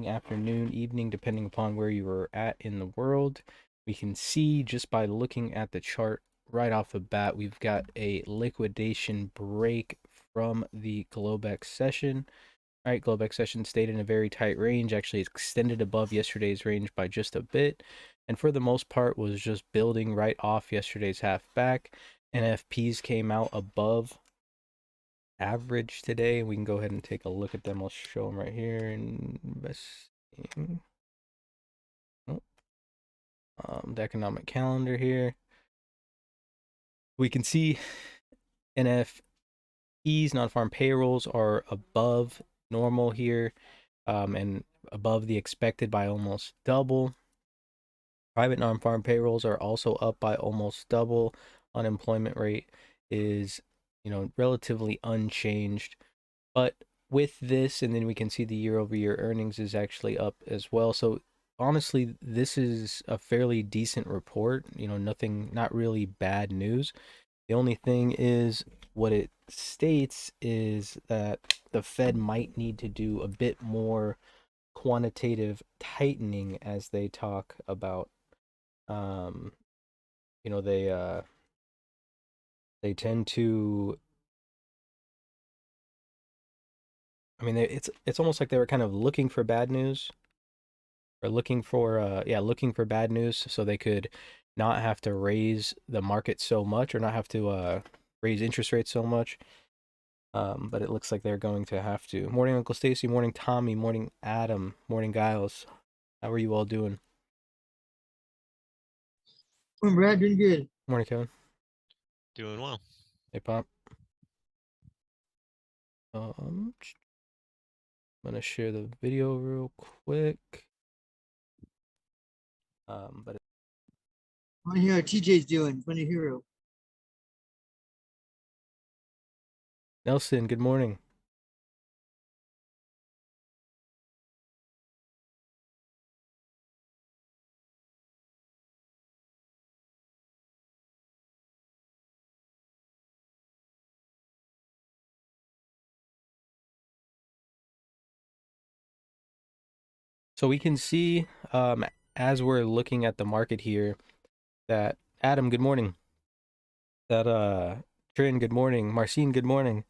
afternoon, evening, depending upon where you are at in the world. We can see just by looking at the chart right off the bat, we've got a liquidation break from the Globex session. All right, Globex session stayed in a very tight range, actually extended above yesterday's range by just a bit, and for the most part was just building right off yesterday's half back. NFPs came out above average today. We can go ahead and take a look at them. I'll show them right here. Investing. The economic calendar here. We can see NFPs, non-farm payrolls, are above normal here, and above the expected by almost double. Private non-farm payrolls are also up by almost double. Unemployment rate is, relatively unchanged. But with this, and then we can see the year-over-year earnings is actually up as well. So honestly, this is a fairly decent report. Not really bad news. The only thing is what it states is that the Fed might need to do a bit more quantitative tightening as they talk about. Um, they tend to. I mean, it's almost like they were kind of looking for bad news, or looking for bad news so they could not have to raise the market so much, or not have to raise interest rates so much. But it looks like they're going to have to. Morning, Uncle Stacy. Morning, Tommy. Morning, Adam. Morning, Giles. How are you all doing? Morning, Brad. Doing good. Morning, Kevin. Doing well. Hey, Pop. I'm gonna share the video real quick. But I want to hear how TJ's doing. Funny hero. Nelson, good morning. So we can see, as we're looking at the market here, that Adam, good morning. That Trin, good morning. Marcin, good morning.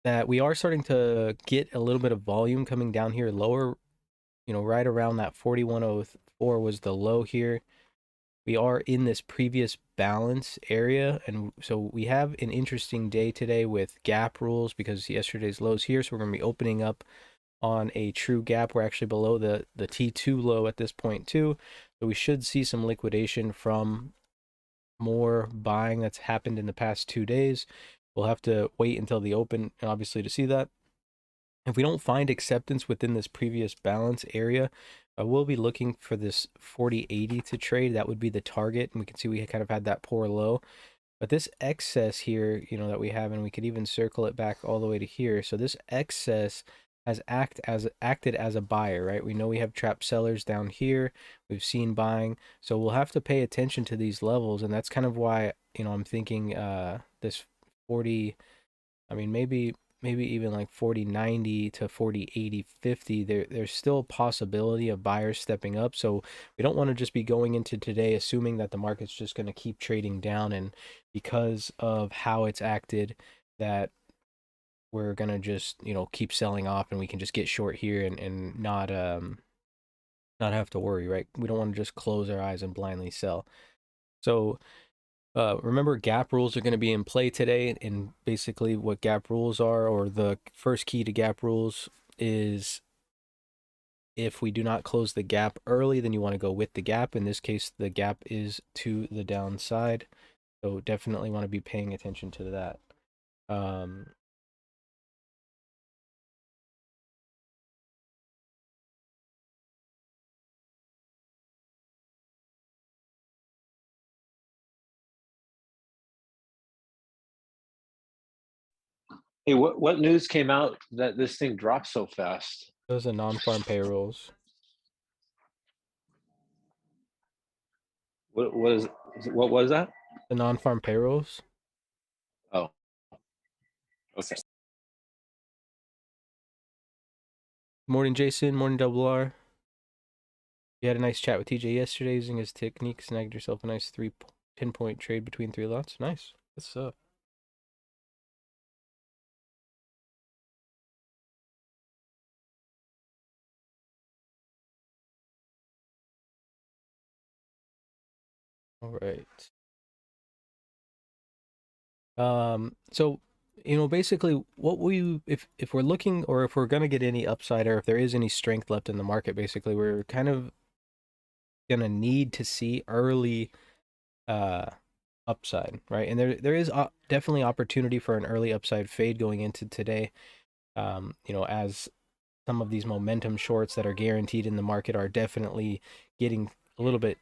That we are starting to get a little bit of volume coming down here lower, right around that 4104 was the low here. We are in this previous balance area, and so we have an interesting day today with gap rules because yesterday's lows here, so we're going to be opening up on a true gap. We're actually below the T2 low at this point too, so we should see some liquidation from more buying that's happened in the past 2 days. We'll have to wait until the open, obviously, to see that. If we don't find acceptance within this previous balance area, I will be looking for this 4080 to trade. That would be the target, and we can see we kind of had that poor low. But this excess here, that we have, and we could even circle it back all the way to here. So this excess has acted as a buyer, right? We know we have trapped sellers down here. We've seen buying. So we'll have to pay attention to these levels, and that's kind of why, I'm thinking this 40, I mean, maybe even like 4090 to 4080.50, there's still a possibility of buyers stepping up. So we don't want to just be going into today assuming that the market's just going to keep trading down, and because of how it's acted, that we're going to just keep selling off and we can just get short here and not have to worry, right? We don't want to just close our eyes and blindly sell. So remember, gap rules are going to be in play today, and basically what gap rules are, or the first key to gap rules, is if we do not close the gap early, then you want to go with the gap. In this case, the gap is to the downside, so definitely want to be paying attention to that. Hey, what news came out that this thing dropped so fast? Those are non-farm payrolls. What was that? The non-farm payrolls. Oh, okay. Morning, Jason. Morning, Double R. You had a nice chat with TJ yesterday using his technique. Snagged yourself a nice 10-point trade between 3 lots. Nice. What's up? All right. So, basically what if we're looking, or if we're going to get any upside, or if there is any strength left in the market, basically we're kind of going to need to see early upside, right? And there is definitely opportunity for an early upside fade going into today. As some of these momentum shorts that are guaranteed in the market are definitely getting a little bit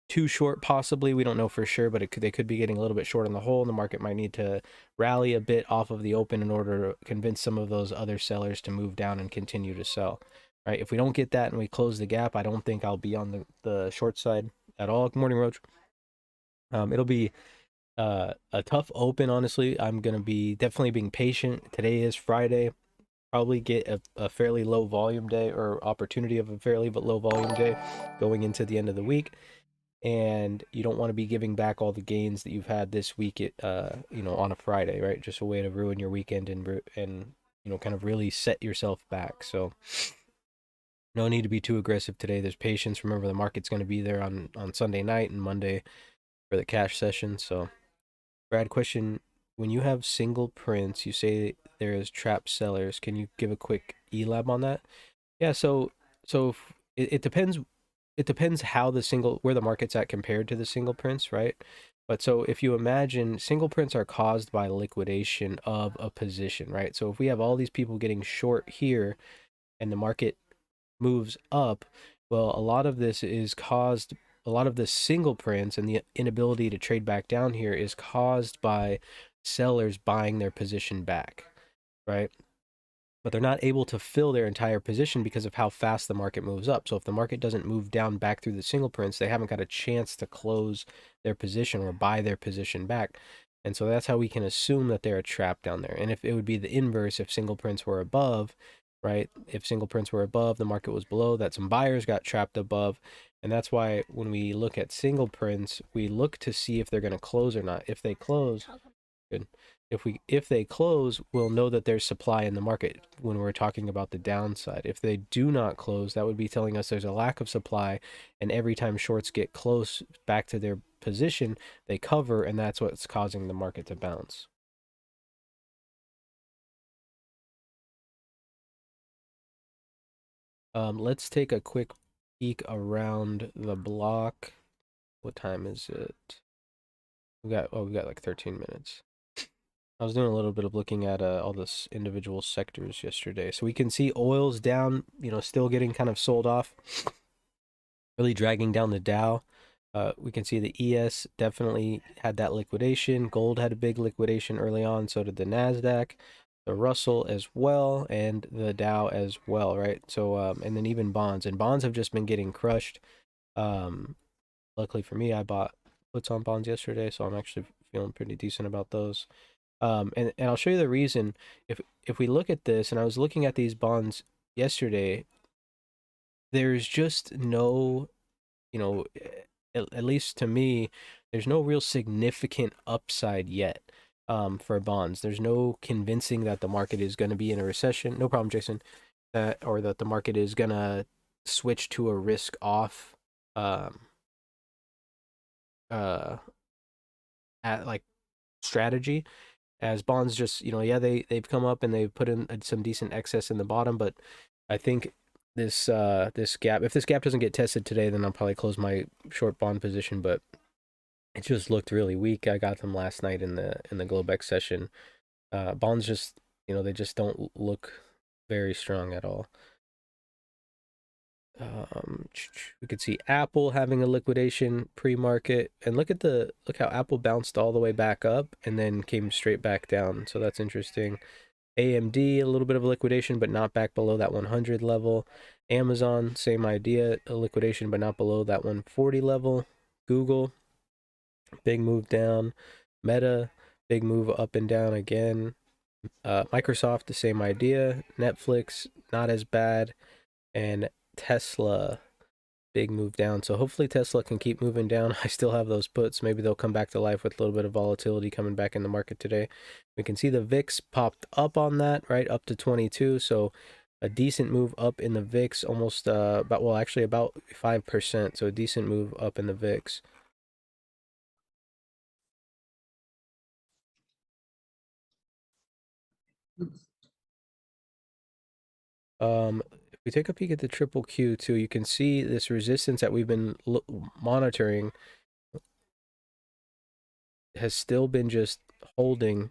too short, possibly. We don't know for sure, but they could be getting a little bit short on the whole, and the market might need to rally a bit off of the open in order to convince some of those other sellers to move down and continue to sell, right? If we don't get that and we close the gap, I don't think I'll be on the short side at all. Good morning, Roach. It'll be a tough open, honestly. I'm going to be definitely being patient. Today is Friday. Probably get a fairly low volume day, or opportunity of a fairly low volume day going into the end of the week. And you don't want to be giving back all the gains that you've had this week on a Friday, right? Just a way to ruin your weekend and kind of really set yourself back. So no need to be too aggressive today. There's patience. Remember, the market's going to be there on Sunday night and Monday for the cash session. So Brad, question: when you have single prints, you say there is trap sellers. Can you give a quick elab on that? Yeah, so it depends. It depends where the market's at compared to the single prints, right? But so if you imagine, single prints are caused by liquidation of a position, right? So if we have all these people getting short here and the market moves up, well, a lot of this single prints and the inability to trade back down here is caused by sellers buying their position back, right? But they're not able to fill their entire position because of how fast the market moves up. So if the market doesn't move down back through the single prints, they haven't got a chance to close their position or buy their position back. And so that's how we can assume that they're a trap down there. And if it would be the inverse, if single prints were above, right? If single prints were above, the market was below, that some buyers got trapped above. And that's why when we look at single prints, we look to see if they're going to close or not. If they close, good. If they close, we'll know that there's supply in the market when we're talking about the downside. If they do not close, that would be telling us there's a lack of supply, and every time shorts get close back to their position, they cover, and that's what's causing the market to bounce. Let's take a quick peek around the block. What time is it? We got like 13 minutes. I was doing a little bit of looking at all the individual sectors yesterday. So we can see oil's down, still getting kind of sold off, really dragging down the Dow. We can see the ES definitely had that liquidation. Gold had a big liquidation early on. So did the NASDAQ, the Russell as well, and the Dow as well, right? So, and then even bonds. And bonds have just been getting crushed. Luckily for me, I bought puts on bonds yesterday, so I'm actually feeling pretty decent about those. And I'll show you the reason. If we look at this, and I was looking at these bonds yesterday, there's just no, at least to me, there's no real significant upside yet for bonds. There's no convincing that the market is going to be in a recession. No problem, Jason. Or that the market is going to switch to a risk off strategy. As bonds just, they've come up and they've put in some decent excess in the bottom, but I think this gap, if this gap doesn't get tested today, then I'll probably close my short bond position, but it just looked really weak. I got them last night in the Globex session. Bonds just, they just don't look very strong at all. We could see Apple having a liquidation pre-market, and look how Apple bounced all the way back up and then came straight back down. So that's interesting. AMD, a little bit of a liquidation, but not back below that 100 level. Amazon, same idea, a liquidation, but not below that 140 level. Google, big move down. Meta, big move up and down again. Microsoft, the same idea. Netflix, not as bad. And Tesla, big move down. So hopefully Tesla can keep moving down. I still have those puts. Maybe they'll come back to life with a little bit of volatility coming back in the market today. We can see the VIX popped up on that, right, up to 22. So a decent move up in the VIX, almost about, well, actually about 5%. So a decent move up in the VIX. If we take a peek at the triple Q too, you can see this resistance that we've been monitoring has still been just holding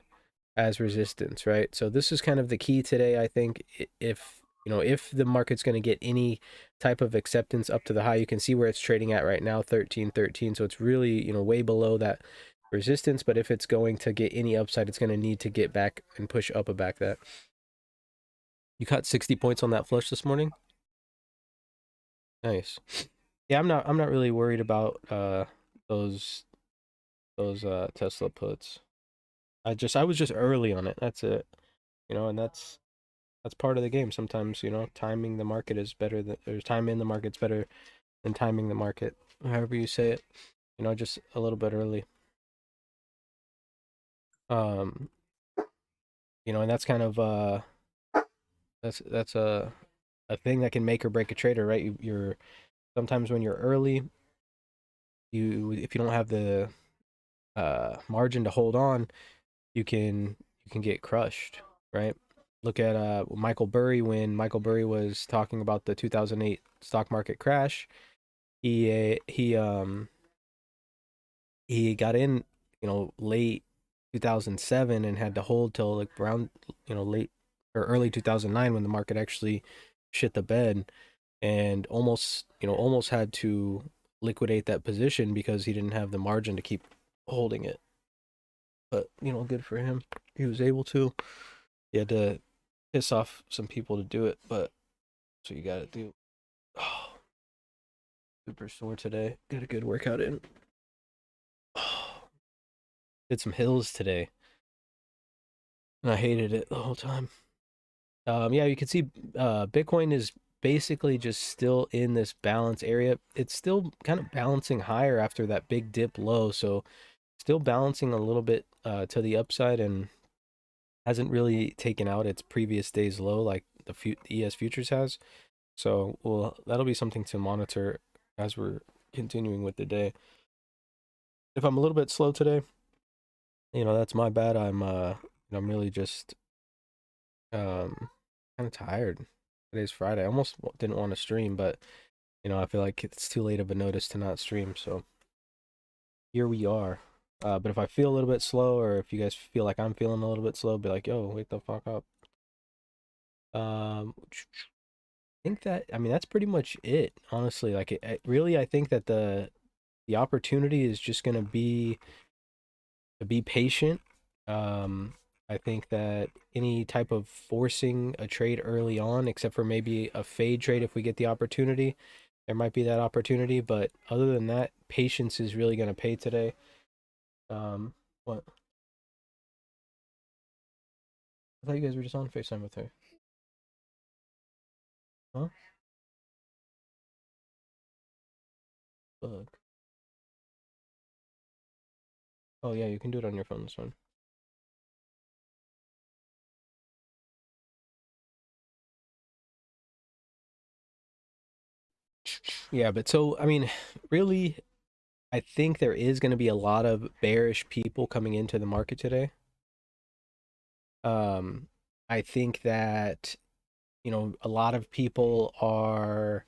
as resistance, right? So this is kind of the key today, I think. If if the market's going to get any type of acceptance up to the high, you can see where it's trading at right now, 1313. So it's really way below that resistance. But if it's going to get any upside, it's going to need to get back and push up a back that. You caught 60 points on that flush this morning. Nice. Yeah, I'm not really worried about those Tesla puts. I was just early on it. That's it. And that's part of the game. Sometimes, timing the market is better than, or time in the market's better than timing the market. However you say it. Just a little bit early. And that's kind of that's a thing that can make or break a trader, right? You're sometimes when you're early, if you don't have the margin to hold on, you can get crushed, right? Look at Michael Burry. When Michael Burry was talking about the 2008 stock market crash, he got in late 2007 and had to hold till like around late or early 2009 when the market actually shit the bed, and almost had to liquidate that position because he didn't have the margin to keep holding it. But good for him, he was able to. He had to piss off some people to do it, but that's what you gotta do. Oh, super sore today. Got a good workout in. Oh, did some hills today, and I hated it the whole time. Yeah, you can see Bitcoin is basically just still in this balance area. It's still kind of balancing higher after that big dip low, so still balancing a little bit to the upside, and hasn't really taken out its previous day's low like the ES futures has. So, well, that'll be something to monitor as we're continuing with the day. If I'm a little bit slow today, that's my bad. I'm really just kind of tired. Today's Friday. I almost didn't want to stream, but I feel like it's too late of a notice to not stream. So here we are. But if I feel a little bit slow, or if you guys feel like I'm feeling a little bit slow, be like, yo, wake the fuck up. I think that's pretty much it, honestly. Like really, I think that the opportunity is just gonna be to be patient. I think that any type of forcing a trade early on, except for maybe a fade trade if we get the opportunity, there might be that opportunity. But other than that, patience is really gonna pay today. What? I thought you guys were just on FaceTime with her. Huh? Fuck. Oh yeah, you can do it on your phone this one. Yeah, but so I mean, really, I think there is going to be a lot of bearish people coming into the market today. I think that a lot of people are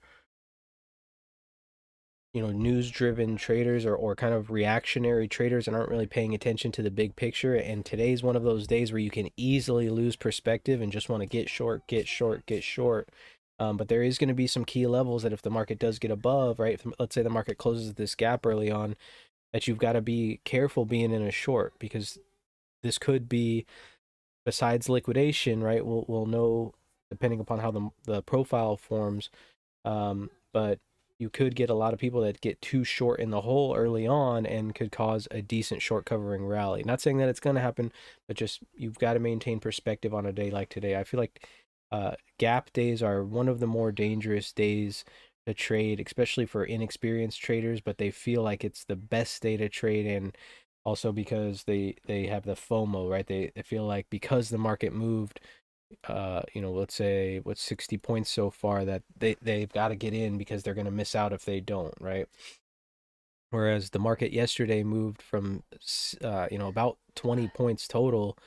news driven traders, or kind of reactionary traders, and aren't really paying attention to the big picture. And today's one of those days where you can easily lose perspective and just want to get short, get short, get short. But there is going to be some key levels that if the market does get above, right, let's say the market closes this gap early on, that you've got to be careful being in a short, because this could be, besides liquidation, right? We'll know depending upon how the profile forms. But you could get a lot of people that get too short in the hole early on and could cause a decent short covering rally. Not saying that it's going to happen, but just you've got to maintain perspective on a day like today. I feel like gap days are one of the more dangerous days to trade, especially for inexperienced traders, but they feel like it's the best day to trade in also because they have the FOMO, right? They feel like because the market moved let's say what's 60 points so far that they've got to get in because they're going to miss out if they don't, right? Whereas the market yesterday moved from about 20 points total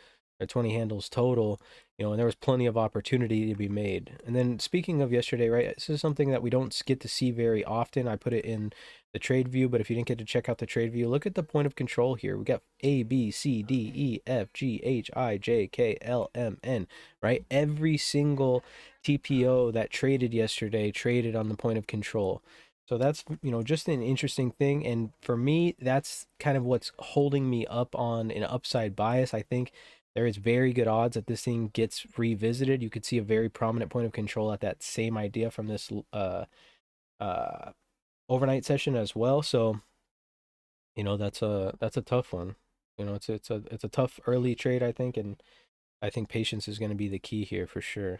or 20 handles total, and there was plenty of opportunity to be made. And then speaking of yesterday, right, this is something that we don't get to see very often. I put it in the trade view, but if you didn't get to check out the trade view, look at the point of control here. We got A, B, C, D, E, F, G, H, I, J, K, L, M, N, right? Every single TPO that traded yesterday traded on the point of control. So that's, just an interesting thing. And for me, that's kind of what's holding me up on an upside bias. I think there is very good odds that this thing gets revisited. You could see a very prominent point of control at that same idea from this overnight session as well. So, that's a tough one. It's a tough early trade, I think, and I think patience is going to be the key here for sure.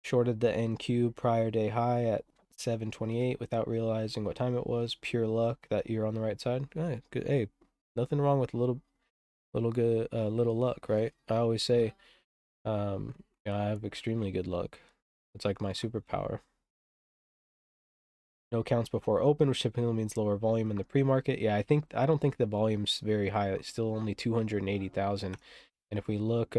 Shorted the NQ prior day high at 728 without realizing what time it was. Pure luck that you're on the right side. Hey, good. Hey, nothing wrong with little luck, right? I always say, I have extremely good luck. It's like my superpower. No counts before open, which typically means lower volume in the pre-market. Yeah, I don't think the volume's very high. It's still only 280,000. And if we look,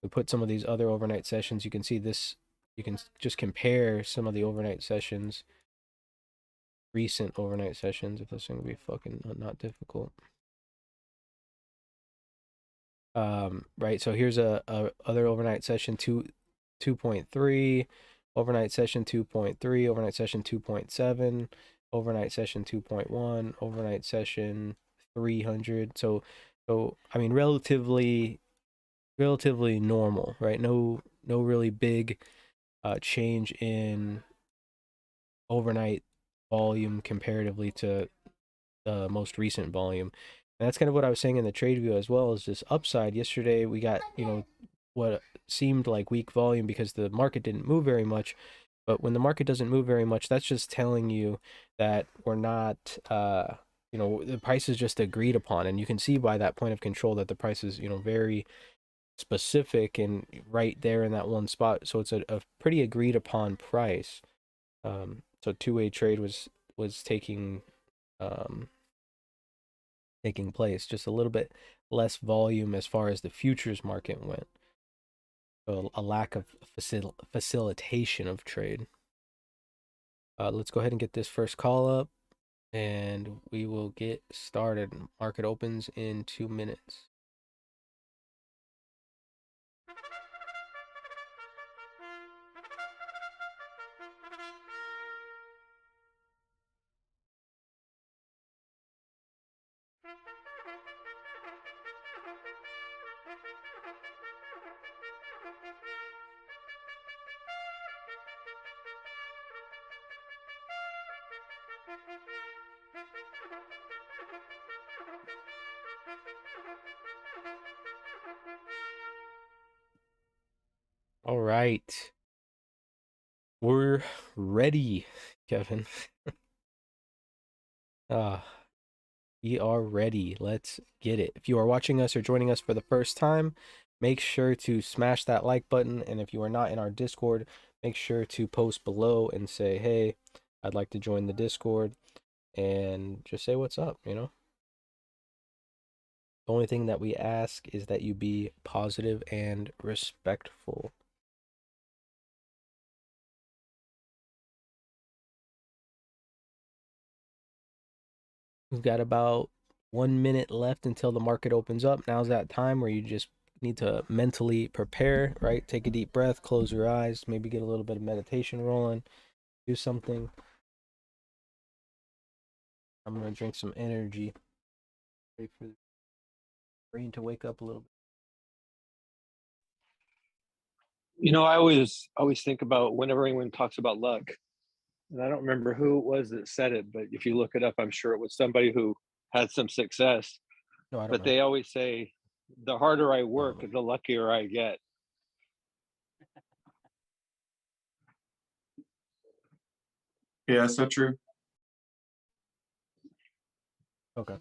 we put some of these other overnight sessions, you can see this, you can just compare some of the overnight sessions, recent overnight sessions, if this thing would be fucking not difficult. Right, so here's a other overnight session 2.3, overnight session 2.3, overnight session 2.7, overnight session 2.1, overnight session 300. So I mean relatively normal, right? No really big change in overnight volume comparatively to the most recent volume. And that's kind of what I was saying in the trade view as well, is this upside. Yesterday we got, what seemed like weak volume because the market didn't move very much. But when the market doesn't move very much, that's just telling you that we're not, the price is just agreed upon. And you can see by that point of control that the price is, very specific and right there in that one spot. So it's a pretty agreed upon price. So two-way trade was taking place, just a little bit less volume as far as the futures market went. So a lack of facilitation of trade. Let's go ahead and get this first call up and we will get started. Market opens in 2 minutes. All right. We're ready, Kevin. We are ready. Let's get it. If you are watching us or joining us for the first time, make sure to smash that like button. And if you are not in our Discord, make sure to post below and say, hey, I'd like to join the Discord, and just say what's up, The only thing that we ask is that you be positive and respectful. We've got about 1 minute left until the market opens up. Now's that time where you just need to mentally prepare, right? Take a deep breath, close your eyes, maybe get a little bit of meditation rolling, do something. I'm going to drink some energy. Wait for the brain to wake up a little bit. You know, I always think about whenever anyone talks about luck, and I don't remember who it was that said it, but if you look it up, I'm sure it was somebody who had some success. No, I don't But know. they always say, the harder I work, Um, the luckier I get. Yeah, so true. Okay.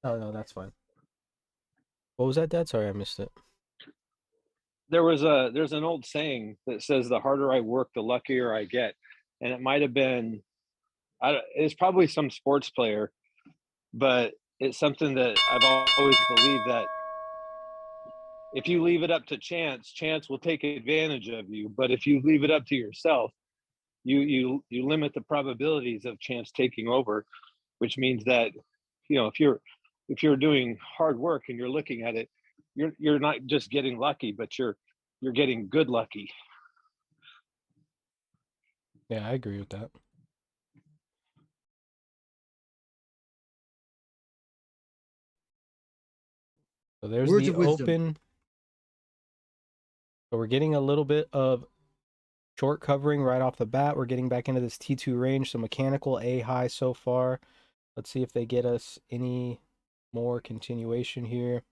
Oh no, that's fine. What was that, Dad? Sorry, I missed it. There's an old saying that says the harder I work, the luckier I get. And it might have been, it's probably some sports player, but it's something that I've always believed that if you leave it up to chance, chance will take advantage of you. But if you leave it up to yourself, you limit the probabilities of chance taking over, which means that, you know, if you're doing hard work and you're looking at it, you're not just getting lucky, but you're getting good lucky. Yeah, I agree with that. So there's Words the of wisdom. open. So we're getting a little bit of short covering right off the bat. We're getting back into this T2 range. So mechanical A high so far. Let's see if they get us any more continuation here.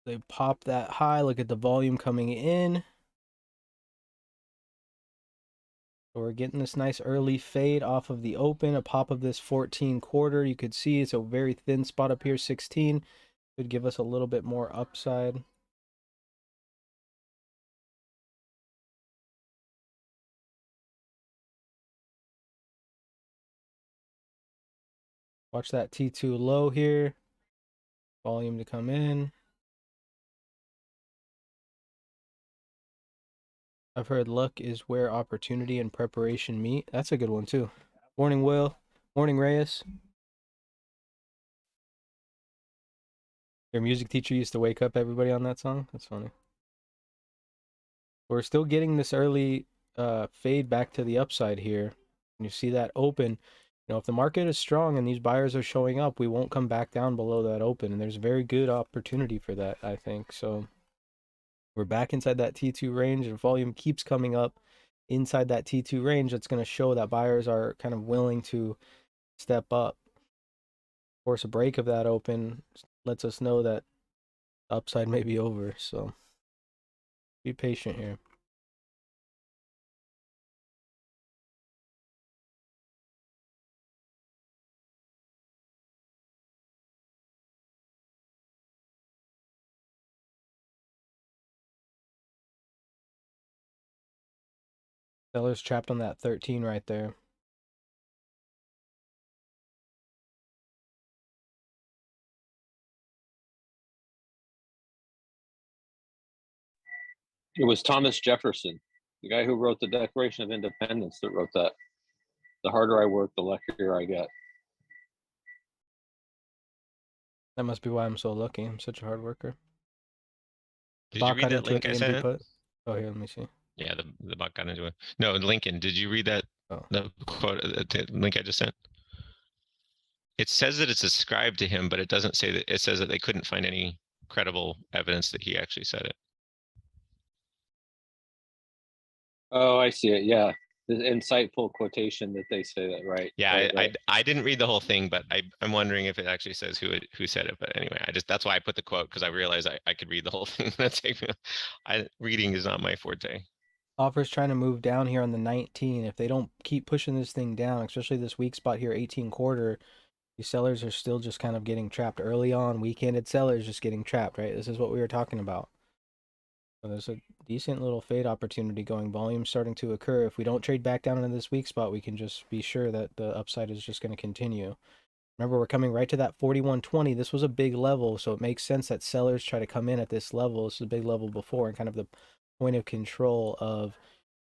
They pop that high. Look at the volume coming in. So we're getting this nice early fade off of the open, a pop of this 14 quarter. You could see it's a very thin spot up here, 16. Could give us a little bit more upside. Watch that T2 low here. Volume to come in. I've heard luck is where opportunity and preparation meet. That's a good one too. Morning, Will. Morning, Reyes. Your music teacher used to wake up everybody on that song? That's funny. We're still getting this early fade back to the upside here. And you see that open. You know, if the market is strong and these buyers are showing up, we won't come back down below that open. And there's very good opportunity for that, I think. So we're back inside that T2 range and volume keeps coming up inside that T2 range. That's going to show that buyers are kind of willing to step up. Of course, a break of that open lets us know that upside may be over. So be patient here. Sellers trapped on that 13 right there. It was Thomas Jefferson, the guy who wrote the Declaration of Independence, that wrote that. The harder I work, the luckier I get. That must be why I'm so lucky. I'm such a hard worker. Did you Bot read got that into an link I EMP sent? put. Oh, here, let me see. Yeah, the bot got into it. No, Lincoln, did you read that? Oh. The quote, the link I just sent? It says that it's ascribed to him, but it doesn't say that. It says that they couldn't find any credible evidence that he actually said it. Oh, I see it. Yeah. The insightful quotation that they say that, right? Yeah, Right. I didn't read the whole thing, but I'm wondering if it actually says who said it. But anyway, that's why I put the quote, because I realized I could read the whole thing. Reading is not my forte. Offers trying to move down here on the 19. If they don't keep pushing this thing down, especially this weak spot here, 18 quarter, these sellers are still just kind of getting trapped early on. Weak-handed sellers just getting trapped, right? This is what we were talking about. So there's a decent little fade opportunity going. Volume starting to occur. If we don't trade back down into this weak spot, we can just be sure that the upside is just going to continue. Remember, we're coming right to that 41.20. This was a big level, so it makes sense that sellers try to come in at this level. This is a big level before and kind of the point of control of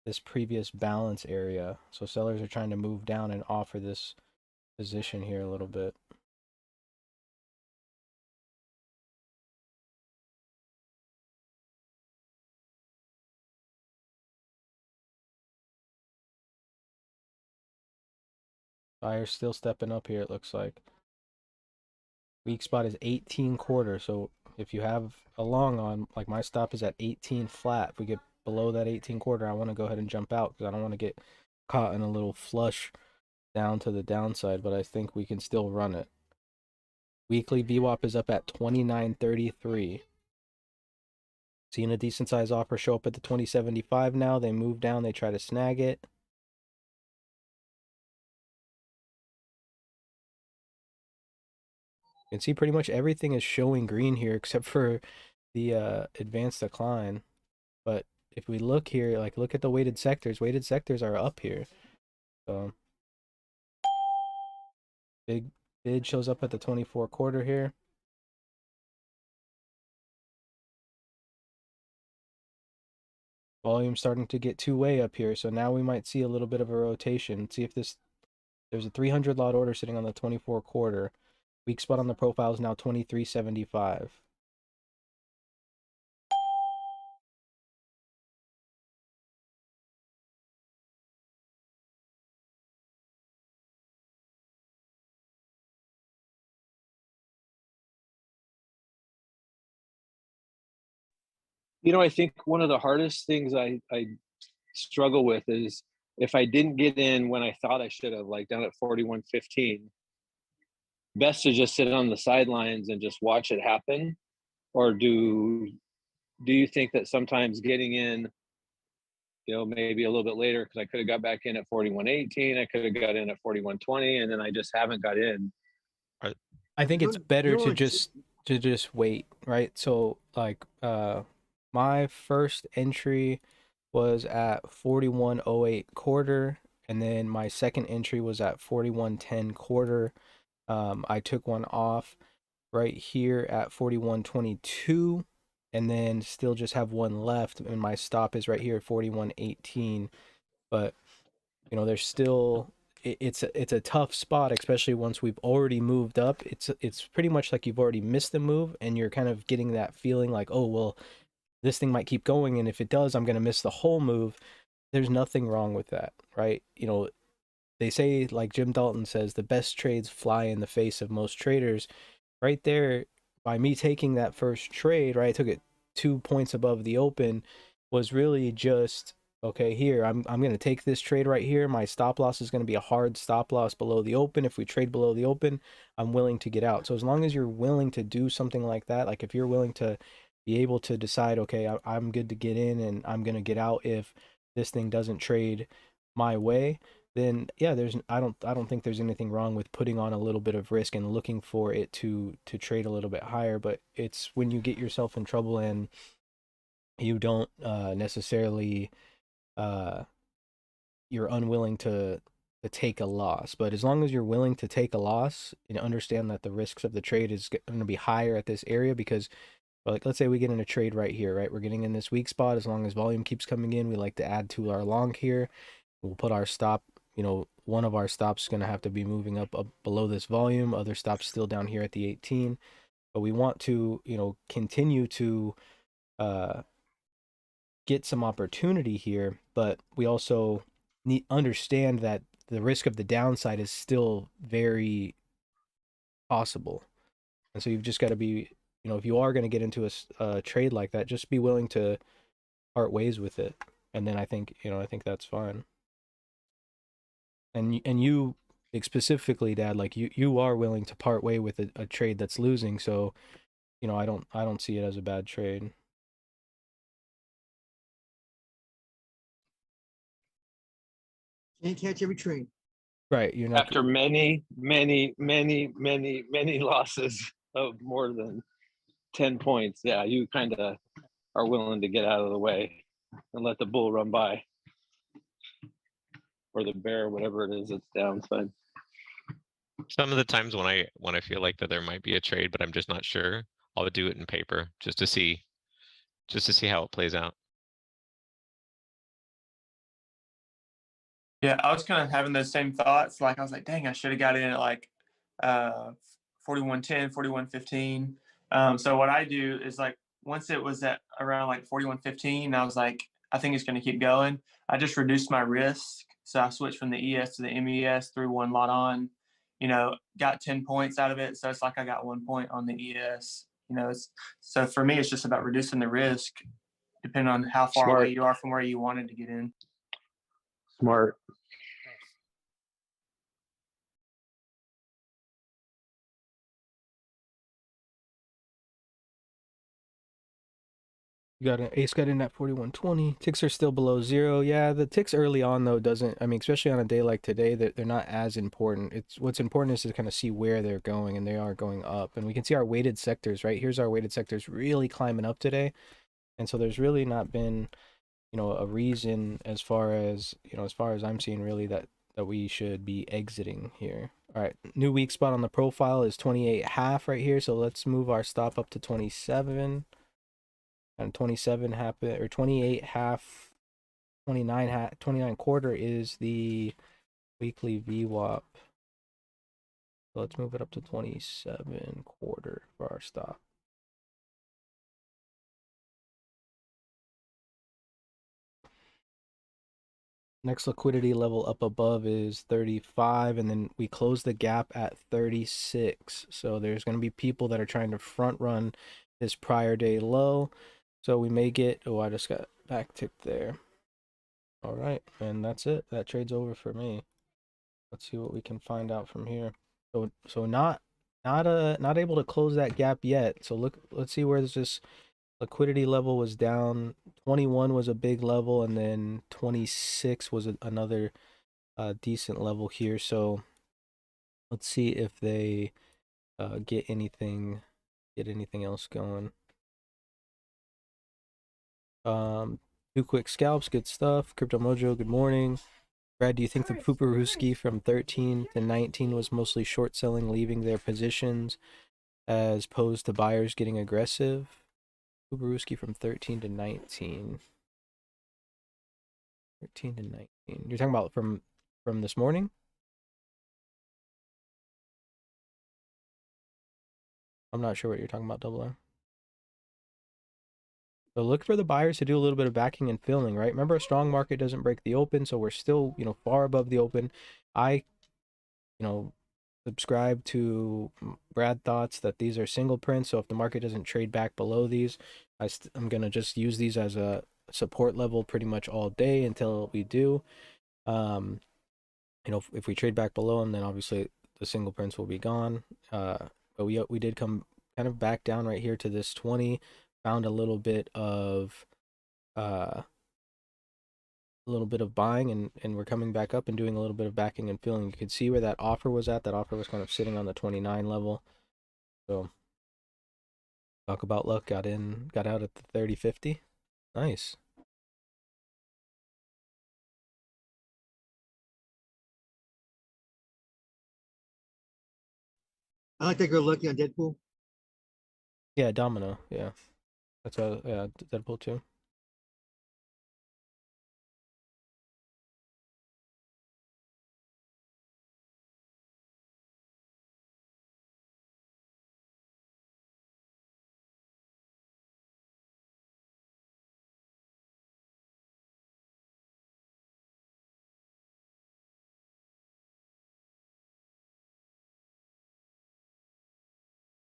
this previous balance area. So sellers are trying to move down and offer this position here a little bit. Buyer's still stepping up here, it looks like. Weak spot is 18 quarter. So if you have a long on, like my stop is at 18 flat. If we get below that 18 quarter, I want to go ahead and jump out because I don't want to get caught in a little flush down to the downside, but I think we can still run it. Weekly VWAP is up at 29.33. Seeing a decent size offer show up at the 20.75 now. They move down, they try to snag it. You can see pretty much everything is showing green here except for the advanced decline. But if we look here, like look at the weighted sectors are up here. So big bid shows up at the 24 quarter here. Volume starting to get two-way up here, so now we might see a little bit of a rotation. See if there's a 300 lot order sitting on the 24 quarter. Weak spot on the profile is now 23.75. I think one of the hardest things I struggle with is if I didn't get in when I thought I should have, like down at 41.15, best to just sit on the sidelines and just watch it happen? Or do you think that sometimes getting in, maybe a little bit later, because I could have got back in at 41.18, I could have got in at 41.20, and then I just haven't got in. I think it's Don't- better don't to just wait, right? So like my first entry was at 41.08 quarter, and then my second entry was at 41.10 quarter. I took one off right here at 41.22, and then still just have one left, and my stop is right here at 41.18. But there's still it's a tough spot, especially once we've already moved up. It's pretty much like you've already missed the move, and you're kind of getting that feeling like, oh well, this thing might keep going, and if it does, I'm going to miss the whole move. There's nothing wrong with that, right? They say, like Jim Dalton says, the best trades fly in the face of most traders. Right there, by me taking that first trade, right, I took it 2 points above the open, was really just, okay, here, I'm going to take this trade right here. My stop loss is going to be a hard stop loss below the open. If we trade below the open, I'm willing to get out. So as long as you're willing to do something like that, like if you're willing to be able to decide, okay, I'm good to get in and I'm going to get out if this thing doesn't trade my way, then yeah, I don't think there's anything wrong with putting on a little bit of risk and looking for it to trade a little bit higher. But it's when you get yourself in trouble and you don't necessarily you're unwilling to take a loss. But as long as you're willing to take a loss and understand that the risks of the trade is going to be higher at this area, because like let's say we get in a trade right here, right? We're getting in this weak spot. As long as volume keeps coming in, we like to add to our long here. We'll put our stop, one of our stops is going to have to be moving up below this volume. Other stops still down here at the 18. But we want to, continue to get some opportunity here. But we also understand that the risk of the downside is still very possible. And so you've just got to be, if you are going to get into a trade like that, just be willing to part ways with it. And then I think that's fine. And you specifically, Dad, like you are willing to part way with a trade that's losing, so I don't see it as a bad trade. Can't catch every train. Right, you're not After many, many, many, many, many losses of more than 10 points, yeah, you kind of are willing to get out of the way and let the bull run by, or the bear, whatever it is, it's downside. Some of the times when I feel like that there might be a trade, but I'm just not sure, I'll do it in paper just to see how it plays out. Yeah, I was kind of having those same thoughts. Like I was like, dang, I should have got in at like 41.10, 41.15. So what I do is like once it was at around like 41.15, I was like, I think it's going to keep going. I just reduced my risk. So I switched from the ES to the MES, threw one lot on, got 10 points out of it. So it's like I got 1 point on the ES. So for me, it's just about reducing the risk depending on how far away Smart. you are from where you wanted to get in. Smart. You got an ace got in at 41.20. Ticks are still below 0. Yeah, the ticks early on though doesn't. I mean, especially on a day like today, they're not as important. It's what's important is to kind of see where they're going, and they are going up. And we can see our weighted sectors right here's our weighted sectors really climbing up today, and so there's really not been, a reason as far as I'm seeing really that we should be exiting here. All right, new weak spot on the profile is 28.5 right here. So let's move our stop up to 27. And 27 happen, or 28 half, 29 quarter is the weekly VWAP. So let's move it up to 27 quarter for our stop. Next liquidity level up above is 35, and then we close the gap at 36. So there's going to be people that are trying to front run this prior day low. So we may get, oh, I just got back ticked there. All right, and that's it. That trade's over for me. Let's see what we can find out from here. So not able to close that gap yet. So let's see where this liquidity level was down. 21 was a big level, and then 26 was another decent level here. So let's see if they get anything else going. Two quick scalps, good stuff. Crypto Mojo, good morning. Brad, do you think the Puparuski from 13 to 19 was mostly short selling, leaving their positions as opposed to buyers getting aggressive? Puparuski from 13 to 19. 13 to 19. You're talking about from this morning? I'm not sure what you're talking about, Double R. So look for the buyers to do a little bit of backing and filling, right? Remember, a strong market doesn't break the open, so we're still, far above the open. I, subscribe to Brad thoughts that these are single prints. So if the market doesn't trade back below these, I'm going to just use these as a support level pretty much all day until we do. If we trade back below them, then obviously the single prints will be gone. But we did come kind of back down right here to this 20, found a little bit of buying, and we're coming back up and doing a little bit of backing and filling. You could see where that offer was at. That offer was kind of sitting on the 29 level. So talk about luck, got out at the 30.50. Nice. I like to go lucky on Deadpool. Yeah, Domino. Yeah. That's Deadpool too.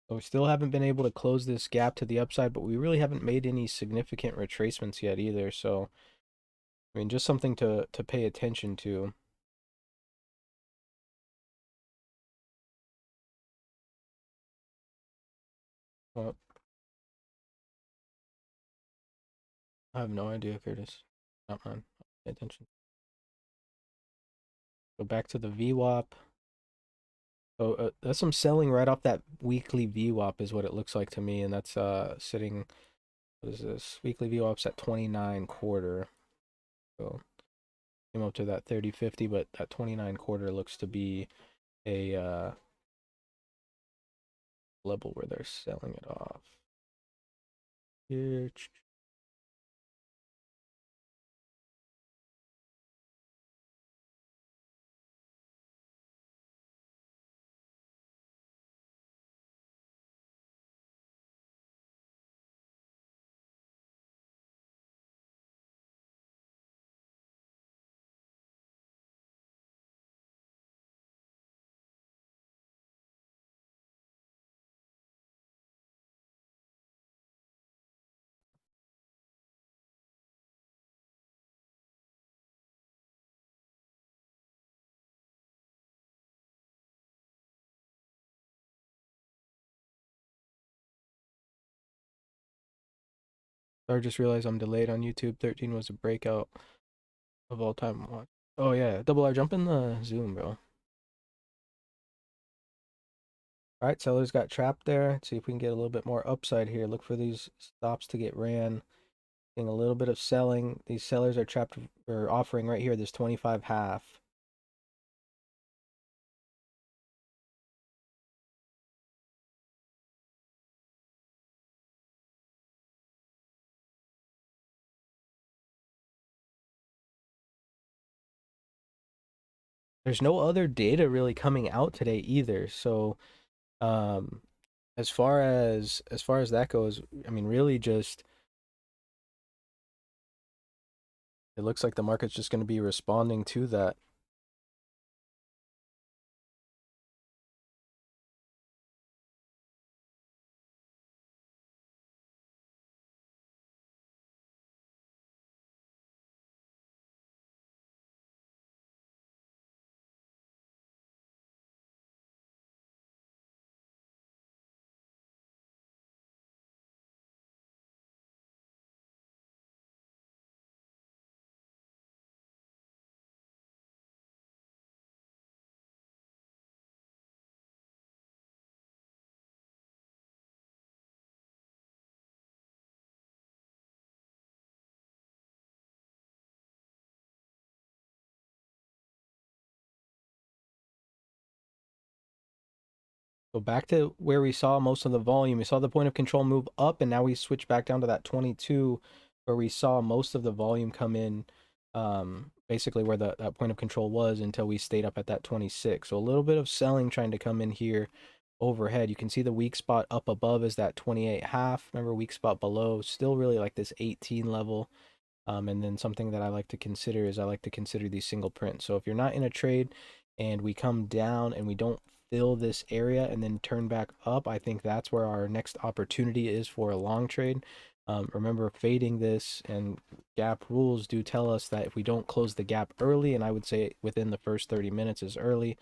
So we still haven't been able to close this gap to the upside, but we really haven't made any significant retracements yet either. So, I mean, just something to pay attention to. Well, I have no idea, Curtis. Not mine. Pay attention. Go back to the VWAP. So that's some selling right off that weekly VWAP is what it looks like to me, and that's sitting. What is this? Weekly VWAP's at 29 quarter. So came up to that 30.50, but that 29 quarter looks to be a level where they're selling it off. Here. I just realized I'm delayed on YouTube. 13 was a breakout of all time. Watch. Oh yeah, Double R, jump in the Zoom, bro. All right, sellers got trapped there. Let's see if we can get a little bit more upside here. Look for these stops to get ran. Getting a little bit of selling. These sellers are trapped or offering right here, this 25 half. There's no other data really coming out today either. So um as far as that goes, I mean, really just it looks like the market's just going to be responding to that. So back to where we saw most of the volume. We saw the point of control move up, and now we switch back down to that 22 where we saw most of the volume come in, basically where that point of control was until we stayed up at that 26. So a little bit of selling trying to come in here overhead. You can see the weak spot up above is that 28 half. Remember, weak spot below, still really like this 18 level. And then something that I like to consider is I like to consider these single prints. So if you're not in a trade and we come down and we don't fill this area and then turn back up, I think that's where our next opportunity is for a long trade. Remember, fading this and gap rules do tell us that if we don't close the gap early, and I would say within the first 30 minutes is early,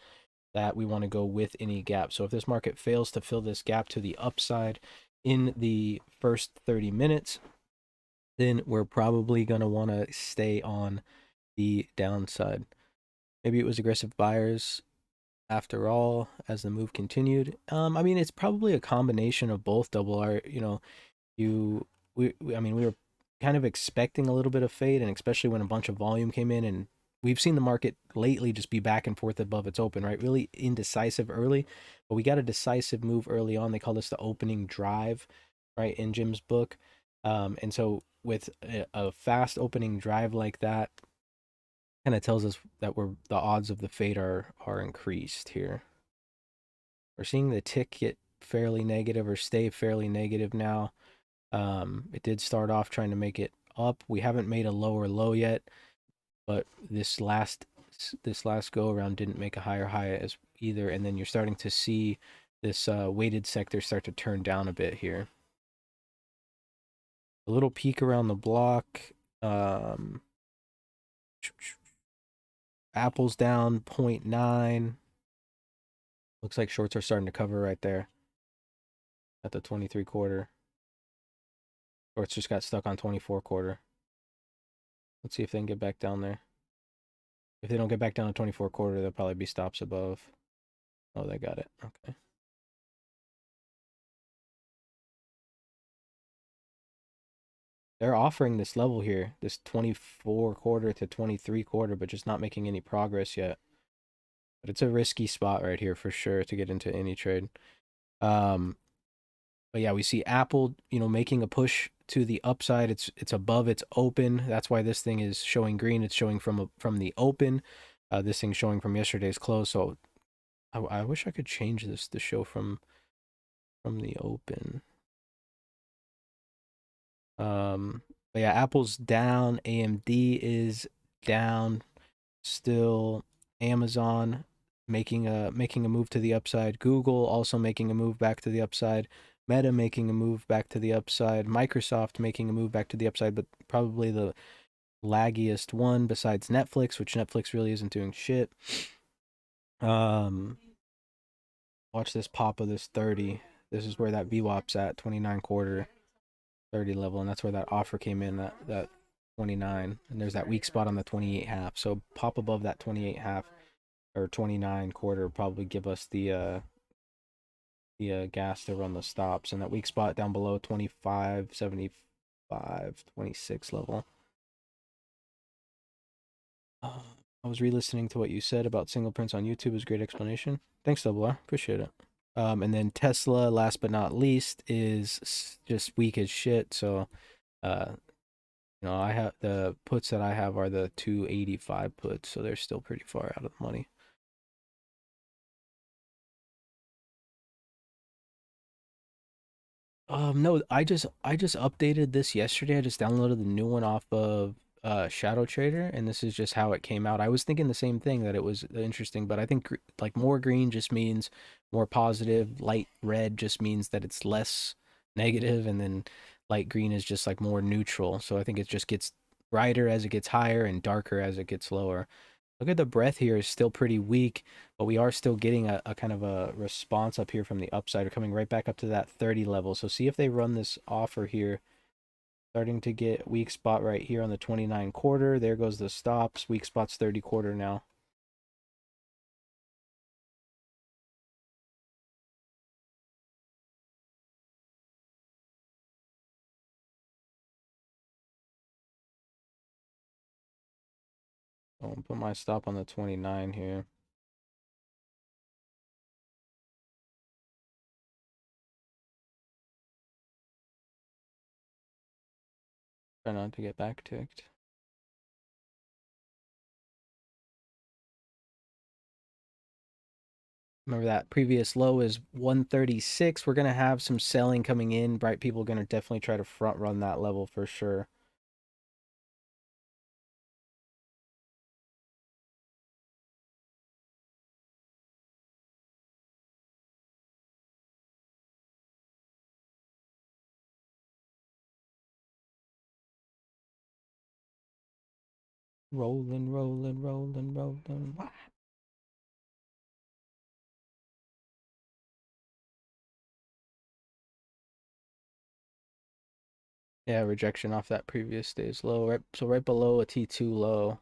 that we want to go with any gap. So if this market fails to fill this gap to the upside in the first 30 minutes, then we're probably going to want to stay on the downside. Maybe it was aggressive buyers after all as the move continued. I mean, it's probably a combination of both. Double R, you know, I mean, we were kind of expecting a little bit of fade, and especially when a bunch of volume came in, and we've seen the market lately just be back and forth above its open, right? Really indecisive early, but we got a decisive move early on. They call this the opening drive, right, in Jim's book. And so with a fast opening drive like that, kind of tells us that the odds of the fade are increased here. We're seeing the tick get fairly negative or stay fairly negative now. It did start off trying to make it up. We haven't made a lower low yet, but this last go around didn't make a higher high as either. And then you're starting to see this weighted sector start to turn down a bit here. A little peek around the block. Apple's down 0.9. Looks like shorts are starting to cover right there at the 23 quarter. Shorts just got stuck on 24 quarter. Let's see if they can get back down there. If they don't get back down to 24 quarter, there'll probably be stops above. Oh, they got it. Okay. They're offering this level here, this 24 quarter to 23 quarter, but just not making any progress yet. But it's a risky spot right here for sure to get into any trade. But yeah, we see Apple, you know, making a push to the upside. It's above its open. That's why this thing is showing green. It's showing from the open. This thing's showing from yesterday's close. So I wish I could change this to show from the open. But yeah, Apple's down. AMD is down still. Amazon making a move to the upside. Google also making a move back to the upside. Meta making a move back to the upside. Microsoft making a move back to the upside, but probably the laggiest one besides Netflix, which Netflix really isn't doing shit. Watch this pop of this 30. This is where that VWAP's at, 29 quarter. 30 level, and that's where that offer came in, that 29, and there's that weak spot on the 28 half. So pop above that 28 half or 29 quarter probably give us the gas to run the stops, and that weak spot down below 25, 75, 26 level. I was re-listening to what you said about single prints on YouTube. It was a great explanation. Thanks, Double R. Appreciate it. And then Tesla, last but not least, is just weak as shit. So, I have the puts that I have are the 285 puts, so they're still pretty far out of the money. No, I just updated this yesterday. I just downloaded the new one off of Shadow Trader, and this is just how it came out. I was thinking the same thing, that it was interesting, but I think like more green just means more positive, light red just means that it's less negative, and then light green is just like more neutral. So I think it just gets brighter as it gets higher and darker as it gets lower. Look at the breadth here is still pretty weak, but we are still getting a kind of a response up here from the upside. We're coming right back up to that 30 level. So see if they run this offer here. Starting to get weak spot right here on the 29 quarter. There goes the stops. Weak spot's 30 quarter now. I'll put my stop on the 29 here. Try not to get back ticked. Remember that previous low is 136. We're going to have some selling coming in. Bright people are going to definitely try to front run that level for sure. Rolling, rolling, rolling, rolling. Wow. Yeah, rejection off that previous day's low. Right, so right below a T2 low.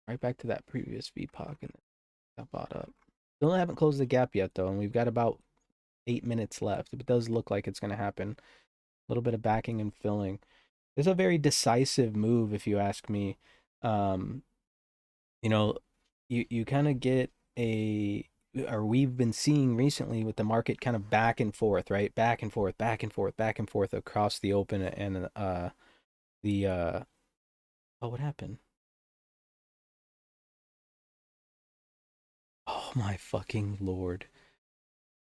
Right back to that previous VPOC and that bought up. Still haven't closed the gap yet though, and we've got about 8 minutes left. It does look like it's going to happen. A little bit of backing and filling. It's a very decisive move if you ask me. You kind of get or we've been seeing recently with the market kind of back and forth, right? Back and forth, back and forth, back and forth across the open and oh, what happened? Oh my fucking lord.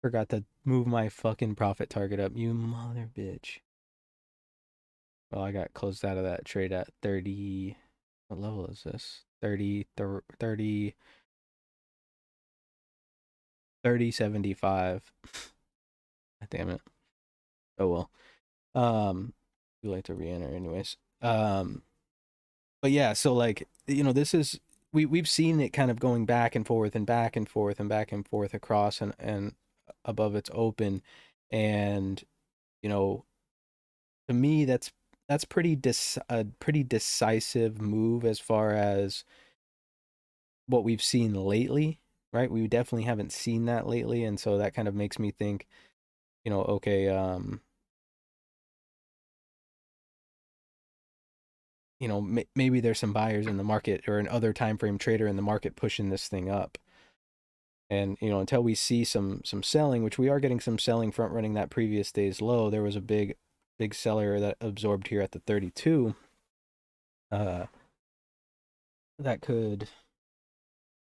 Forgot to move my fucking profit target up, you mother bitch. Well, I got closed out of that trade at 30. What level is this? 30, 30, 30.75. Damn it. Oh well. Too late to re-enter anyways. But yeah, so like, this is we've seen it kind of going back and forth and back and forth and back and forth across and above its open, and to me that's a pretty decisive move as far as what we've seen lately, right? We definitely haven't seen that lately, and so that kind of makes me think, okay, maybe there's some buyers in the market or an other time frame trader in the market pushing this thing up. And until we see some selling, which we are getting some selling front running that previous day's low, there was a big seller that absorbed here at the 32. That could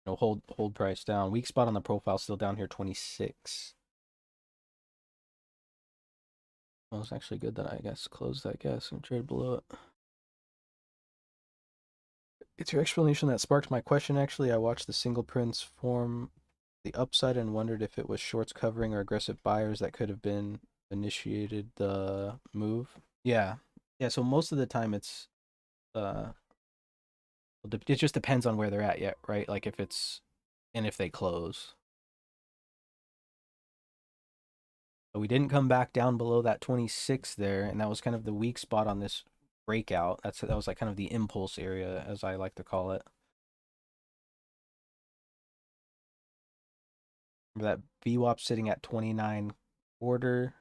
hold price down. Weak spot on the profile still down here 26. Well, it's actually good that I guess closed that gas and trade below it. It's your explanation that sparked my question. Actually, I watched the single prints form the upside and wondered if it was shorts covering or aggressive buyers that could have been initiated the move. Yeah. So most of the time it just depends on where they're at yet, right? Like if they close. So we didn't come back down below that 26 there, and that was kind of the weak spot on this breakout. That was like kind of the impulse area, as I like to call it. Remember that VWAP sitting at 29 quarter.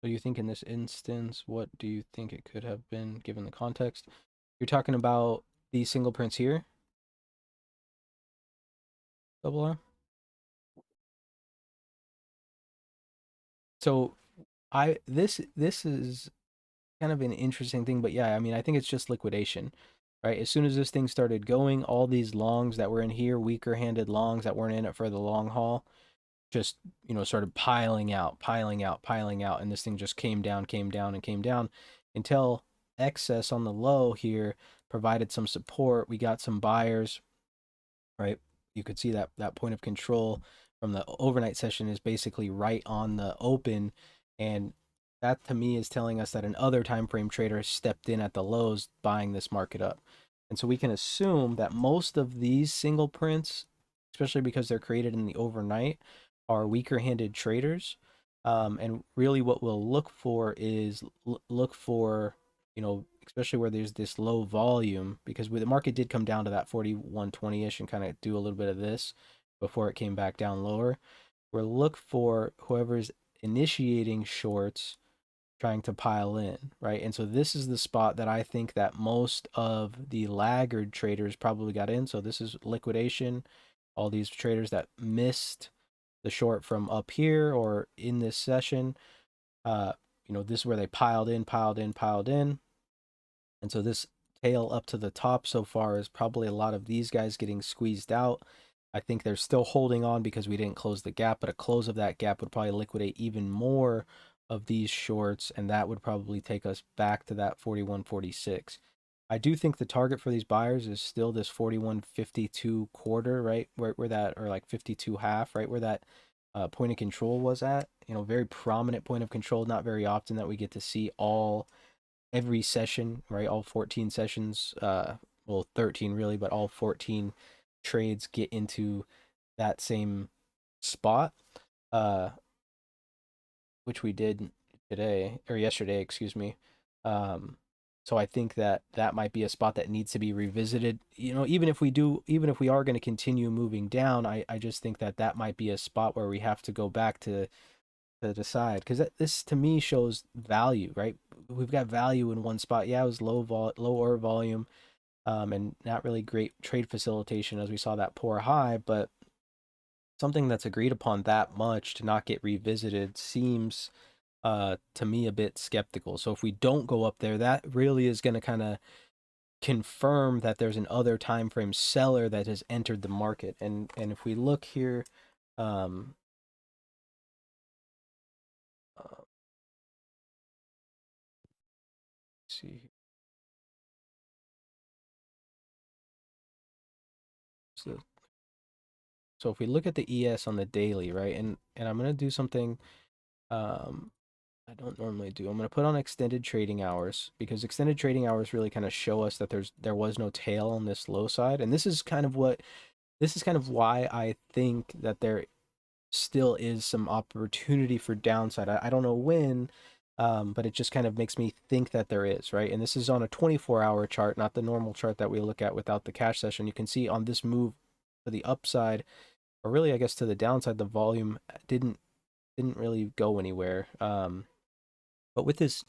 So you think in this instance, what do you think it could have been given the context? You're talking about these single prints here? Double R? So this is kind of an interesting thing, but yeah, I mean, I think it's just liquidation, right? As soon as this thing started going, all these longs that were in here, weaker handed longs that weren't in it for the long haul, just, you know, started piling out, and this thing just came down until excess on the low here provided some support. We got some buyers, right? You could see that point of control from the overnight session is basically right on the open, and that to me is telling us that another time frame trader stepped in at the lows buying this market up. And so we can assume that most of these single prints, especially because they're created in the overnight, are weaker handed traders. And really what we'll look for is look for, you know, especially where there's this low volume, because the market did come down to that 4120-ish and kind of do a little bit of this before it came back down lower. We'll look for whoever's initiating shorts trying to pile in, right? And so this is the spot that I think that most of the laggard traders probably got in. So this is liquidation. All these traders that missed the short from up here or in this session, you know, this is where they piled in. And so this tail up to the top so far is probably a lot of these guys getting squeezed out. I think they're still holding on because we didn't close the gap, but a close of that gap would probably liquidate even more of these shorts, and that would probably take us back to that 41.46. I do think the target for these buyers is still this 41.52 quarter, right? Where that, or like 52 half, right? Where that point of control was at. You know, very prominent point of control. Not very often that we get to see every session, right? All 14 sessions, well, 13 really, but all 14 trades get into that same spot, which we did today or yesterday, excuse me. So I think that might be a spot that needs to be revisited. You know, even if we are going to continue moving down, I just think that might be a spot where we have to go back to decide, because this to me shows value, right? We've got value in one spot. Yeah, it was lower volume, and not really great trade facilitation as we saw that poor high, but something that's agreed upon that much to not get revisited seems to me a bit skeptical. So if we don't go up there, that really is going to kind of confirm that there's an other time frame seller that has entered the market. And if we look here, see. So if we look at the ES on the daily, right, and I'm gonna do something I don't normally do. I'm gonna put on extended trading hours, because extended trading hours really kind of show us that there was no tail on this low side, and this is kind of why I think that there still is some opportunity for downside. I don't know when, but it just kind of makes me think that there is, right? And this is on a 24-hour chart, not the normal chart that we look at without the cash session. You can see on this move to the upside, or really I guess to the downside, the volume didn't really go anywhere. But with this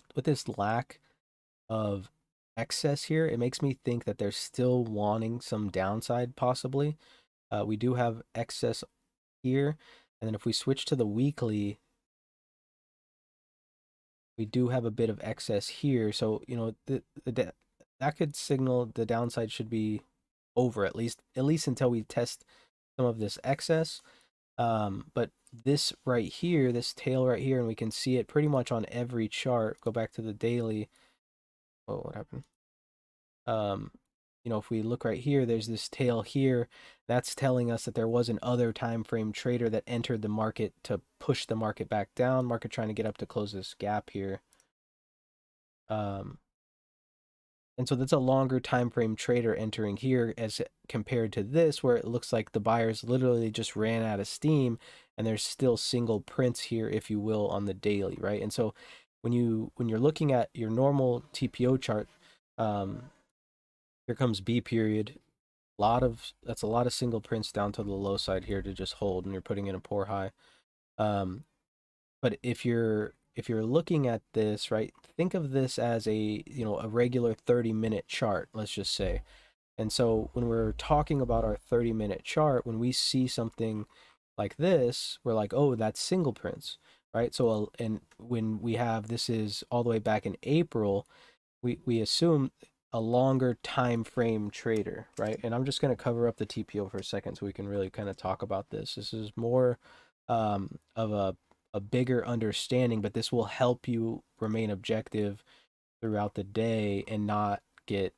lack of excess here, it makes me think that they're still wanting some downside possibly. We do have excess here, and then if we switch to the weekly, we do have a bit of excess here. So, you know, that could signal the downside should be over, at least until we test some of this excess. But this right here, this tail right here, and we can see it pretty much on every chart. Go back to the daily. Oh, what happened? you know, if we look right here, there's this tail here. That's telling us that there was an other time frame trader that entered the market to push the market back down. Market trying to get up to close this gap here. And so that's a longer time frame trader entering here as compared to this, where it looks like the buyers literally just ran out of steam, and there's still single prints here, if you will, on the daily, right? And so when you're looking at your normal TPO chart, here comes B period. That's a lot of single prints down to the low side here to just hold, and you're putting in a poor high. But if you're looking at this, right, think of this as a regular 30-minute chart, let's just say. And so when we're talking about our 30-minute chart, when we see something like this, we're like, oh, that's single prints, right? So and when we have, this is all the way back in April, we assume a longer time frame trader, right? And I'm just going to cover up the TPO for a second so we can really kind of talk about this. This is more of a bigger understanding, but this will help you remain objective throughout the day and not get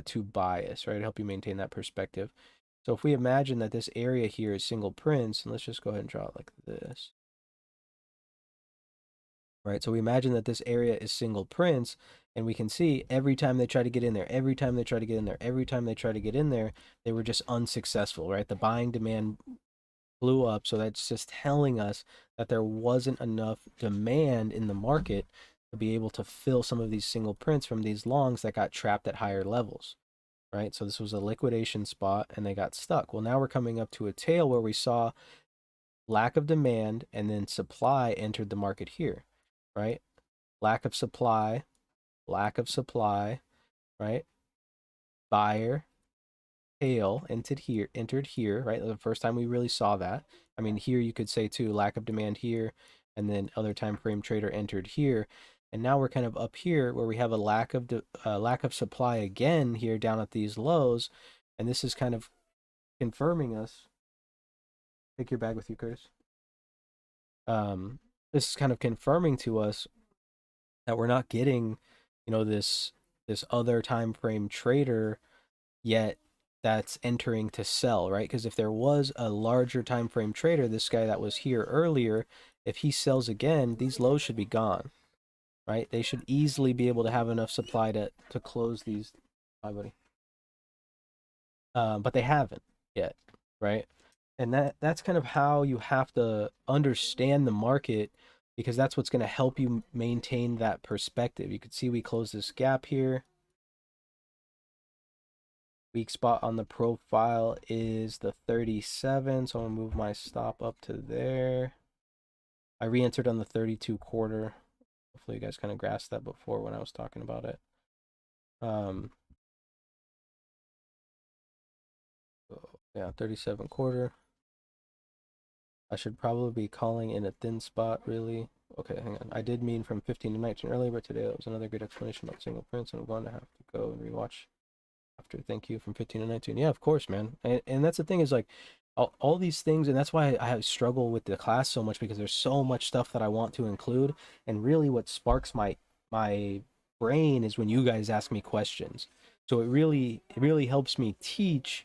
too biased, right? Help you maintain that perspective. So if we imagine that this area here is single prints, and let's just go ahead and draw it like this. Right, so we imagine that this area is single prints, and we can see every time they try to get in there, every time they try to get in there, every time they try to get in there, they were just unsuccessful, right? The buying demand blew up, so that's just telling us that there wasn't enough demand in the market to be able to fill some of these single prints from these longs that got trapped at higher levels, right? So this was a liquidation spot, and they got stuck. Well, now we're coming up to a tail where we saw lack of demand, and then supply entered the market here. Right? Lack of supply, right? Buyer, tail entered here, right? The first time we really saw that. I mean, here you could say too, lack of demand here, and then other time frame trader entered here. And now we're kind of up here where we have a lack of supply again here down at these lows. And this is kind of confirming us. Take your bag with you, Curtis. This is kind of confirming to us that we're not getting, this other time frame trader yet that's entering to sell, right? Because if there was a larger time frame trader, this guy that was here earlier, if he sells again, these lows should be gone, right? They should easily be able to have enough supply to close these. Hi, buddy. But they haven't yet, right? And that's kind of how you have to understand the market, because that's what's going to help you maintain that perspective. You can see we close this gap here. Weak spot on the profile is the 37, so I'm going to move my stop up to there. I re-entered on the 32 quarter. Hopefully you guys kind of grasped that before when I was talking about it. Yeah, 37 quarter. I should probably be calling in a thin spot, really. Okay, hang on. I did mean from 15 to 19 earlier, but today that was another good explanation about single prints, and I'm going to have to go and rewatch after. Thank you, from 15 to 19. Yeah, of course, man. And that's the thing, is like all these things, and that's why I struggle with the class so much, because there's so much stuff that I want to include, and really what sparks my brain is when you guys ask me questions. So it really helps me teach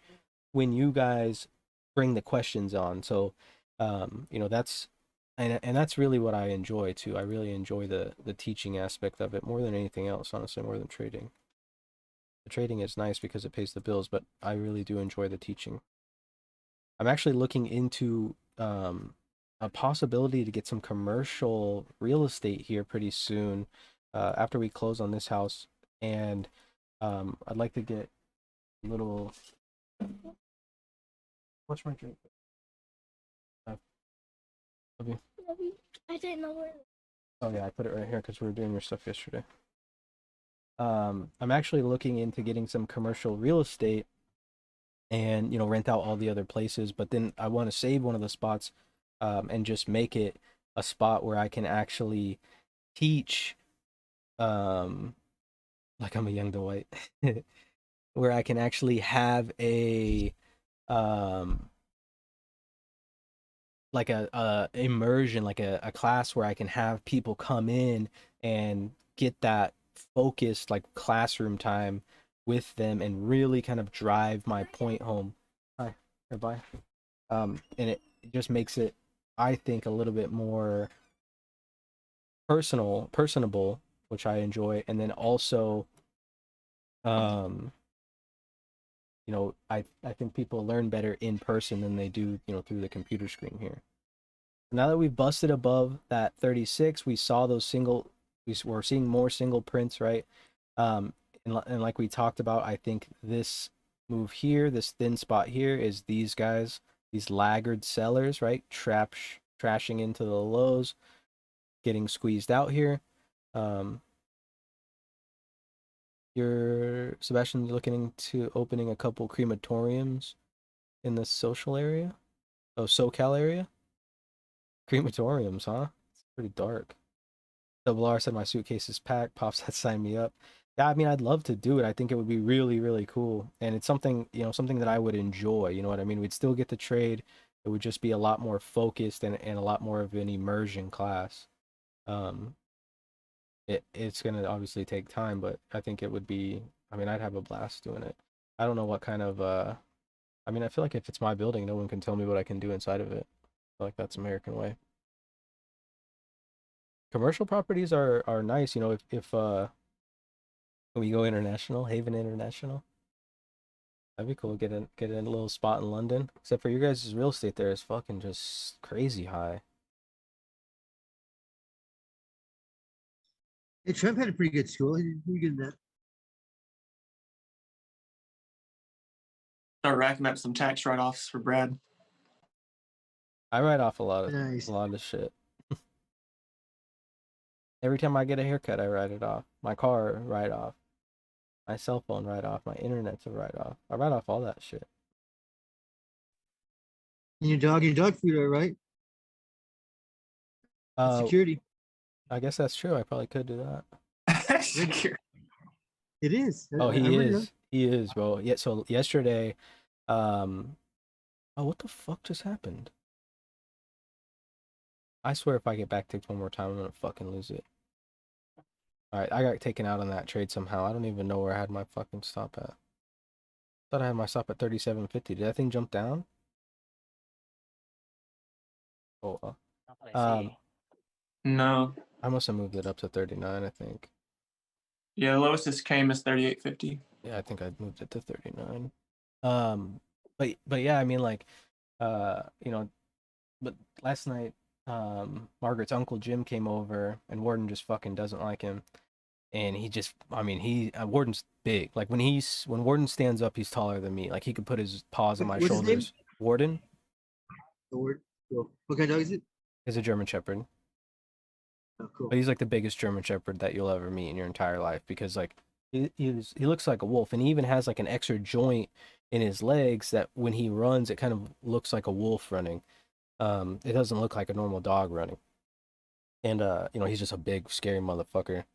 when you guys bring the questions on. So that's that's really what I enjoy too. I really enjoy the teaching aspect of it more than anything else, honestly, more than trading. The trading is nice because it pays the bills, but I really do enjoy the teaching. I'm actually looking into a possibility to get some commercial real estate here pretty soon, after we close on this house, and I'd like to get a little. What's my drink? Love you. Love you. I didn't know where. Oh yeah, I put it right here because we were doing your stuff yesterday. I'm actually looking into getting some commercial real estate and rent out all the other places, but then I want to save one of the spots and just make it a spot where I can actually teach, like I'm a young Dwight, where I can actually have a like a immersion, like a class where I can have people come in and get that focused like classroom time with them and really kind of drive my point home. Hi, goodbye. And it just makes it, I think, a little bit more personable, which I enjoy. And then also, I think people learn better in person than they do, through the computer screen here. Now that we've busted above that 36, we saw we're seeing more single prints, right? And like we talked about, I think this move here, this thin spot here, is these guys, these laggard sellers, right? Trashing into the lows, getting squeezed out here. Sebastian looking into opening a couple crematoriums in the social area? Oh, SoCal area? Crematoriums, huh? It's pretty dark. Double R said my suitcase is packed. Pops had signed me up. Yeah, I mean, I'd love to do it. I think it would be really, really cool. And it's something, something that I would enjoy. You know what I mean? We'd still get to trade. It would just be a lot more focused and a lot more of an immersion class. It's going to obviously take time, but I think it would be, I mean, I'd have a blast doing it. I don't know what kind of, I mean, I feel like if it's my building, no one can tell me what I can do inside of it. I feel like that's American way. Commercial properties are nice, if we go international, Haven International. That'd be cool. Get a little spot in London. Except for your guys' real estate there is fucking just crazy high. Hey, Trump had a pretty good school. He did pretty good in that. Start racking up some tax write-offs for Brad. I write off a lot Nice. of shit. Every time I get a haircut, I write it off. My car, write off. My cell phone, write off. My internet's a write off. I write off all that shit. And your dog food, all right? Security. I guess that's true. I probably could do that. Secure. It is. Oh, I he really is. don't- He is, bro. Yeah. So yesterday, oh, what the fuck just happened? I swear, if I get back ticked one more time, I'm gonna fucking lose it. All right, I got taken out on that trade somehow. I don't even know where I had my fucking stop at. Thought I had my stop at 37.50. Did that thing jump down? Oh, No. I must have moved it up to 39, I think. Yeah, the lowest this came is 38.50. Yeah, I think I moved it to 39. But yeah, I mean, like, but last night, Margaret's uncle Jim came over, and Warden just fucking doesn't like him. And he just, I mean, Warden's big. Like when Warden stands up, he's taller than me. Like he could put his paws on my What's his name? shoulders. Warden The word. Cool. What kind of dog is it? is a German Shepherd, Oh, cool. but he's like the biggest German Shepherd that you'll ever meet in your entire life because like he looks like a wolf, and he even has like an extra joint in his legs that when he runs, it kind of looks like a wolf running. It doesn't look like a normal dog running. And he's just a big, scary motherfucker.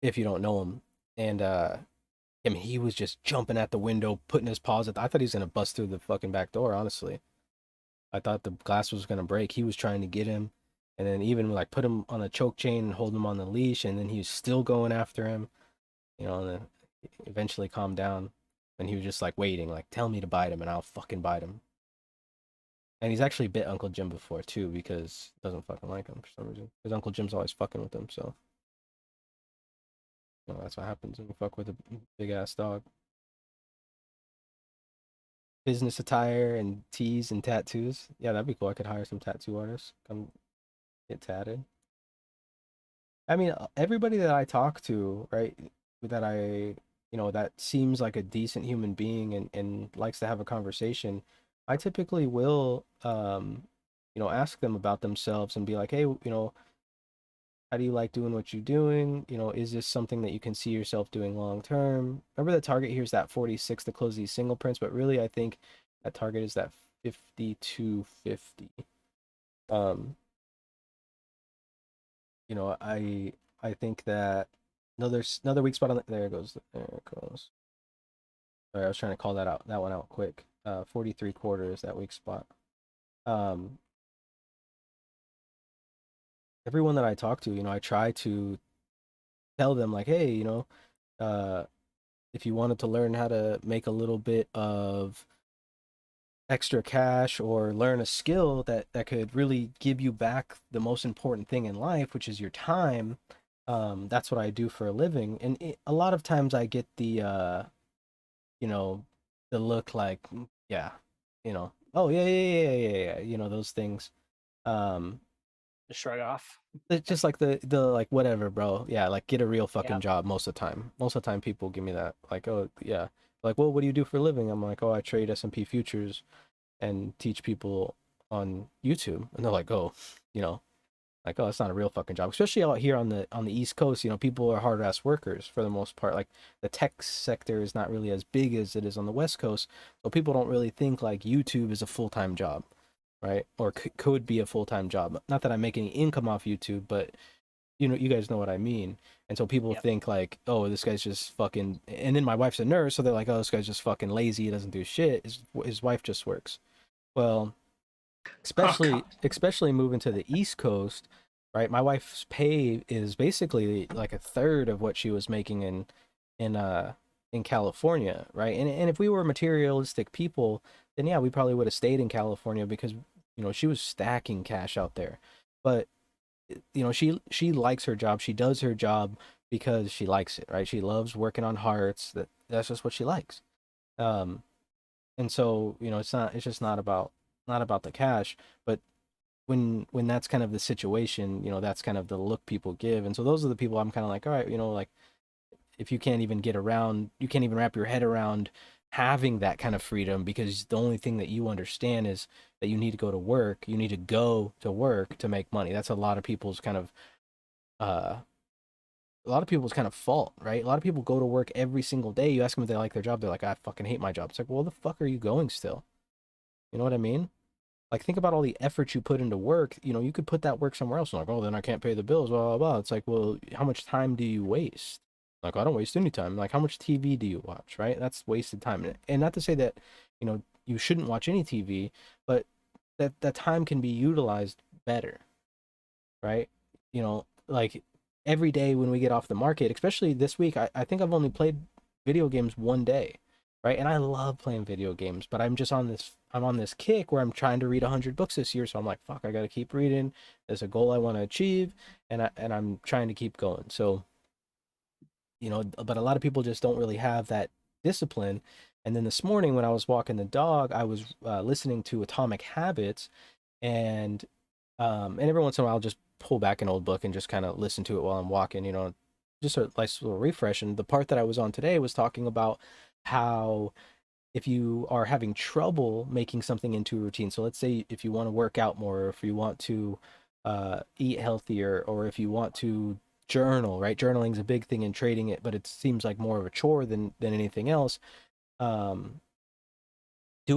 If you don't know him. And I mean, he was just jumping at the window, putting his paws at I thought he was gonna bust through the fucking back door, honestly. I thought the glass was gonna break. He was trying to get him, and then even like put him on a choke chain and hold him on the leash, and then he was still going after him, and then eventually calmed down. And he was just like waiting, like, tell me to bite him and I'll fucking bite him. And he's actually bit Uncle Jim before too, because he doesn't fucking like him for some reason. Because Uncle Jim's always fucking with him, so that's what happens when you fuck with a big ass dog. Business attire and tees and tattoos. Yeah, that'd be cool. I could hire some tattoo artists. Come get tatted. I mean, everybody that I talk to, right, that that seems like a decent human being and likes to have a conversation, I typically will, ask them about themselves and be like, hey, how do you like doing what you're doing? Is this something that you can see yourself doing long term? Remember the target here is that 46 to close these single prints, but really I think that target is that 52.50. I think that another weak spot on there it goes. There it goes. Sorry, I was trying to call that one out quick. 43.25 is that weak spot. Everyone that I talk to, I try to tell them like, hey, if you wanted to learn how to make a little bit of extra cash or learn a skill that could really give you back the most important thing in life, which is your time, that's what I do for a living. And a lot of times I get you know, the look like, yeah, oh yeah, yeah, yeah, yeah, yeah, those things. Um, Just shrug off. it's just like the like whatever, bro. Yeah, like get a real fucking Yep. job most of the time. Most of the time people give me that like, oh yeah. Like, well, what do you do for a living? I'm like, oh, I trade S&P futures and teach people on YouTube. And they're like, oh, like, oh, it's not a real fucking job. Especially out here on the East Coast, people are hard ass workers for the most part. Like the tech sector is not really as big as it is on the West Coast. So people don't really think like YouTube is a full-time job, right? Or could be a full-time job. Not that I make any income off YouTube, but you guys know what I mean. And so people Yep. think like, oh, this guy's just fucking, and then my wife's a nurse, so they're like, oh, this guy's just fucking lazy, he doesn't do shit. His wife just works. Well, especially moving to the East Coast, right? My wife's pay is basically like a third of what she was making in California, right? And if we were materialistic people, then yeah, we probably would have stayed in California because she was stacking cash out there. But she likes her job. She does her job because she likes it, right? She loves working on hearts. That's just what she likes. And so it's just not about the cash. But when that's kind of the situation, that's kind of the look people give. And so those are the people I'm kind of like, all right, like if you can't even wrap your head around having that kind of freedom, because the only thing that you understand is that you need to go to work. You need to go to work to make money. That's a lot of people's kind of fault, right? A lot of people go to work every single day. You ask them if they like their job, they're like, I fucking hate my job. It's like, well, the fuck are you going still? You know what I mean? Like, think about all the effort you put into work. You could put that work somewhere else. Like, oh, then I can't pay the bills, blah, blah, blah. It's like, well, how much time do you waste? Like, I don't waste any time. Like, how much TV do you watch, right? That's wasted time. And not to say that, you shouldn't watch any TV, but that time can be utilized better, right? Like every day when we get off the market, especially this week, I think I've only played video games one day, right? And I love playing video games, but I'm on this kick where I'm trying to read 100 books this year. So I'm like, fuck, I got to keep reading. There's a goal I want to achieve, and I'm trying to keep going. So, but a lot of people just don't really have that discipline. And then this morning when I was walking the dog, I was listening to Atomic Habits, and every once in a while I'll just pull back an old book and just kind of listen to it while I'm walking, just a nice little refresh. And the part that I was on today was talking about how if you are having trouble making something into a routine, so let's say if you want to work out more, or if you want to eat healthier, or if you want to journal, right? Journaling is a big thing in trading it, but it seems like more of a chore than anything else. Do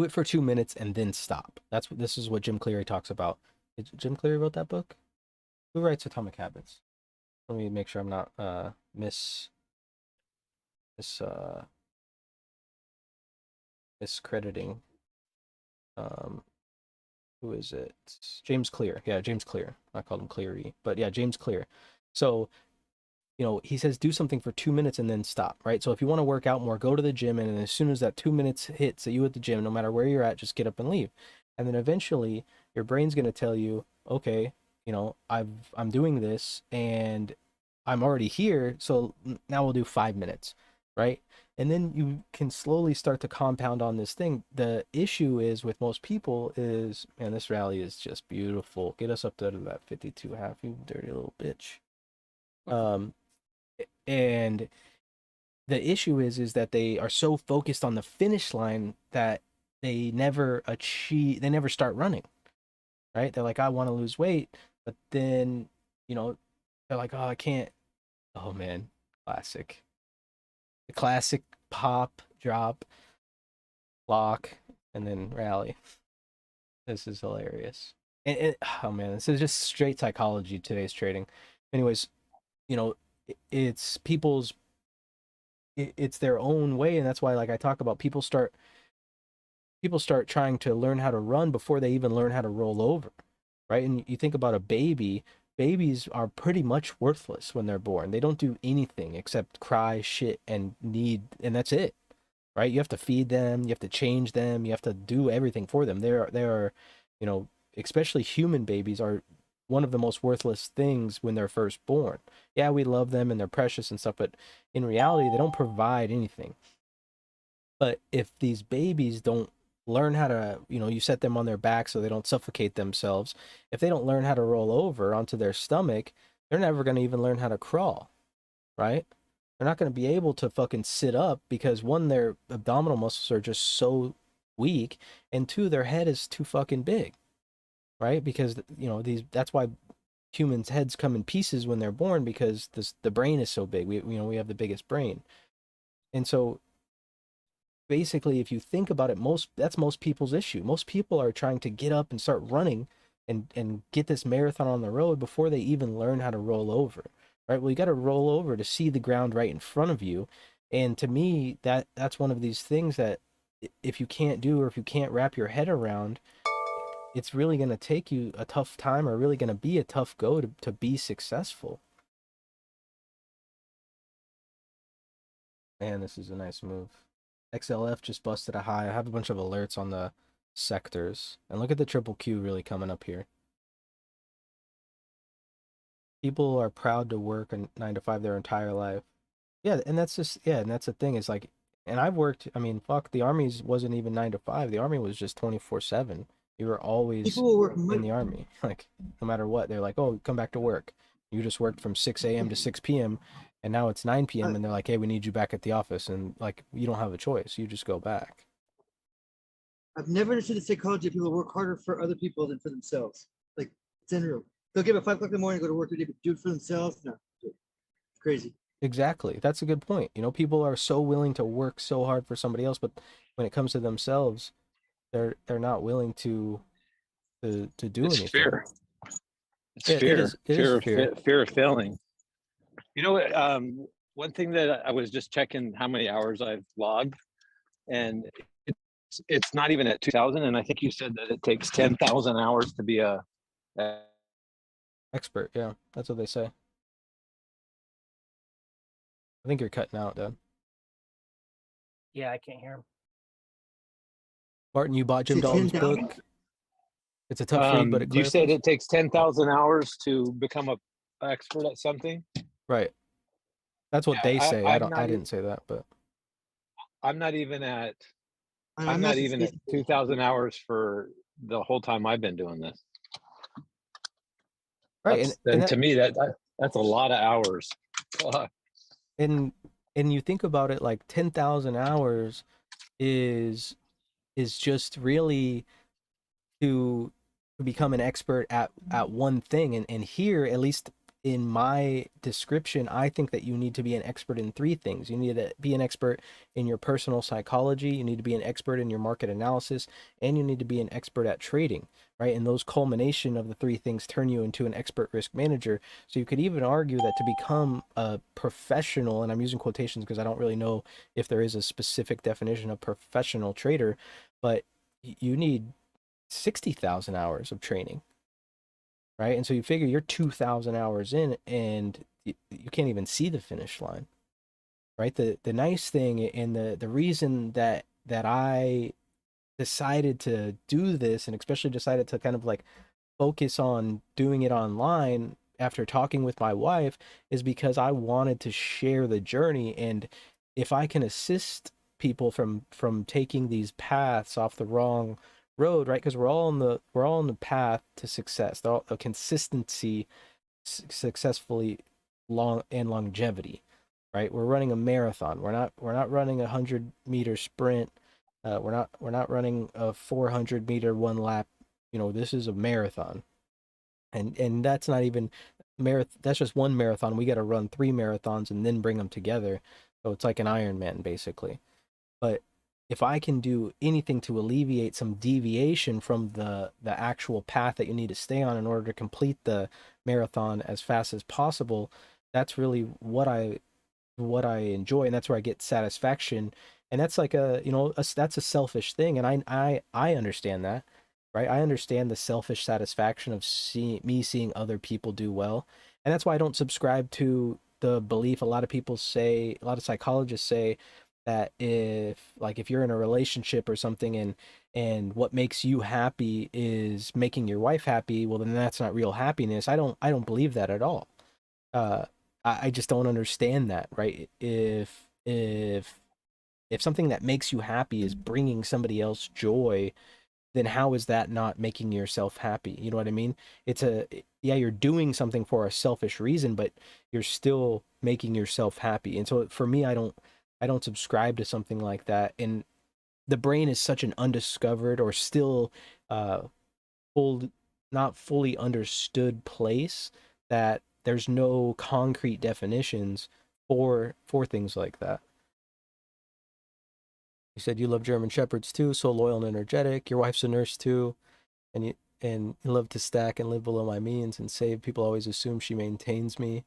it for 2 minutes and then stop. This is what Jim Cleary talks about. Jim Cleary wrote that book? Who writes Atomic Habits? Let me make sure I'm not miscrediting. Who is it? James Clear. Yeah, James Clear. I called him Cleary, but yeah, James Clear. So he says do something for 2 minutes and then stop, right? So if you want to work out more, go to the gym, and as soon as that 2 minutes hits at you at the gym, no matter where you're at, just get up and leave. And then eventually your brain's going to tell you, okay, I'm doing this and I'm already here, so now we'll do 5 minutes, right? And then you can slowly start to compound on this thing. The issue is with most people is, man, this rally is just beautiful. Get us up to that 52.5, you dirty little bitch. And the issue is that they are so focused on the finish line that they never start running, right? They're like, I want to lose weight, but then, they're like, oh, I can't. Oh man, classic. The classic pop, drop, lock, and then rally. This is hilarious. Oh man, this is just straight psychology, today's trading. Anyways, it's it's their own way, and that's why, like I talk about, people start trying to learn how to run before they even learn how to roll over, right? And you think about a baby, babies are pretty much worthless when they're born. They don't do anything except cry, shit, and need, and that's it, right? You have to feed them, you have to change them, you have to do everything for them. They are, you know, especially human babies are one of the most worthless things when they're first born. Yeah, we love them and they're precious and stuff, but in reality, they don't provide anything. But if these babies don't learn how to, you know, you set them on their back so they don't suffocate themselves. If they don't learn how to roll over onto their stomach, they're never going to even learn how to crawl, right? They're not going to be able to fucking sit up because one, their abdominal muscles are just so weak, and two, their head is too fucking big, right? Because, you know, that's why humans' heads come in pieces when they're born, because the brain is so big. We have the biggest brain. And so basically, if you think about it, that's most people's issue. Most people are trying to get up and start running and get this marathon on the road before they even learn how to roll over, right? Well, you got to roll over to see the ground right in front of you. And to me, that's one of these things that if you can't do, or if you can't wrap your head around, it's really going to take you a tough time, or really going to be a tough go to be successful. Man, this is a nice move. XLF just busted a high. I have a bunch of alerts on the sectors. And look at the triple Q really coming up here. People are proud to work a 9 to 5 their entire life. Yeah, and that's just, yeah, and that's the thing, is like, and I've worked, I mean, fuck, the Army's wasn't even 9 to 5. The Army was just 24/7. You were always People will work in the Army. Like, no matter what, they're like, oh, come back to work. You just worked from 6 a.m. to 6 p.m. and now it's 9 p.m. and they're like, hey, we need you back at the office. And like, you don't have a choice. You just go back. I've never understood the psychology of people who work harder for other people than for themselves. Like, it's unreal. They'll get up at 5 o'clock in the morning, go to work every day, but do it for themselves. No, it's crazy. Exactly. That's a good point. You know, people are so willing to work so hard for somebody else, but when it comes to themselves, they're not willing to do It's anything. fear. It's Yeah, fear. it is fear. Fear of failing. You know what? One thing that I was just checking how many hours I've logged, and it's not even at 2,000. And I think you said that it takes 10,000 hours to be a Expert. Yeah, that's what they say. I think you're cutting out, Dad. Yeah, I can't hear him. Martin, you bought Jim Is it Dalton's 10,000? book. It's a tough read, but it you said clarifies. it takes 10,000 hours to become a expert at something. Right. That's what Yeah, they say. I'm not I didn't say that, but I'm not even at I'm not 2,000 hours for the whole time I've been doing this. right. And to me, that's a lot of hours. And you think about it, like 10,000 hours is just really to become an expert at one thing. And here, at least in my description, I think that you need to be an expert in 3 things. You need to be an expert in your personal psychology, you need to be an expert in your market analysis, and you need to be an expert at trading, right? And those culmination of the 3 things turn you into an expert risk manager. So you could even argue that to become a professional, and I'm using quotations because I don't really know if there is a specific definition of professional trader, but you need 60,000 hours of training, right? And so you figure you're 2,000 hours in and you can't even see the finish line, right? The nice thing, and the reason that I decided to do this, and especially decided to kind of like focus on doing it online after talking with my wife, is because I wanted to share the journey. And if I can assist people from taking these paths off the wrong road, right? Because we're all on the path to success, a consistency, successfully long and longevity, right? We're running a marathon. We're not running a 100-meter sprint. We're not running a 400-meter one lap. You know, this is a marathon, and that's not even that's just one marathon. We got to run 3 marathons and then bring them together. So it's like an Ironman basically. But if I can do anything to alleviate some deviation from the actual path that you need to stay on in order to complete the marathon as fast as possible, that's really what I enjoy, and that's where I get satisfaction. And that's like that's a selfish thing, and I understand that, right? I understand the selfish satisfaction of seeing other people do well. And that's why I don't subscribe to the belief a lot of people say, a lot of psychologists say that if you're in a relationship or something and what makes you happy is making your wife happy, well then that's not real happiness. I don't believe that at all. Uh I just don't understand that, right? If something that makes you happy is bringing somebody else joy, then how is that not making yourself happy? You know what I mean? Yeah, you're doing something for a selfish reason, but you're still making yourself happy. And so for me, I don't subscribe to something like that. And the brain is such an undiscovered or still full not fully understood place that there's no concrete definitions for things like that. You said you love German Shepherds too, so loyal and energetic. Your wife's a nurse too, and you love to stack and live below my means and save. People always assume she maintains me,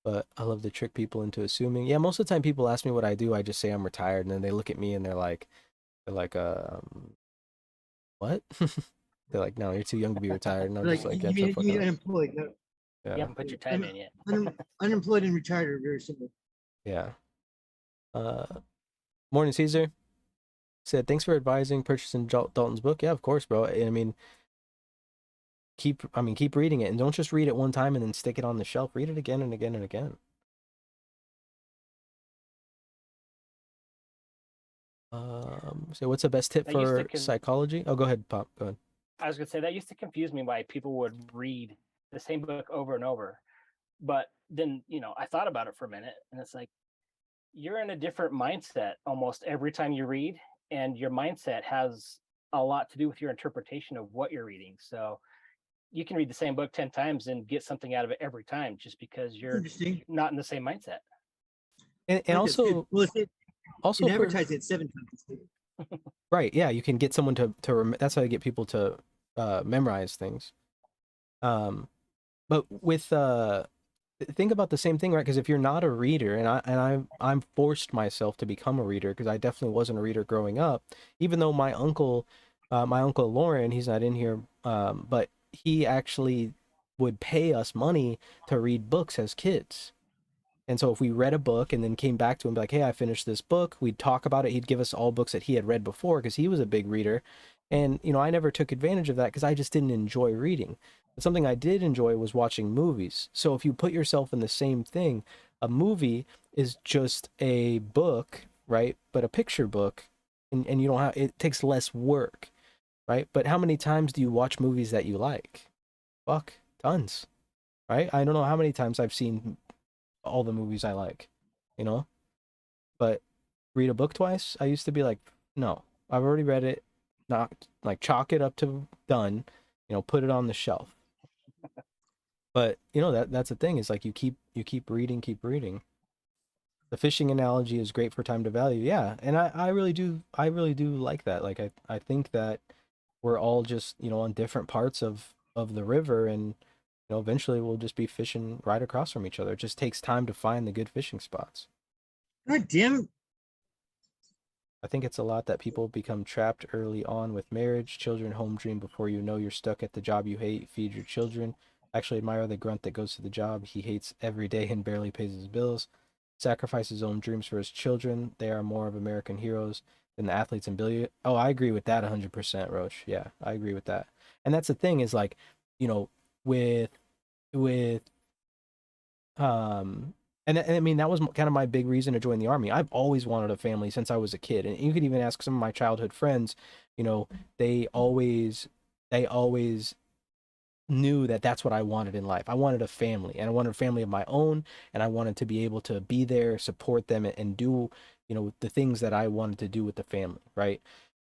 but I love to trick people into assuming. Yeah, most of the time people ask me what I do, I just say I'm retired, and then they look at me and they're like, what? They're like, no, you're too young to be retired. And I'm Like just like, you get the mean, fuck you mean out. unemployed? No, You Yeah, haven't put your time in yet. unemployed and retired are very similar. yeah. Morning, Caesar. Said, thanks for advising purchasing Dalton's book. Yeah, of course, bro. I mean, keep reading it, and don't just read it one time and then stick it on the shelf. Read it again and again and again. So what's the best tip I used for to psychology? Oh, go ahead, Pop. Go ahead. I was gonna say that used to confuse me why people would read the same book over and over. But then, I thought about it for a minute, and it's like you're in a different mindset almost every time you read, and your mindset has a lot to do with your interpretation of what you're reading. So you can read the same book 10 times and get something out of it every time just because That's you're interesting. not in the same mindset. And I think that's good. also, Well, also in for advertising, it's 7 times. right, yeah, you can get someone to that's how you get people to memorize things. But with think about the same thing, right? Because if you're not a reader, I'm forced myself to become a reader because I definitely wasn't a reader growing up. Even though my uncle Lauren, he's not in here, but he actually would pay us money to read books as kids. And so if we read a book and then came back to him, be like, hey, I finished this book, we'd talk about it. He'd give us all books that he had read before because he was a big reader. And, I never took advantage of that because I just didn't enjoy reading. But something I did enjoy was watching movies. So if you put yourself in the same thing, a movie is just a book, right? But a picture book, and you don't have, it takes less work, right? But how many times do you watch movies that you like? Fuck, tons, right? I don't know how many times I've seen all the movies I like, you know? But read a book twice, I used to be like, no, I've already read it, not like chalk it up to done, put it on the shelf. But that's the thing is like you keep reading. The fishing analogy is great for time to value. Yeah, and I really do like that. Like I think that we're all just, on different parts of the river, and eventually we'll just be fishing right across from each other. It just takes time to find the good fishing spots. God damn it. I think it's a lot that people become trapped early on with marriage, children, home dream before you know you're stuck at the job you hate, feed your children. Actually admire the grunt that goes to the job he hates every day and barely pays his bills. Sacrifice his own dreams for his children. They are more of American heroes than the athletes in billiard. Oh, I agree with that 100%, Roche. Yeah, I agree with that. And that's the thing is like, with with and I mean that was kind of my big reason to join the army. I've always wanted a family since I was a kid, and you could even ask some of my childhood friends. They always knew that that's what I wanted in life. I wanted a family, and I wanted a family of my own, and I wanted to be able to be there, support them, and do the things that I wanted to do with the family, right?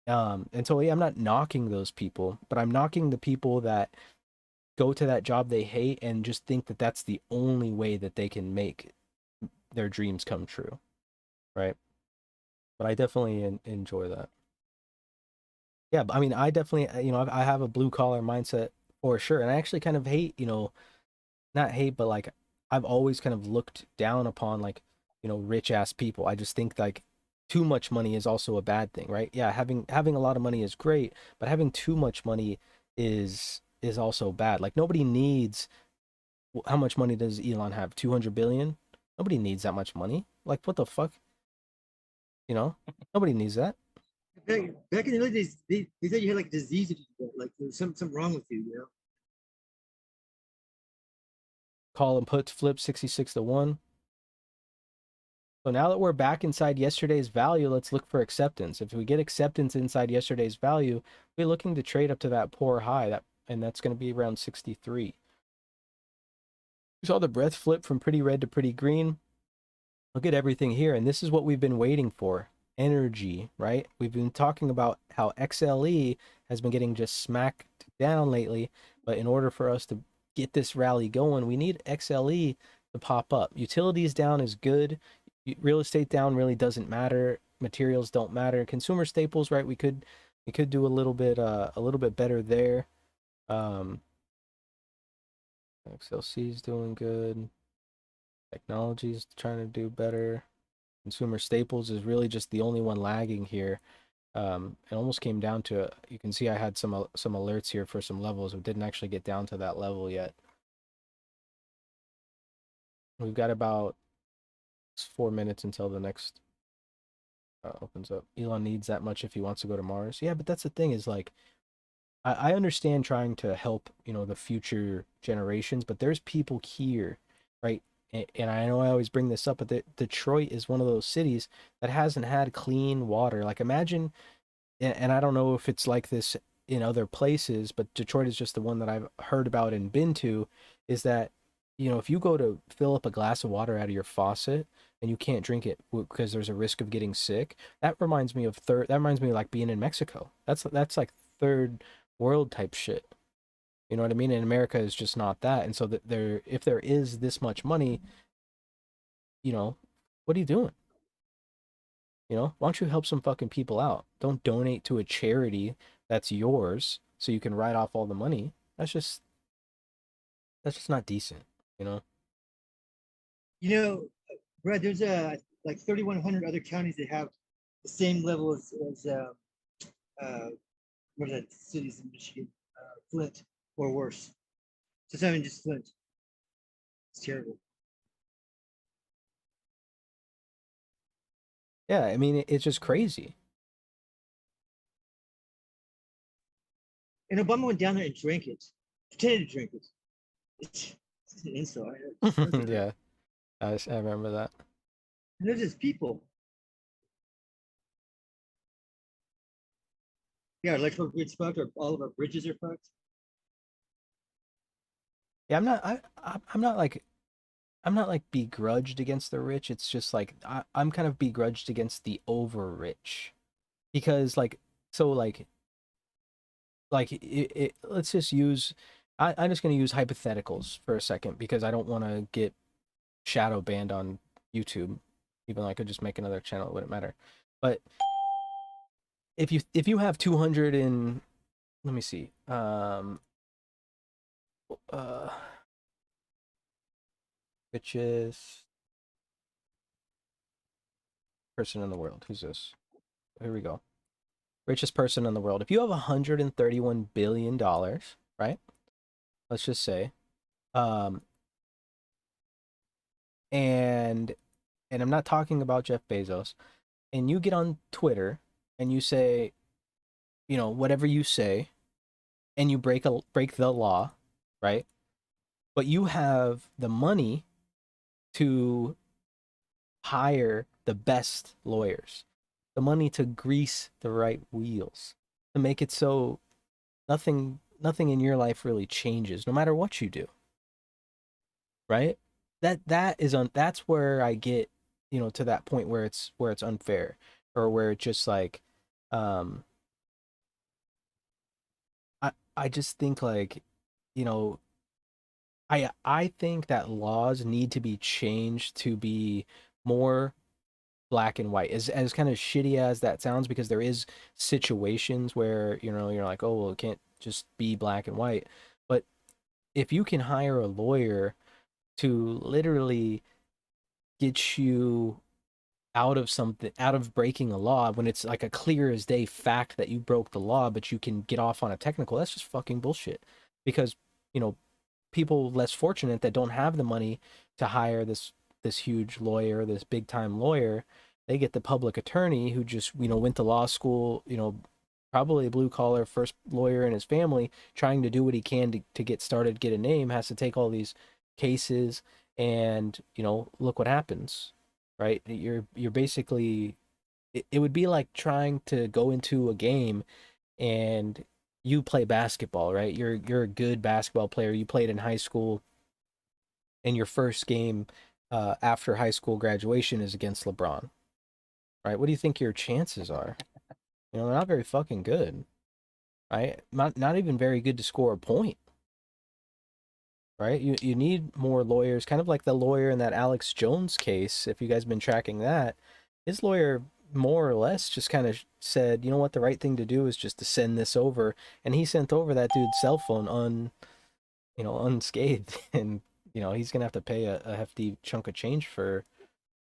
And so yeah, I'm not knocking those people, but I'm knocking the people that go to that job they hate and just think that that's the only way that they can make their dreams come true, right? But I definitely enjoy that. Yeah, but I mean, I definitely, I have a blue collar mindset for sure, and I actually kind of hate, not hate, but like I've always kind of looked down upon like, rich ass people. I just think like too much money is also a bad thing, right? Yeah, having a lot of money is great, but having too much money is also bad. Like nobody needs, how much money does Elon have? 200 billion? Nobody needs that much money. Like what the fuck? You know? Nobody needs that. Back in the early days, they said you had like disease if you did that. Like there's something wrong with you, you know? Call and puts flip 66 to 1. So now that we're back inside yesterday's value, let's look for acceptance. If we get acceptance inside yesterday's value, we're looking to trade up to that poor high, and that's going to be around 63. We saw the breath flip from pretty red to pretty green. Look at everything here, and this is what we've been waiting for. Energy, right? We've been talking about how XLE has been getting just smacked down lately, but in order for us to get this rally going, we need XLE to pop up. Utilities down is good. Real estate down really doesn't matter. Materials don't matter. Consumer staples, right? We could do a little bit better there. XLC is doing good. Technology is trying to do better. Consumer staples is really just the only one lagging here. It almost came down to, you can see I had some alerts here for some levels. We didn't actually get down to that level yet. We've got about 4 minutes until the next opens up. Elon needs that much if he wants to go to Mars. Yeah, but that's the thing is like, I understand trying to help, you know, the future generations, but there's people here, right? And I know I always bring this up, but Detroit is one of those cities that hasn't had clean water. Like imagine, and I don't know if it's like this in other places, but Detroit is just the one that I've heard about and been to, is that, you know, if you go to fill up a glass of water out of your faucet and you can't drink it because there's a risk of getting sick, that reminds me of like being in Mexico. That's like third world type shit. You know what I mean? And America is just not that. And so that if there is this much money, you know, what are you doing? You know, why don't you help some fucking people out? Don't donate to a charity that's yours so you can write off all the money. That's just not decent, you know? You know, Brad, there's like 3,100 other counties that have the same level as what are that cities in Michigan? Flint or worse. So it's not even just Flint. It's terrible. Yeah, I mean, it's just crazy. And Obama went down there and drank it, pretended to drink it. It's an insult. Yeah, I remember that. And there's just people. Yeah, our electrical grid's fucked, or all of our bridges are fucked. Yeah, I'm not like begrudged against the rich. It's just like I'm kind of begrudged against the over rich, because like let's just use, I'm just gonna use hypotheticals for a second because I don't want to get shadow banned on YouTube, even though I could just make another channel, it wouldn't matter. But if you have 200 and let me see, richest person in the world. Who's this? Here we go. Richest person in the world. If you have $131 billion, right? Let's just say, and I'm not talking about Jeff Bezos, and you get on Twitter and you say, you know, whatever you say, and you break the law, right? But you have the money to hire the best lawyers, the money to grease the right wheels, to make it so nothing in your life really changes, no matter what you do. Right? That's where I get, you know, to that point where it's unfair, or where it just like, I just think like, you know, I think that laws need to be changed to be more black and white, as kind of shitty as that sounds, because there is situations where, you know, you're like, oh well, it can't just be black and white. But if you can hire a lawyer to literally get you out of something, out of breaking a law when it's like a clear as day fact that you broke the law, but you can get off on a technical. That's just fucking bullshit. Because, you know, people less fortunate that don't have the money to hire this huge lawyer, this big time lawyer, they get the public attorney who just, you know, went to law school, you know, probably a blue collar first lawyer in his family, trying to do what he can to get started, get a name, has to take all these cases, and, you know, look what happens, right? You're basically, it would be like trying to go into a game and you play basketball, right? You're a good basketball player. You played in high school, and your first game after high school graduation is against LeBron, right? What do you think your chances are? You know, they're not very fucking good, right? Not even very good to score a point, right? You need more lawyers, kind of like the lawyer in that Alex Jones case. If you guys been tracking that, his lawyer more or less just kind of said, you know what, the right thing to do is just to send this over, and he sent over that dude's cell phone unscathed, and you know he's gonna have to pay a hefty chunk of change for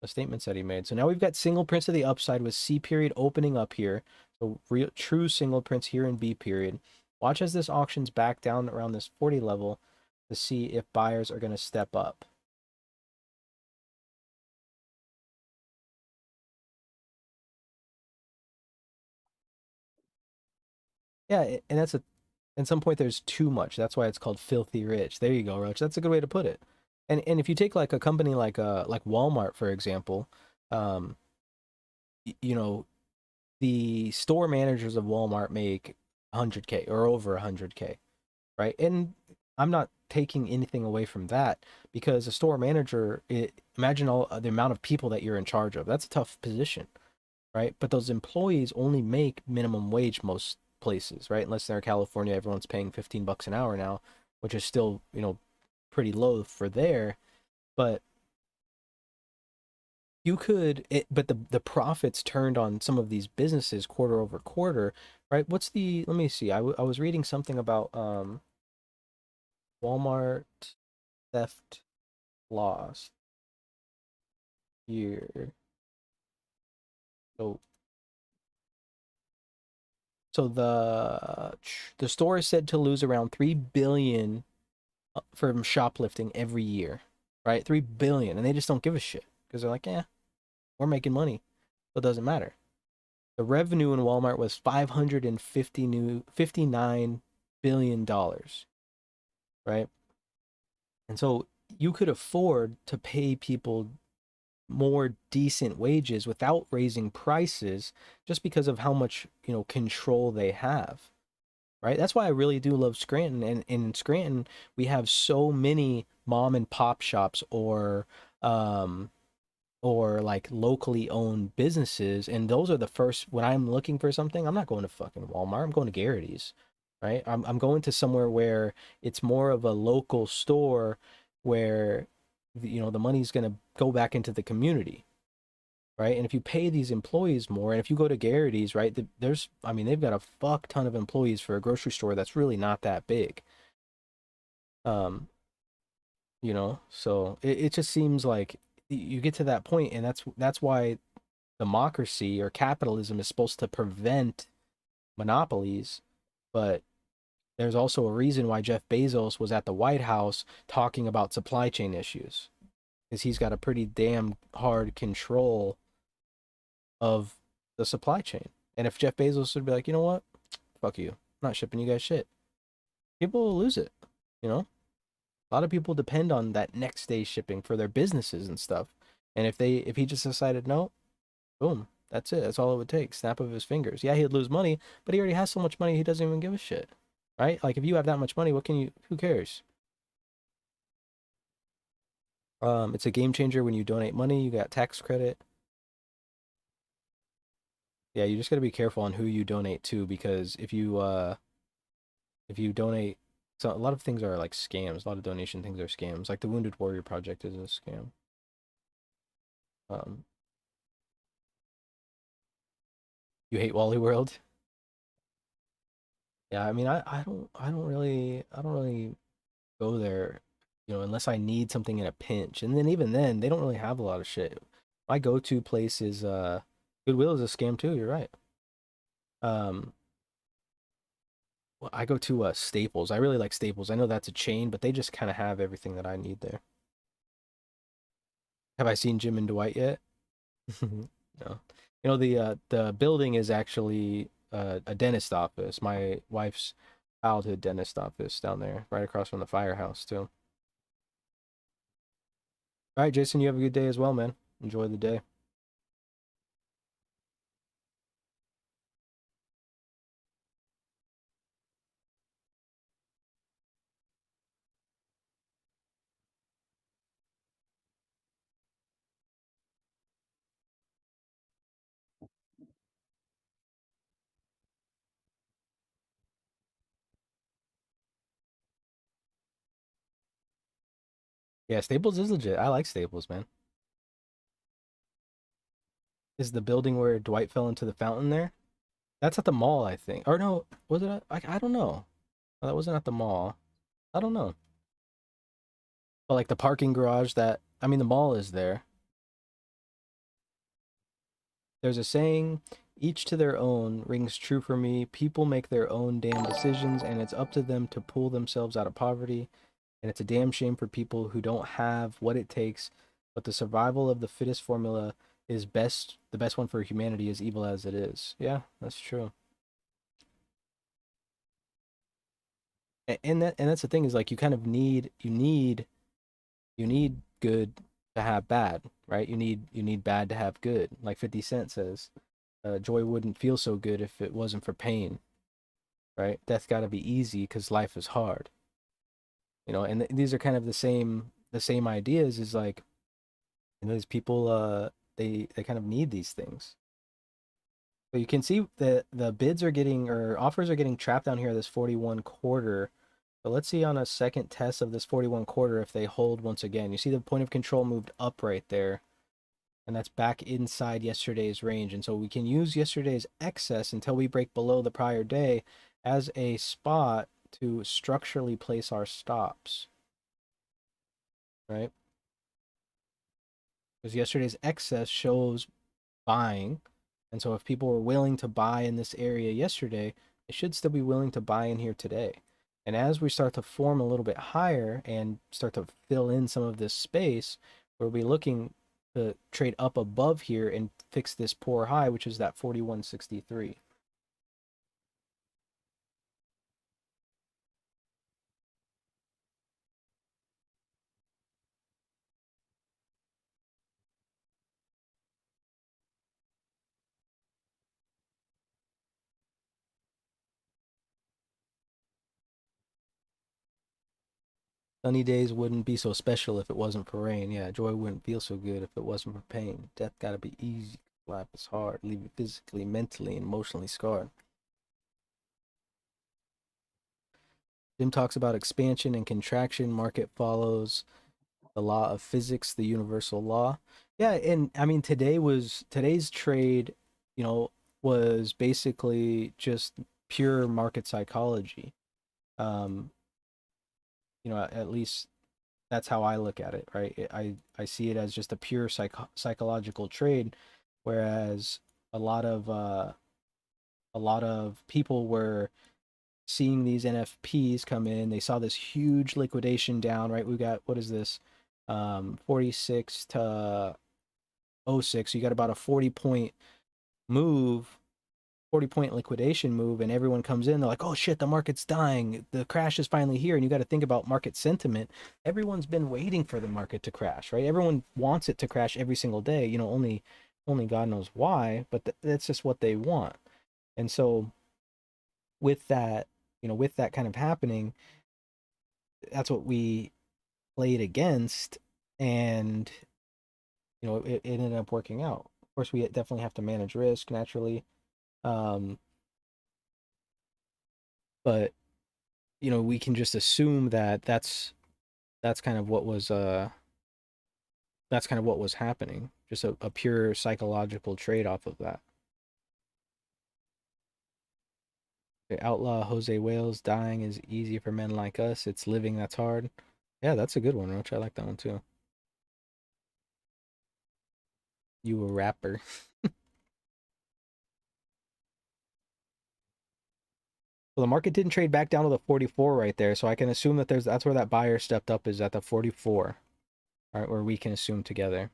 the statements that he made. So now we've got single prints to the upside with C period opening up here. So real true single prints here in B period. Watch as this auctions back down around this 40 level to see if buyers are going to step up. Yeah, and that's at some point there's too much. That's why it's called filthy rich. There you go, Roach. That's a good way to put it. And if you take like a company like Walmart, for example, um, you know, the store managers of Walmart make 100K or over 100K, right? And I'm not taking anything away from that, because a store manager, imagine all the amount of people that you're in charge of. That's a tough position, right? But those employees only make minimum wage most places, right? Unless they're in California, everyone's paying $15 an hour now, which is still, you know, pretty low for there. But you could but the profits turned on some of these businesses quarter over quarter, right? Let me see, I was reading something about Walmart theft loss year. So the store is said to lose around 3 billion from shoplifting every year, right? 3 billion, and they just don't give a shit because they're like, yeah, we're making money, so it doesn't matter. The revenue in Walmart was $59 billion, right? And so you could afford to pay people more decent wages without raising prices, just because of how much, you know, control they have, right? That's why I really do love Scranton. And in Scranton, we have so many mom and pop shops or like locally owned businesses, and those are the first, when I'm looking for something, I'm not going to fucking Walmart, I'm going to Garrity's, right? I'm going to somewhere where it's more of a local store, where you know the money's going to go back into the community, right? And if you pay these employees more, and if you go to Garrity's, right, I mean, they've got a fuck ton of employees for a grocery store that's really not that big. um you know, so it just seems like you get to that point, and that's why democracy or capitalism is supposed to prevent monopolies. But there's also a reason why Jeff Bezos was at the White House talking about supply chain issues, because he's got a pretty damn hard control of the supply chain. And if Jeff Bezos would be like, you know what, fuck you, I'm not shipping you guys shit, people will lose it, you know. A lot of people depend on that next day shipping for their businesses and stuff. And if he just decided no, boom, that's it. That's all it would take. Snap of his fingers. Yeah, he'd lose money, but he already has so much money he doesn't even give a shit. Right? Like if you have that much money, who cares? It's a game changer when you donate money, you got tax credit. Yeah, you just gotta be careful on who you donate to, because if you donate, so a lot of things are like scams. A lot of donation things are scams. Like the Wounded Warrior Project is a scam. You hate Wally World? Yeah, I mean, I don't really go there, you know, unless I need something in a pinch. And then even then, they don't really have a lot of shit. My go-to place is Goodwill is a scam too. You're right. Well, I go to Staples. I really like Staples. I know that's a chain, but they just kind of have everything that I need there. Have I seen Jim and Dwight yet? No. You know, the building is actually a dentist office. My wife's childhood dentist office down there, right across from the firehouse too. All right, Jason, you have a good day as well, man. Enjoy the day. Yeah, Staples is legit. I like Staples, man. Is the building where Dwight fell into the fountain there? That's at the mall, I think. Or no, was it? I don't know. Oh, that wasn't at the mall. I don't know. But like the parking garage that, I mean, the mall is there. There's a saying, each to their own rings true for me. People make their own damn decisions, and it's up to them to pull themselves out of poverty. And it's a damn shame for people who don't have what it takes. But the survival of the fittest formula is best. The best one for humanity, as evil as it is. Yeah, that's true. And that's the thing is like you kind of need good to have bad, right? You need bad to have good. Like 50 Cent says, joy wouldn't feel so good if it wasn't for pain, right? Death got to be easy because life is hard, you know. And these are kind of the same ideas. Is like, you know, these people they kind of need these things. But you can see that the bids are getting, or offers are getting trapped down here. This 41 quarter. So let's see on a second test of this 41 quarter if they hold once again. You see the point of control moved up right there, and that's back inside yesterday's range. And so we can use yesterday's excess until we break below the prior day as a spot to structurally place our stops, right? Because yesterday's excess shows buying. And so if people were willing to buy in this area yesterday, they should still be willing to buy in here today. And as we start to form a little bit higher and start to fill in some of this space, we'll be looking to trade up above here and fix this poor high, which is that 41.63. Sunny days wouldn't be so special if it wasn't for rain. Yeah, joy wouldn't feel so good if it wasn't for pain. Death gotta be easy. Life is hard. Leave you physically, mentally, and emotionally scarred. Jim talks about expansion and contraction. Market follows the law of physics, the universal law. Yeah, and I mean today's trade, you know, was basically just pure market psychology. Um, you know, at least that's how I look at it, right? I see it as just a pure psychological trade, whereas a lot of uh, a lot of people were seeing these NFPs come in. They saw this huge liquidation down, right? We got, what is this? 46 to 06. So you got about a 40-point move, 40-point liquidation move, and everyone comes in. They're like, oh shit, the market's dying. The crash is finally here. And you got to think about market sentiment. Everyone's been waiting for the market to crash, right? Everyone wants it to crash every single day. You know, only God knows why, but that's just what they want. And so with that, you know, with that kind of happening, that's what we played against, and you know, it ended up working out. Of course, we definitely have to manage risk naturally, um, but you know, we can just assume that that's kind of what was that's kind of what was happening. Just a pure psychological trade off of that. The outlaw Jose Wales, dying is easy for men like us. It's living that's hard. Yeah, that's a good one, Roach. I like that one too. You a rapper. Well, the market didn't trade back down to the 44 right there, so I can assume that that's where that buyer stepped up, is at the 44. All right, where we can assume together.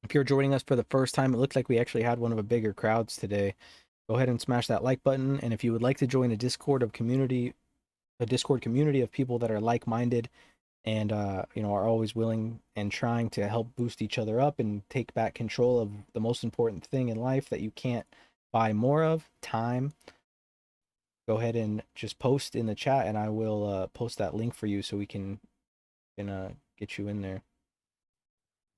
If you're joining us for the first time, it looked like we actually had one of the bigger crowds today. Go ahead and smash that like button, and if you would like to join a Discord community of people that are like-minded and you know, are always willing and trying to help boost each other up and take back control of the most important thing in life that you can't buy more of, time, go ahead and just post in the chat, and I will post that link for you so we can get you in there.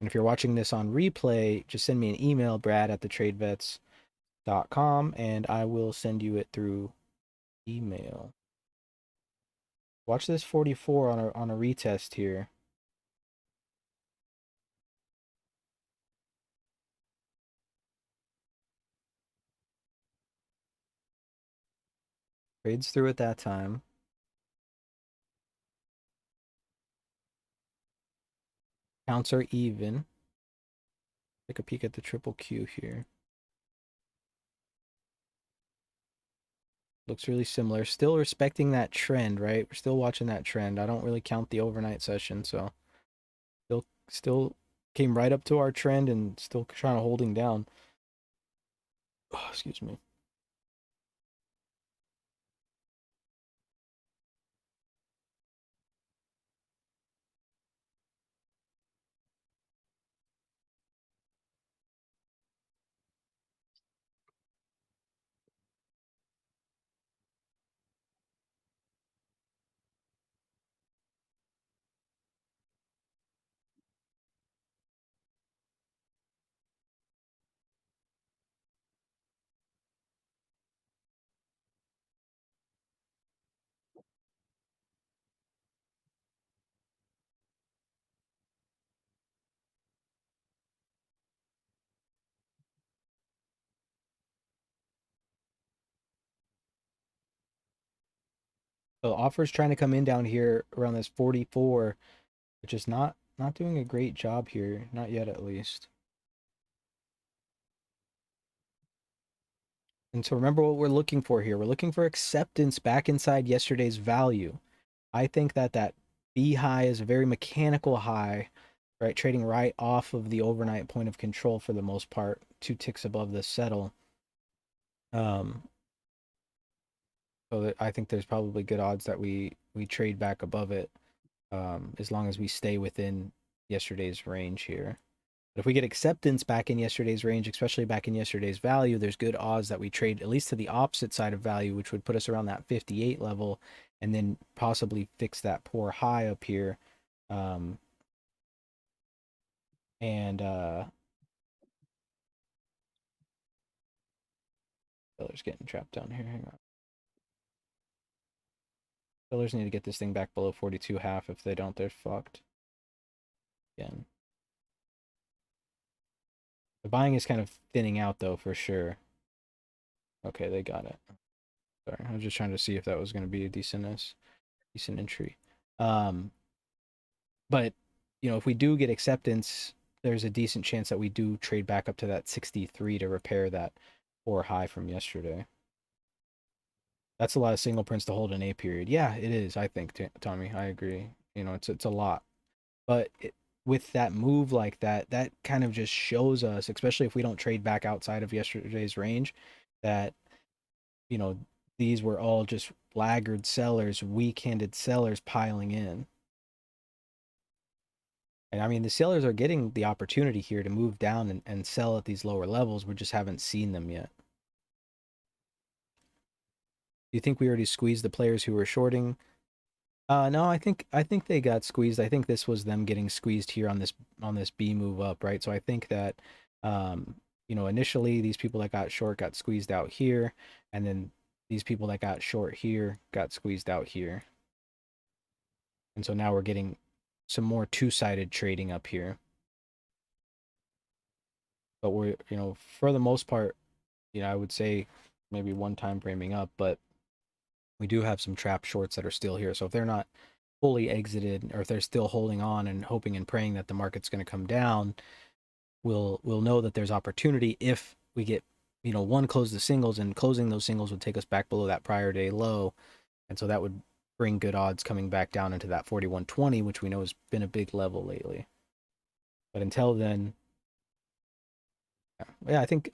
And if you're watching this on replay, just send me an email, brad@thetradevets.com, and I will send you it through email. Watch this 44 on a retest here. Trades through at that time. Counts are even. Take a peek at the triple Q here. Looks really similar. Still respecting that trend, right? We're still watching that trend. I don't really count the overnight session, so still came right up to our trend and still trying to holding down. Oh, excuse me. So offers trying to come in down here around this 44, which is not doing a great job here, not yet at least. And so remember what we're looking for here. We're looking for acceptance back inside yesterday's value. I think that B high is a very mechanical high, right? Trading right off of the overnight point of control for the most part, 2 ticks above the settle. So I think there's probably good odds that we trade back above it, as long as we stay within yesterday's range here. But if we get acceptance back in yesterday's range, especially back in yesterday's value, there's good odds that we trade at least to the opposite side of value, which would put us around that 58 level, and then possibly fix that poor high up here. Seller's getting trapped down here. Hang on. Sellers need to get this thing back below 42.5. If they don't, they're fucked. Again. The buying is kind of thinning out, though, for sure. Okay, they got it. Sorry, I was just trying to see if that was going to be a decent entry. But, you know, if we do get acceptance, there's a decent chance that we do trade back up to that 63 to repair that poor high from yesterday. That's a lot of single prints to hold an A period. Yeah, it is, I think, Tommy. I agree. You know, it's a lot. But with that move like that, that kind of just shows us, especially if we don't trade back outside of yesterday's range, that, you know, these were all just laggard sellers, weak-handed sellers piling in. And I mean, the sellers are getting the opportunity here to move down and sell at these lower levels. We just haven't seen them yet. Do you think we already squeezed the players who were shorting? No, I think they got squeezed. I think this was them getting squeezed here on this B move up, right? So I think that you know, initially these people that got short got squeezed out here, and then these people that got short here got squeezed out here. And so now we're getting some more two-sided trading up here. But we're, you know, for the most part, you know, I would say maybe one time framing up, but we do have some trap shorts that are still here. So if they're not fully exited, or if they're still holding on and hoping and praying that the market's going to come down, we'll know that there's opportunity if we get, one close the singles, and closing those singles would take us back below that prior day low. And so that would bring good odds coming back down into that 41.20, which we know has been a big level lately. But until then, yeah, I think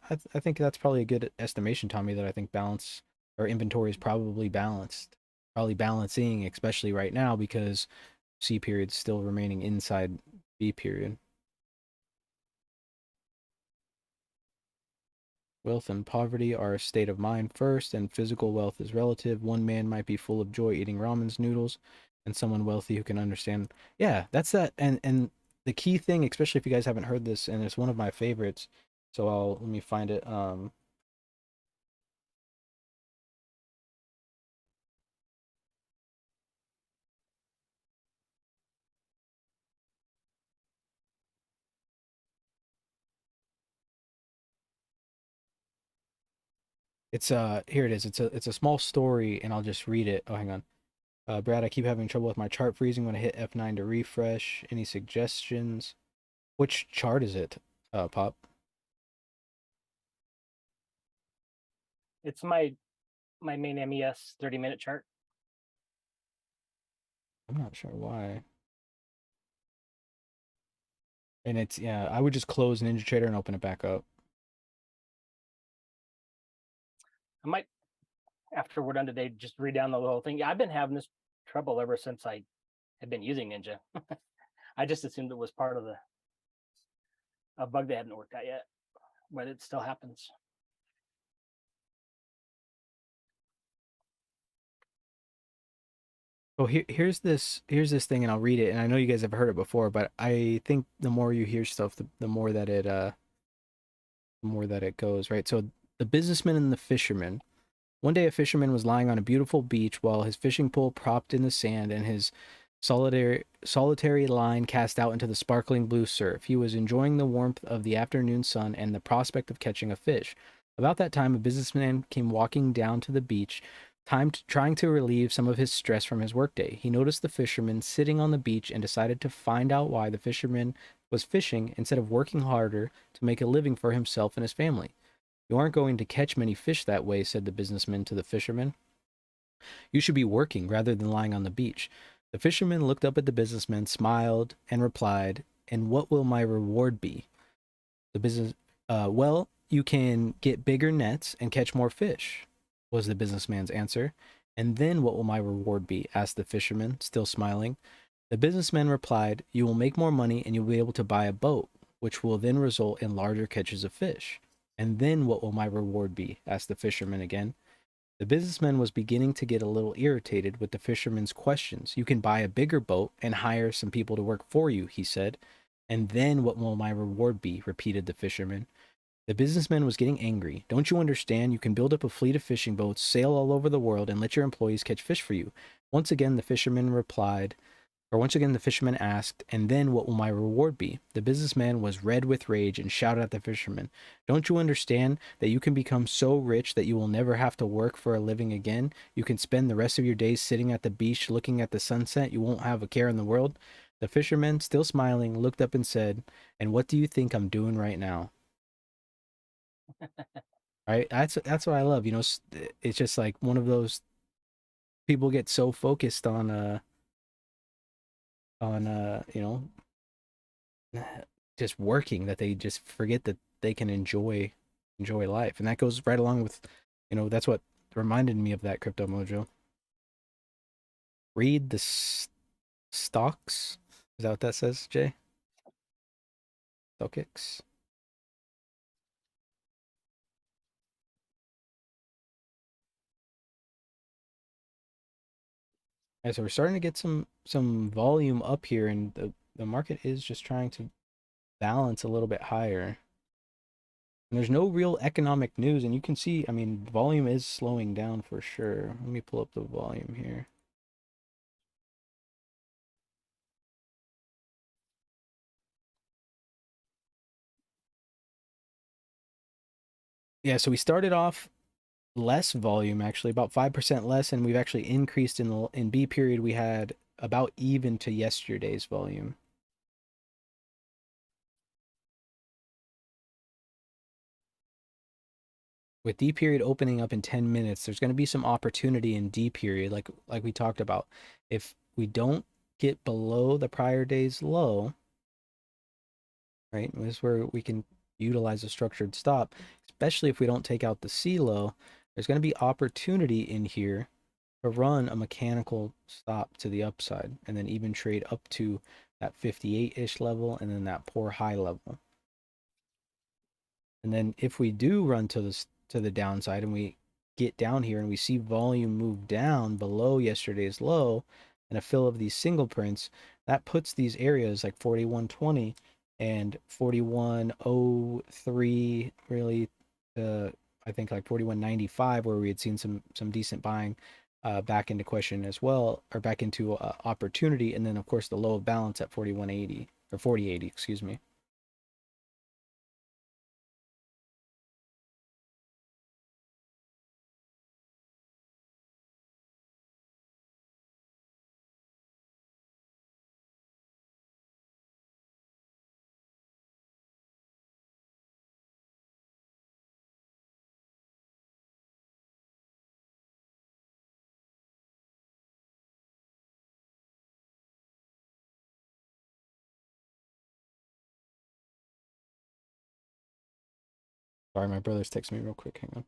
that's probably a good estimation, Tommy, that I think balance or inventory is probably balanced, probably balancing, especially right now because C period's still remaining inside B period. Wealth and poverty are a state of mind first, and physical wealth is relative. One man might be full of joy eating ramen noodles, and someone wealthy who can understand. Yeah, that's that. And the key thing, especially if you guys haven't heard this, and it's one of my favorites. So let me find it. It's here it is. It's a small story, and I'll just read it. Oh, hang on. Brad, I keep having trouble with my chart freezing when I hit F9 to refresh. Any suggestions? Which chart is it, Pop? It's my main MES 30-minute chart. I'm not sure why. And it's, yeah, I would just close NinjaTrader and open it back up. I might, after we're done today, just re-download the whole thing. Yeah, I've been having this trouble ever since I had been using Ninja. I just assumed it was part of a bug that hadn't worked out yet, but it still happens. Oh, here's this thing, and I'll read it. And I know you guys have heard it before, but I think the more you hear stuff, the more that it goes, right? So the businessman and the fisherman. One day, a fisherman was lying on a beautiful beach while his fishing pole propped in the sand and his solitary line cast out into the sparkling blue surf. He was enjoying the warmth of the afternoon sun and the prospect of catching a fish. About that time, a businessman came walking down to the beach, trying to relieve some of his stress from his workday. He noticed the fisherman sitting on the beach and decided to find out why the fisherman was fishing instead of working harder to make a living for himself and his family. "You aren't going to catch many fish that way," said the businessman to the fisherman. "You should be working rather than lying on the beach." The fisherman looked up at the businessman, smiled, and replied, "And what will my reward be?" Well, you can get bigger nets and catch more fish," was the businessman's answer. "And then what will my reward be?" asked the fisherman, still smiling. The businessman replied, "You will make more money and you'll be able to buy a boat, which will then result in larger catches of fish." "And then what will my reward be?" asked the fisherman again. The businessman was beginning to get a little irritated with the fisherman's questions. "You can buy a bigger boat and hire some people to work for you," he said. "And then what will my reward be?" repeated the fisherman. The businessman was getting angry. "Don't you understand? You can build up a fleet of fishing boats, sail all over the world, and let your employees catch fish for you." Once again, the fisherman asked, "And then what will my reward be?" The businessman was red with rage and shouted at the fisherman, "Don't you understand that you can become so rich that you will never have to work for a living again? You can spend the rest of your days sitting at the beach looking at the sunset. You won't have a care in the world." The fisherman, still smiling, looked up and said, "And what do you think I'm doing right now?" Right? That's what I love. It's just like one of those people get so focused on just working that they just forget that they can enjoy life. And that goes right along with, that's what reminded me of that Crypto Mojo. Read the stocks. Is that what that says, Jay? StockX. Yeah, so we're starting to get some volume up here, and the market is just trying to balance a little bit higher. And there's no real economic news, and you can see, I mean, volume is slowing down for sure. Let me pull up the volume here. Yeah, so we started off less volume, actually, about 5% less, and we've actually increased in B period. We had about even to yesterday's volume. With D period opening up in 10 minutes, there's going to be some opportunity in D period, like we talked about. If we don't get below the prior day's low, right, this is where we can utilize a structured stop, especially if we don't take out the C low. There's going to be opportunity in here to run a mechanical stop to the upside and then even trade up to that 58-ish level and then that poor high level. And then if we do run to the downside and we get down here and we see volume move down below yesterday's low and a fill of these single prints, that puts these areas like 4120 and 4103 really I think like 4195 where we had seen some decent buying back into question as well, or back into opportunity, and then of course the low of balance at 4180 or 4080, excuse me. Sorry, my brother's texting me real quick. Hang on.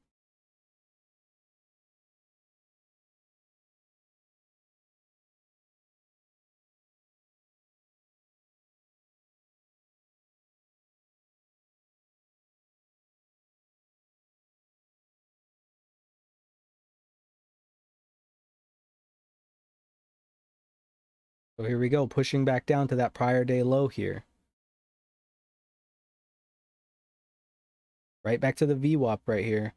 So here we go, pushing back down to that prior day low here. Right back to the VWAP right here.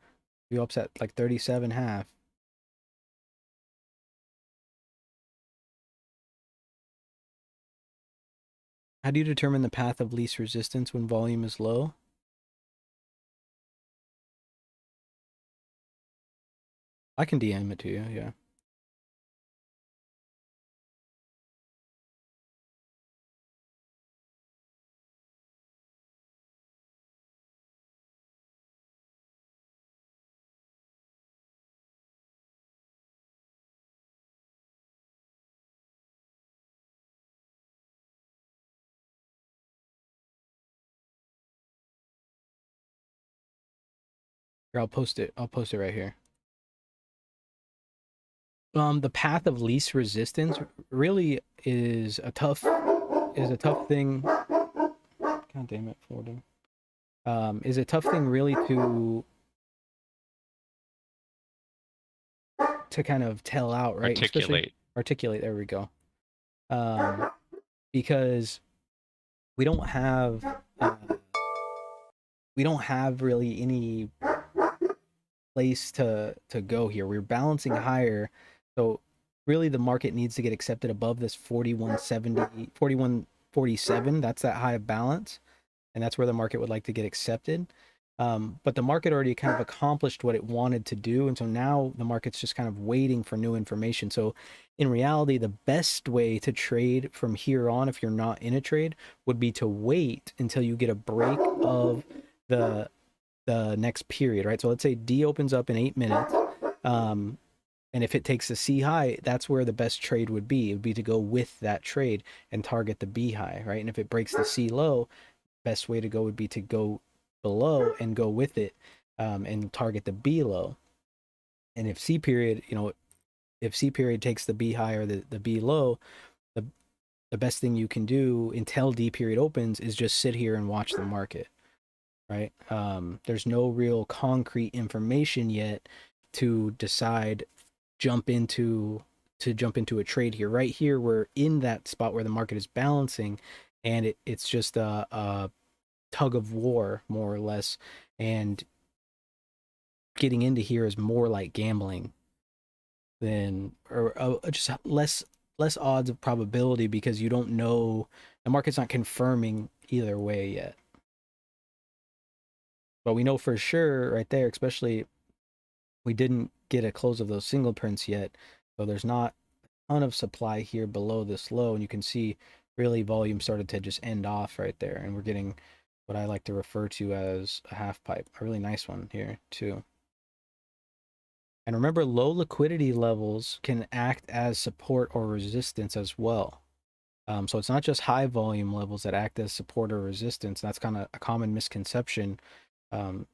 VWAP's at like 37.5. How do you determine the path of least resistance when volume is low? I can DM it to you, yeah. Here, I'll post it. I'll post it right here. The path of least resistance really is a tough thing. God damn it, Fordham. Is a tough thing really to kind of tell out, right? Articulate. There we go. Because we don't have really any place to go here. We're balancing higher, so really the market needs to get accepted above this 4170, 4147. That's that high of balance, and that's where the market would like to get accepted. But the market already kind of accomplished what it wanted to do, and so now the market's just kind of waiting for new information. So in reality, the best way to trade from here on, if you're not in a trade, would be to wait until you get a break of the next period, right? So let's say D opens up in 8 minutes, and if it takes the C high, that's where the best trade would be. It would be to go with that trade and target the B high, right? And if it breaks the C low, best way to go would be to go below and go with it, and target the B low. And if C period, if C period takes the B high or the B low, the best thing you can do until D period opens is just sit here and watch the market, right? There's no real concrete information yet to decide jump into a trade here. Right here, we're in that spot where the market is balancing, and it's just a tug of war, more or less, and getting into here is more like gambling than, or just less odds of probability, because you don't know, the market's not confirming either way yet. But we know for sure right there, especially we didn't get a close of those single prints yet, so there's not a ton of supply here below this low, and you can see really volume started to just end off right there, and we're getting what I like to refer to as a half pipe, a really nice one here too. And remember, low liquidity levels can act as support or resistance as well. So it's not just high volume levels that act as support or resistance. That's kind of a common misconception. You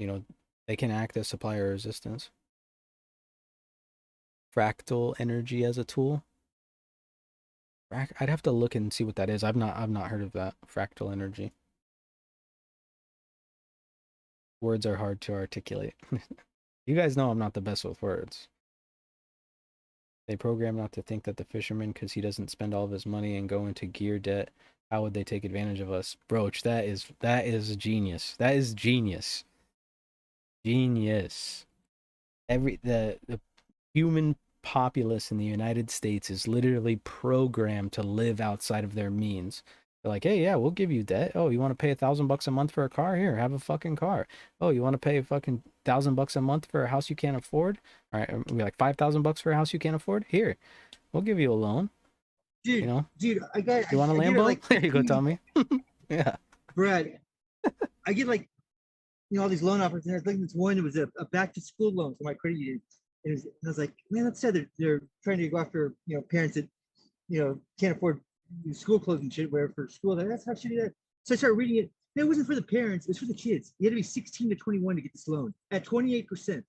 know, they can act as supply or resistance. Fractal energy as a tool. I'd have to look and see what that is. I've not heard of that. Fractal energy. Words are hard to articulate. You guys know I'm not the best with words. They program not to think that the fisherman, because he doesn't spend all of his money and go into gear debt, how would they take advantage of us? Broach, that is genius. That is genius. Genius. The human populace in the United States is literally programmed to live outside of their means. They're like, hey, yeah, we'll give you debt. Oh, you want to pay $1,000 a month for a car? Here, have a fucking car. Oh, you want to pay fucking $1,000 a month for a house you can't afford? All right, we like $5,000 for a house you can't afford. Here, we'll give you a loan. Dude, You know, dude, I got. you want a I get Lambo? like There you go, Tommy. Yeah. Brad, I get like, all these loan offers, and I think this one, it was a back to school loan for my credit union. And I was like, man, that's sad. They're trying to go after, parents that, can't afford school clothes and shit, whatever for school. That's how shitty that. So I started reading it. It wasn't for the parents, it was for the kids. You had to be 16 to 21 to get this loan at 28%.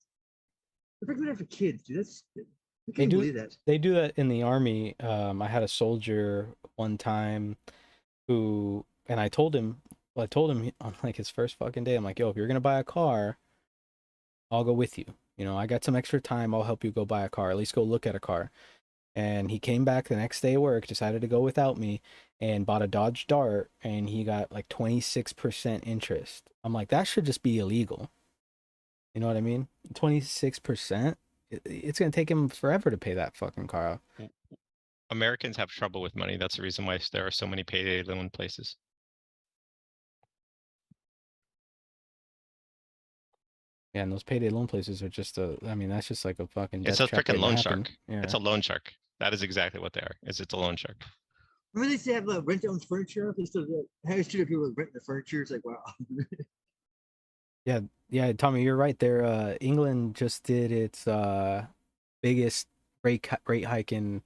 They're going after kids, dude. I can't believe that. They do that in the army. I had a soldier one time who, and I told him on like his first fucking day, I'm like, yo, if you're gonna buy a car, I'll go with you. I got some extra time. I'll help you go buy a car. At least go look at a car. And he came back the next day at work, decided to go without me, and bought a Dodge Dart, and he got like 26% interest. I'm like, that should just be illegal. You know what I mean? 26%. It's gonna take him forever to pay that fucking car off. Americans have trouble with money. That's the reason why there are so many payday loan places. Yeah, and those payday loan places are just that's just like a fucking It's death a trap freaking waiting to loan happen. shark. Yeah. It's a loan shark. That is exactly what they are. It's a loan shark. Remember they say have rent owns furniture? They still do that. How should people rent the furniture? It's like, wow. Yeah, Tommy, you're right there. England just did its biggest rate hike in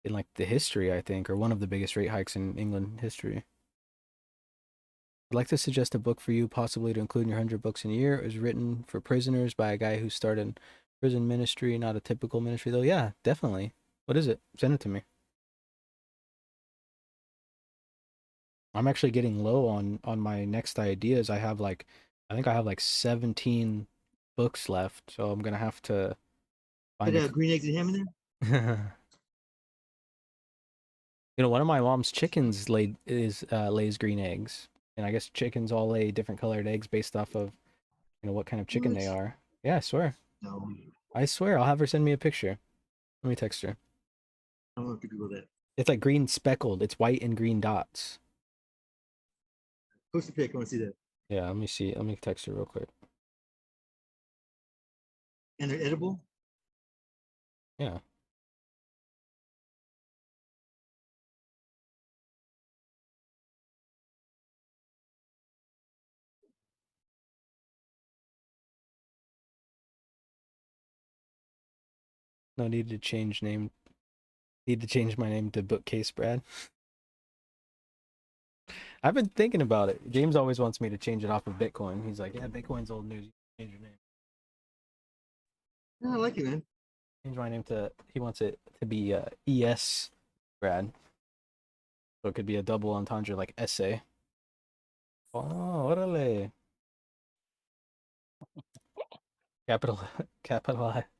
like the history, I think, or one of the biggest rate hikes in England history. I'd like to suggest a book for you, possibly to include in your 100 books in a year. It was written for prisoners by a guy who started prison ministry, not a typical ministry, though. Yeah, definitely. What is it? Send it to me. I'm actually getting low on my next ideas. I think I have like 17 books left, so I'm gonna have to find Put green eggs and ham in there? One of my mom's chickens lays green eggs, and I guess chickens all lay different colored eggs based off of what kind of chicken they are. Yeah, I swear. No. I swear. I'll have her send me a picture. Let me text her. I don't know if people that. It's like green speckled. It's white and green dots. Post a pic. I want to see that. Yeah, let me see. Let me text her real quick. And they're edible? Yeah. No need to change name. Need to change my name to Bookcase Brad. I've been thinking about it. James always wants me to change it off of Bitcoin. He's like, yeah, Bitcoin's old news. You can change your name. Yeah, I like it, man. Change my name to, he wants it to be ES Brad. So it could be a double entendre like essay. Oh, orale.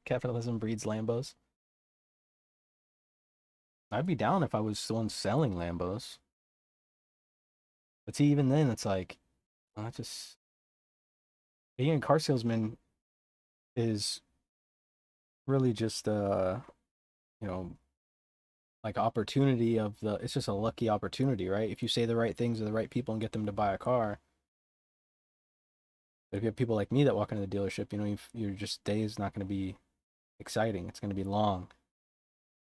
Capitalism breeds Lambos. I'd be down if I was the one selling Lambos. But see, even then, it's like, just being a car salesman is really just like opportunity of it's just a lucky opportunity, right? If you say the right things to the right people and get them to buy a car. But if you have people like me that walk into the dealership, your just day is not going to be exciting. It's going to be long.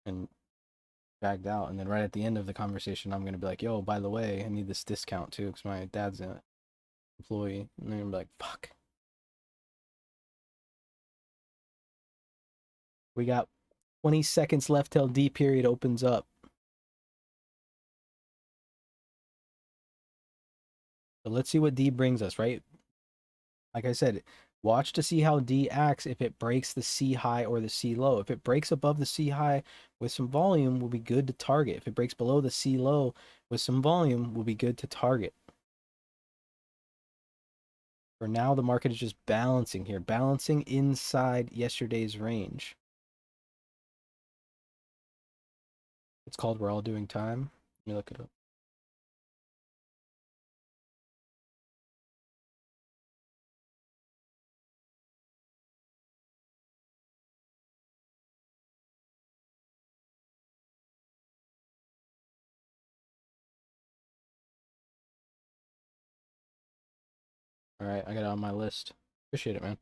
And dragged out, and then right at the end of the conversation, I'm gonna be like, "Yo, by the way, I need this discount too, because my dad's an employee," and they're gonna be like, "Fuck." We got 20 seconds left till D period opens up. So let's see what D brings us, right? Like I said, watch to see how D acts if it breaks the C high or the C low. If it breaks above the C high with some volume, will be good to target. If it breaks below the C low with some volume, will be good to target. For now, the market is just balancing here, balancing inside yesterday's range. It's called We're All Doing Time. Let me look it up. All right, I got it on my list. Appreciate it, man.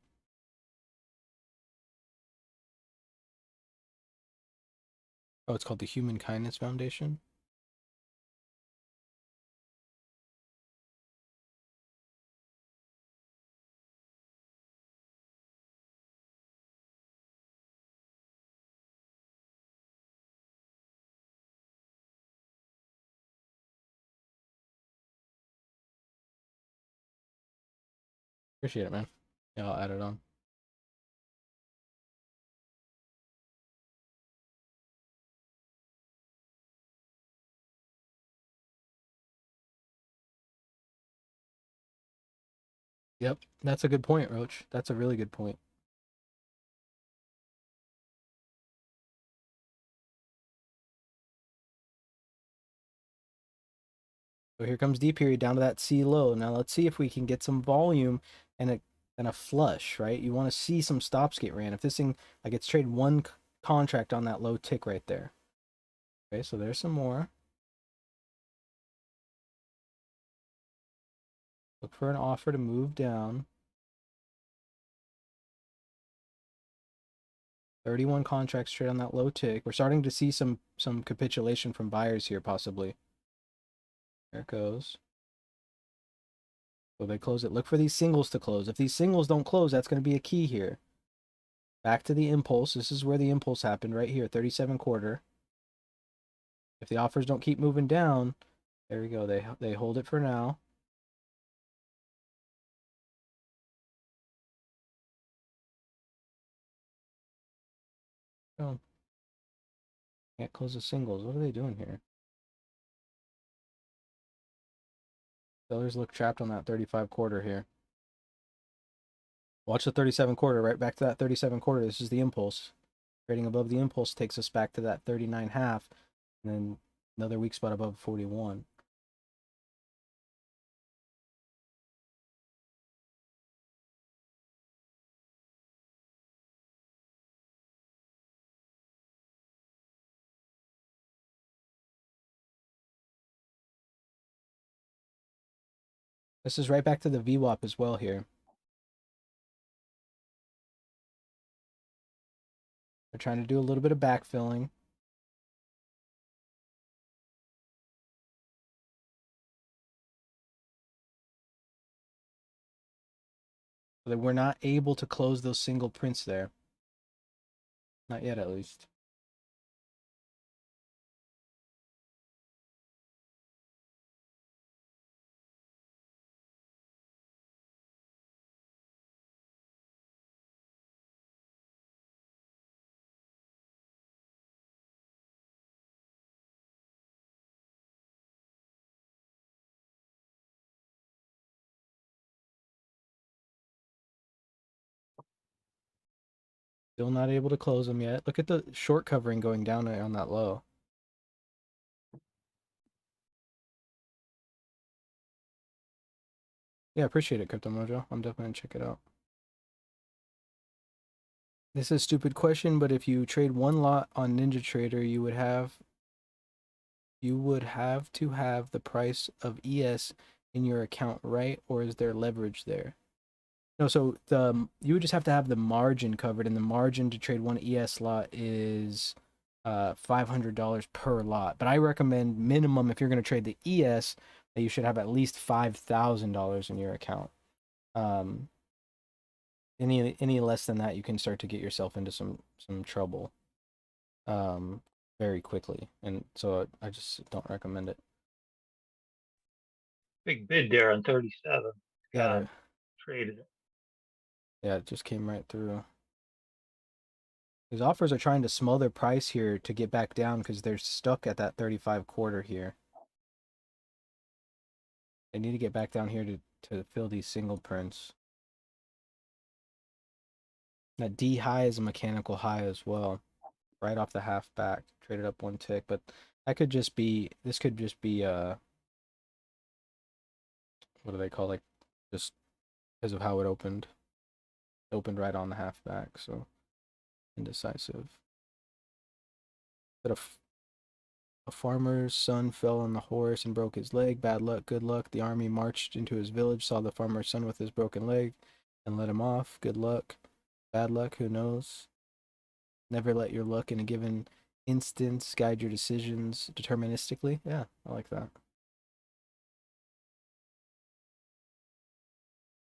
Oh, it's called the Human Kindness Foundation. Appreciate it, man. Yeah, I'll add it on. Yep, that's a good point, Roach. That's a really good point. So here comes D period down to that C low. Now let's see if we can get some volume and a flush, right? You want to see some stops get ran. If this thing, like it's trade one contract on that low tick right there. Okay, so there's some more. Look for an offer to move down. 31 contracts trade on that low tick. We're starting to see some capitulation from buyers here, possibly. There it goes. So they close it. Look for these singles to close. If these singles don't close, that's going to be a key here. Back to the impulse. This is where the impulse happened right here, 37 quarter. If the offers don't keep moving down, there we go. They hold it for now. Oh. Can't close the singles. What are they doing here? Sellers look trapped on that 35 quarter here. Watch the 37 quarter, right back to that 37 quarter. This is the impulse. Trading above the impulse takes us back to that 39 half, and then another weak spot above 41. This is right back to the VWAP as well here. We're trying to do a little bit of backfilling. So that we're not able to close those single prints there. Not yet, at least. Still not able to close them yet. Look at the short covering going down on that low. Yeah, appreciate it, Crypto Mojo. I'm definitely gonna check it out. This is a stupid question, but if you trade one lot on NinjaTrader, you would have to have the price of ES in your account, right? Or is there leverage there? No, so you would just have to have the margin covered, and the margin to trade one ES lot is $500 per lot. But I recommend minimum, if you're going to trade the ES, that you should have at least $5,000 in your account. Any less than that, you can start to get yourself into some trouble very quickly. And so I just don't recommend it. Big bid there on 37. Yeah, Traded it. yeah, it just came right through. These offers are trying to smother price here to get back down because they're stuck at that 35 quarter here. They need to get back down here to fill these single prints. That D high is a mechanical high as well, right off the half back. Traded up one tick, but that could just be, this could just be what do they call, like, just because of how it opened. It opened right on the half back, so indecisive. But a farmer's son fell on the horse and broke his leg. Bad luck, good luck. The army marched into his village, saw the farmer's son with his broken leg, and let him off. Good luck. Bad luck, who knows? Never let your luck in a given instance guide your decisions deterministically. Yeah, I like that.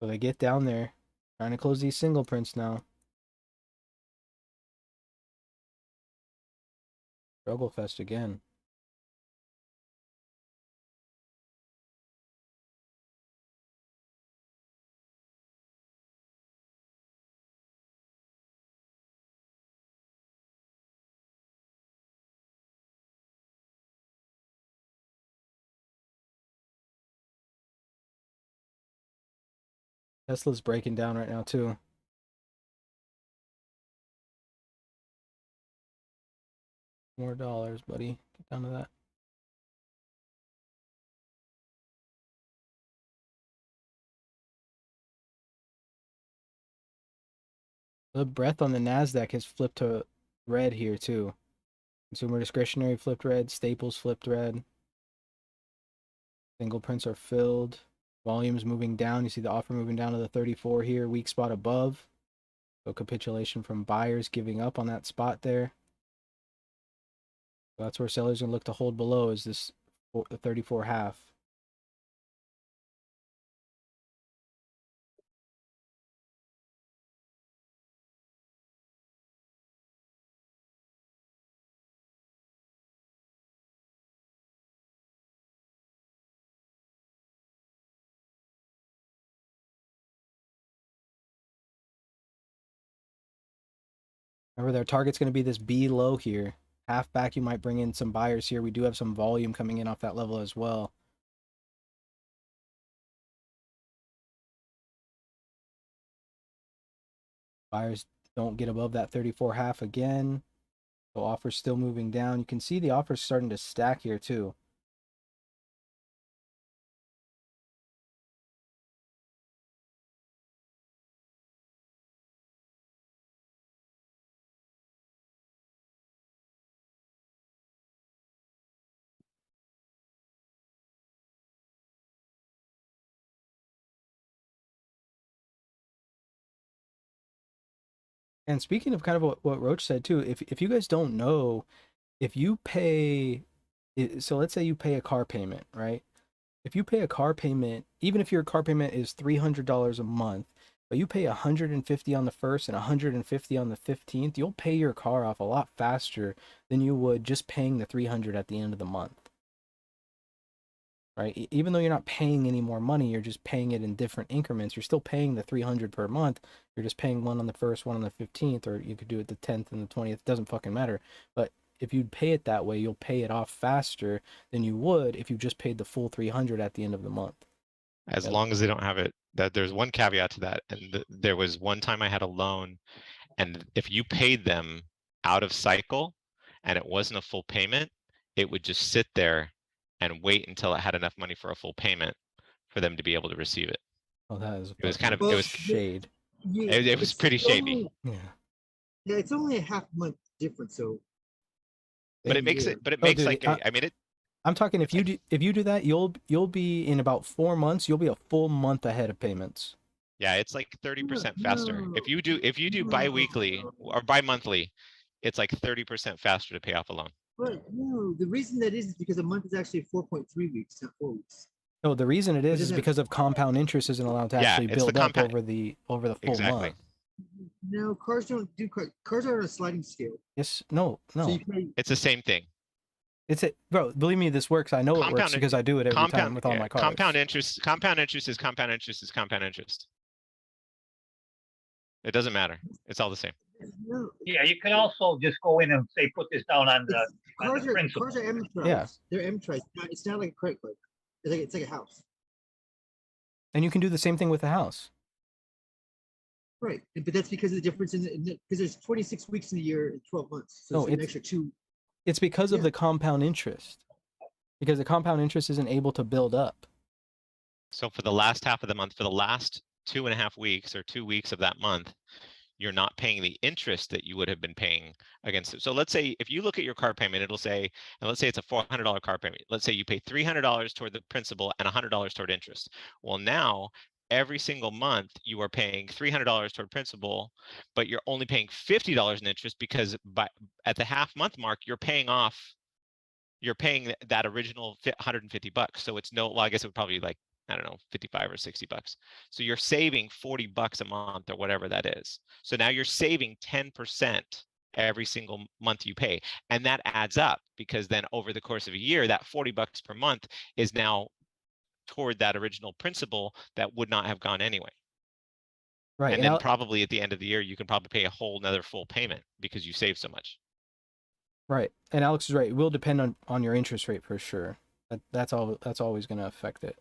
So they get down there, trying to close these single prints now. Struggle fest again. Tesla's breaking down right now too. More dollars, buddy. Get down to that. The breadth on the NASDAQ has flipped to red here too. Consumer discretionary flipped red. Staples flipped red. Single prints are filled. Volumes moving down. You see the offer moving down to the 34 here. Weak spot above. So capitulation from buyers giving up on that spot there. So that's where sellers are going to look to hold below, is this 34 half. Remember, their target's going to be this B low here. Half back, you might bring in some buyers here. We do have some volume coming in off that level as well. Buyers don't get above that 34 half again. So offer's still moving down. You can see the offer's starting to stack here too. And speaking of kind of what Roach said too, if you guys don't know, if you pay, so let's say you pay a car payment, right? If you pay a car payment, even if your car payment is $300 a month, but you pay $150 on the 1st and $150 on the 15th, you'll pay your car off a lot faster than you would just paying the $300 at the end of the month. Right? Even though you're not paying any more money, you're just paying it in different increments. You're still paying the $300 per month. You're just paying one on the 1st, one on the 15th, or you could do it the 10th and the 20th. It doesn't fucking matter. But if you pay it that way, you'll pay it off faster than you would if you just paid the full $300 at the end of the month. As long as they don't have it, that there's one caveat to that. And there was one time I had a loan, and if you paid them out of cycle and it wasn't a full payment, it would just sit there and wait until it had enough money for a full payment for them to be able to receive it. Oh, that is. It was kind of, Well, it was, shade. Yeah, it was it's pretty shady. only- Yeah. Yeah, it's only a half month difference, so. But it makes it, but it makes dude, like, I mean, I'm talking, if you do that, you'll be in about 4 months, you'll be a full month ahead of payments. yeah, it's like 30% faster. No, If you do bi-weekly or bi-monthly, it's like 30% faster to pay off a loan. But no, the reason that is because a month is actually 4.3 weeks, not 4 weeks. No, the reason it is doesn't have- because of compound interest isn't allowed to Yeah, actually it's the build up compound- over the full Exactly. month. No, cars don't do cars are on a sliding scale. Yes, no. So you pay, It's the same thing. It's it, bro. Believe me, this works. I know it works Compound- because I do it every time with all yeah, my cars. Compound interest is compound interest is compound interest is compound interest. It doesn't matter. It's all the same. no, Yeah, you can also just go in and say, put this down on the, it's, cars are principal. cars are amortized. Yeah. They're amortized. It's not like a credit card. It's like a house. And you can do the same thing with the house. Right, but that's because of the difference in because there's 26 weeks in a year and 12 months. So No, it's an it's- extra 2. It's because of Yeah. the compound interest. Because the compound interest isn't able to build up. So for the last half of the month, for the last 2.5 weeks or 2 weeks of that month, you're not paying the interest that you would have been paying against it. So let's say if you look at your car payment, it'll say, and let's say it's a $400 car payment. Let's say you pay $300 toward the principal and $100 toward interest. Well, now every single month you are paying $300 toward principal, but you're only paying $50 in interest because at the half month mark, you're paying that original $150. So it's well, I guess it would probably be like, I don't know, 55 or 60 bucks. So you're saving 40 bucks a month or whatever that is. So now you're saving 10% every single month you pay. And that adds up because then over the course of a year, that 40 bucks per month is now toward that original principal that would not have gone anyway. Right. And And then probably at the end of the year, you can probably pay a whole nother full payment because you save so much. right. And Alex is right. It will depend on your interest rate for sure. That's always going to affect it.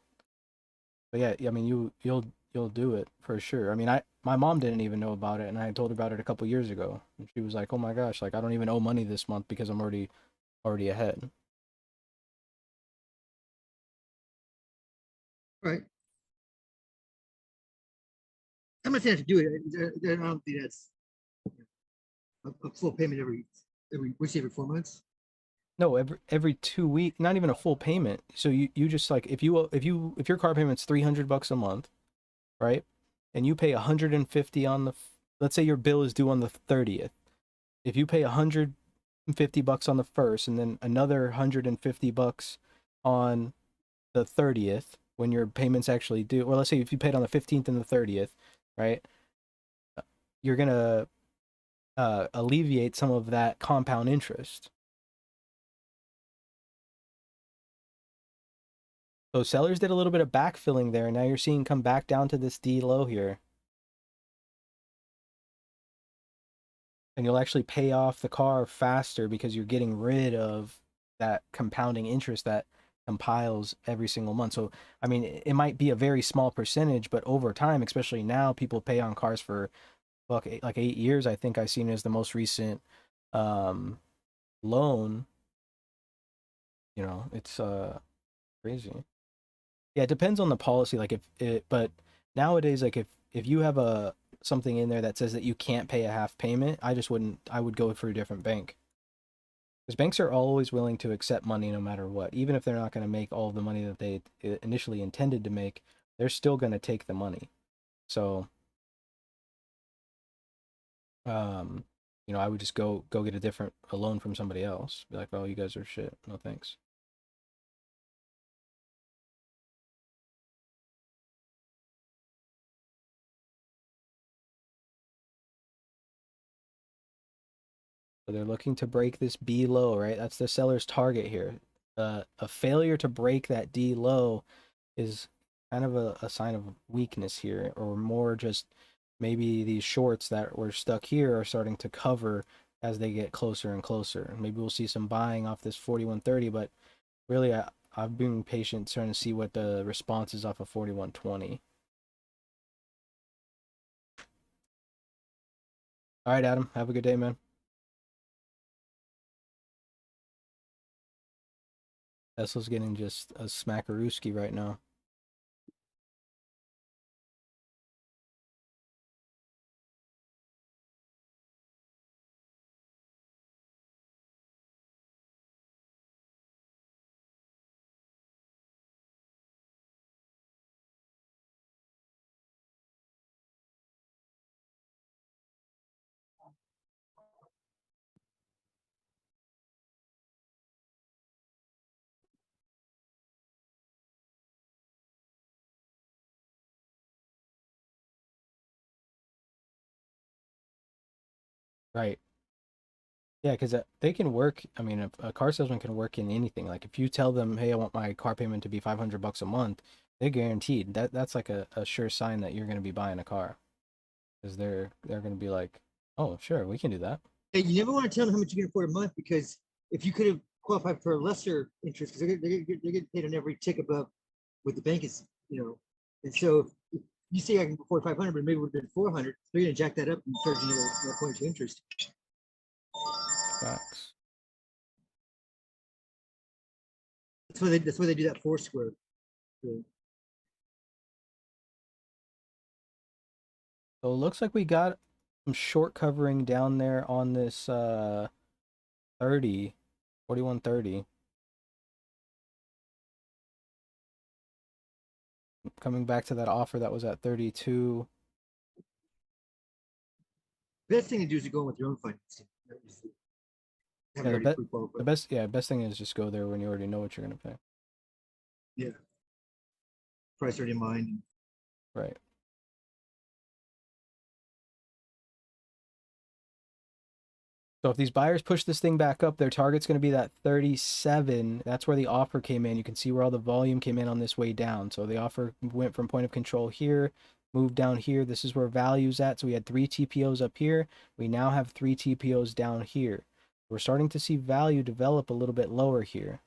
But yeah, I mean, you'll do it for sure. I mean, my mom didn't even know about it, and I told her about it a couple years ago, and she was like, "Oh my gosh, like I don't even owe money this month because I'm already ahead." Right. How much you have to do it? I don't think that's a full payment every 4 months. No, every 2 weeks, not even a full payment. So you just like if your car payment's $300 a month, right? And you pay 150 on let's say your bill is due on the 30th. If you pay $150 on the first and then another $150 on the 30th when your payments actually due, or let's say if you paid on the 15th and the 30th, right? You're gonna alleviate some of that compound interest. So sellers did a little bit of backfilling there. Now you're seeing come back down to this D low here. And you'll actually pay off the car faster because you're getting rid of that compounding interest that compiles every single month. So, I mean, it might be a very small percentage, but over time, especially now, people pay on cars for like 8 years. I think I've seen as the most recent loan. You know, it's crazy. Yeah, it depends on the policy. Like but nowadays, like if you have something in there that says that you can't pay a half payment, I would go for a different bank. Because banks are always willing to accept money no matter what. Even if they're not going to make all of the money that they initially intended to make, they're still going to take the money. So, I would just go get a loan from somebody else. Be like, oh, you guys are shit. No thanks. So they're looking to break this B low, right? That's the seller's target here. A failure to break that D low is kind of a sign of weakness here, or more just maybe these shorts that were stuck here are starting to cover as they get closer and closer. Maybe we'll see some buying off this 41.30, but really I've been patient trying to see what the response is off of 41.20. All right, Adam, have a good day, man. Tesla's getting just a smackarooski right now. Right. Yeah, because they can work. I mean, a car salesman can work in anything. Like if you tell them, "Hey, I want my car payment to be $500 a month," they're guaranteed. That's like a sure sign that you're going to be buying a car, because they're going to be like, "Oh, sure, we can do that." And you never want to tell them how much you can afford a month, because if you could have qualified for a lesser interest, because they're getting paid on every tick above what the bank is, And so if you say I can afford 500, but maybe it would have been 400, they're going to jack that up and charge you another point to interest. Facts. That's why they do that four square. So, So it looks like we got some short covering down there on this 30, 4130. Coming back to that offer that was at 32. best thing to do is to go in with your own financing. Have Yeah, already pre-qualified. best thing is just go there when you already know what you're gonna pay. Yeah. Price already in mind. Right. So if these buyers push this thing back up, their target's going to be that 37. That's where the offer came in. You can see where all the volume came in on this way down. So the offer went from point of control here, moved down here. This is where value's at. So we had 3 TPOs up here. We now have 3 TPOs down here. We're starting to see value develop a little bit lower here.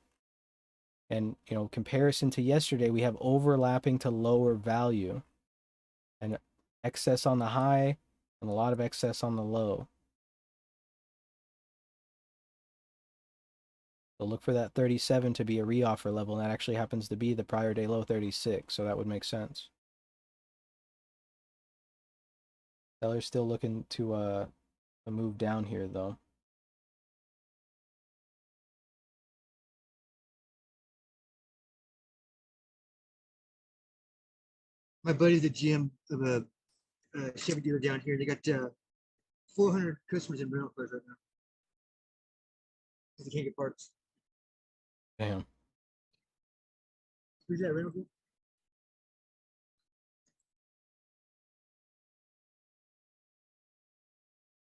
And, comparison to yesterday, we have overlapping to lower value. And excess on the high and a lot of excess on the low. So look for that 37 to be a reoffer level, and that actually happens to be the prior day low 36, so that would make sense. Seller's still looking to move down here, though. My buddy's a GM of a Chevy dealer down here. They got 400 customers in rental cars right now because they can't get parts. Damn. Who's that rental car?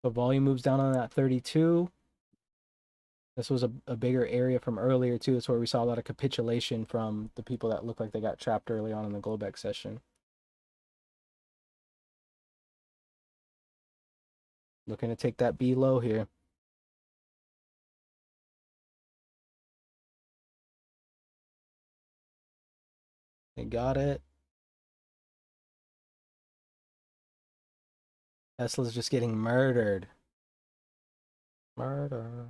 So volume moves down on that 32. This was a bigger area from earlier, too. That's where we saw a lot of capitulation from the people that looked like they got trapped early on in the Globex session. Looking to take that B low here. They got it. Tesla's just getting murdered. Murder.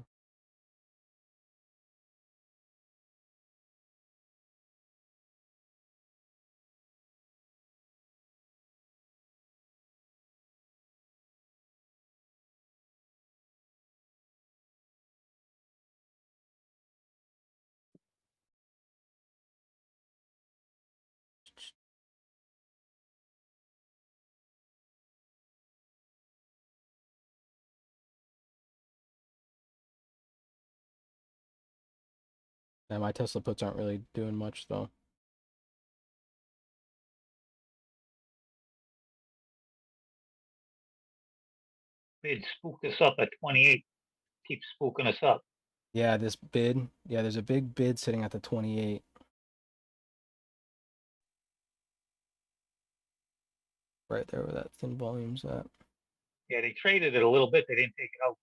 Yeah, my Tesla puts aren't really doing much, though. Bid spooked us up at 28. Keeps spooking us up. Yeah, this bid. Yeah, there's a big bid sitting at the 28. Right there where that thin volume's at. Yeah, they traded it a little bit. They didn't take it out.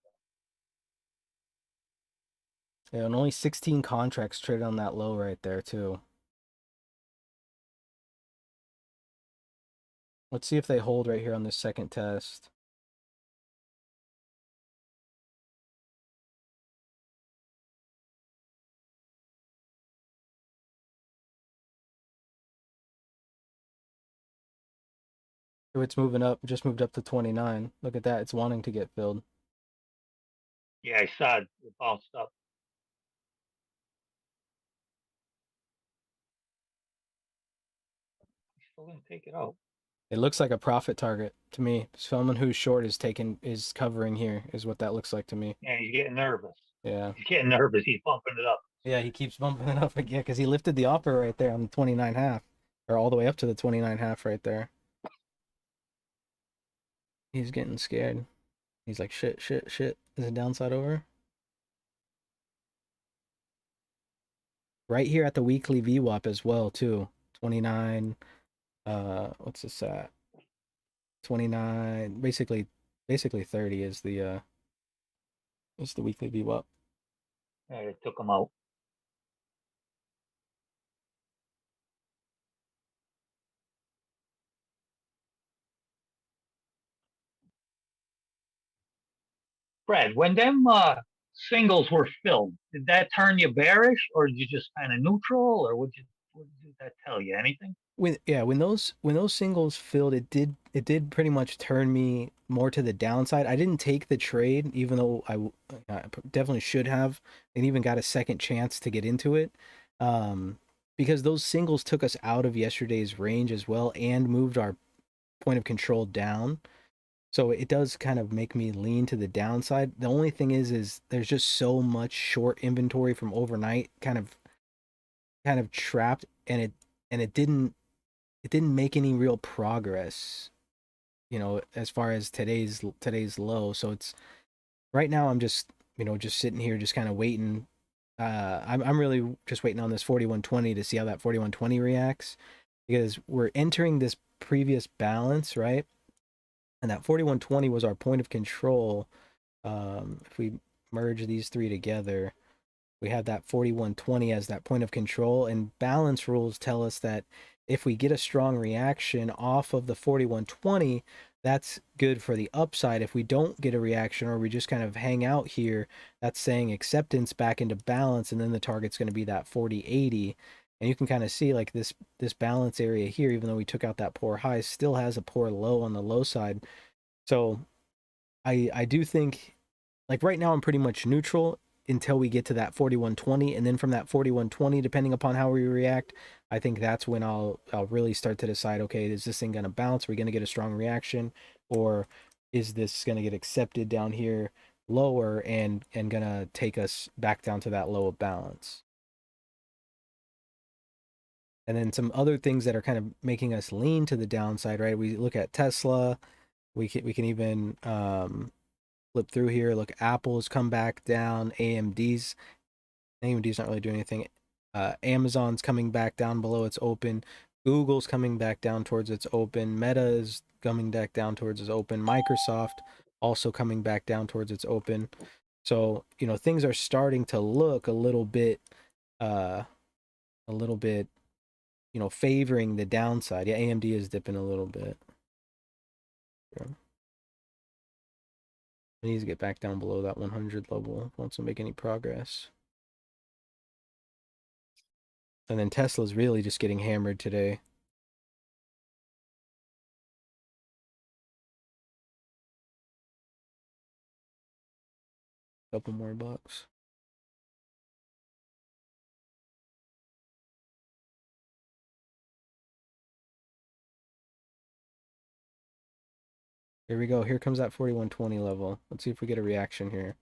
Yeah, and only 16 contracts traded on that low right there, too. Let's see if they hold right here on this second test. It's moving up, just moved up to 29. Look at that, it's wanting to get filled. Yeah, I saw it. It bounced up. Still didn't take it out. It looks like a profit target to me. Someone who's short is covering here, is what that looks like to me. Yeah, he's getting nervous. Yeah. He's getting nervous. He's bumping it up. Yeah, he keeps bumping it up again because he lifted the offer right there on the 29.5, or all the way up to the 29.5 right there. He's getting scared. He's like, shit. Is the downside over? Right here at the weekly VWAP as well, too. 29. What's this at? 29. Basically 30 is the weekly VWAP. Yeah, it took them out. Brad, when them singles were filled, did that turn you bearish, or did you just kind of neutral, or what did that tell you? Anything? When those singles filled, it did pretty much turn me more to the downside. I didn't take the trade, even though I definitely should have, and even got a second chance to get into it, because those singles took us out of yesterday's range as well and moved our point of control down. So it does kind of make me lean to the downside. The only thing is there's just so much short inventory from overnight kind of trapped, and it didn't make any real progress, as far as today's low. So it's right now I'm just, just sitting here just kind of waiting. I'm really just waiting on this 4120 to see how that 4120 reacts, because we're entering this previous balance, right? And that 4120 was our point of control. If we merge these three together, we have that 4120 as that point of control, and balance rules tell us that if we get a strong reaction off of the 4120, that's good for the upside. If we don't get a reaction, or we just kind of hang out here, that's saying acceptance back into balance, and then the target's going to be that 4080. And you can kind of see like this balance area here, even though we took out that poor high, still has a poor low on the low side. So I do think, like, right now I'm pretty much neutral until we get to that 4120, and then from that 4120, depending upon how we react, I think that's when I'll really start to decide, okay, is this thing going to bounce? Are we going to get a strong reaction, or is this going to get accepted down here lower and going to take us back down to that low of balance? And then some other things that are kind of making us lean to the downside, right? We look at Tesla. We can even flip through here. Look, Apple's come back down. AMD's not really doing anything. Amazon's coming back down below its open. Google's coming back down towards its open. Meta is coming back down towards its open. Microsoft also coming back down towards its open. So, things are starting to look a little bit, favoring the downside. Yeah, AMD is dipping a little bit. Yeah. It needs to get back down below that 100 level if it wants to make any progress. And then Tesla's really just getting hammered today. Couple more bucks. Here we go. Here comes that 4120 level. Let's see if we get a reaction here.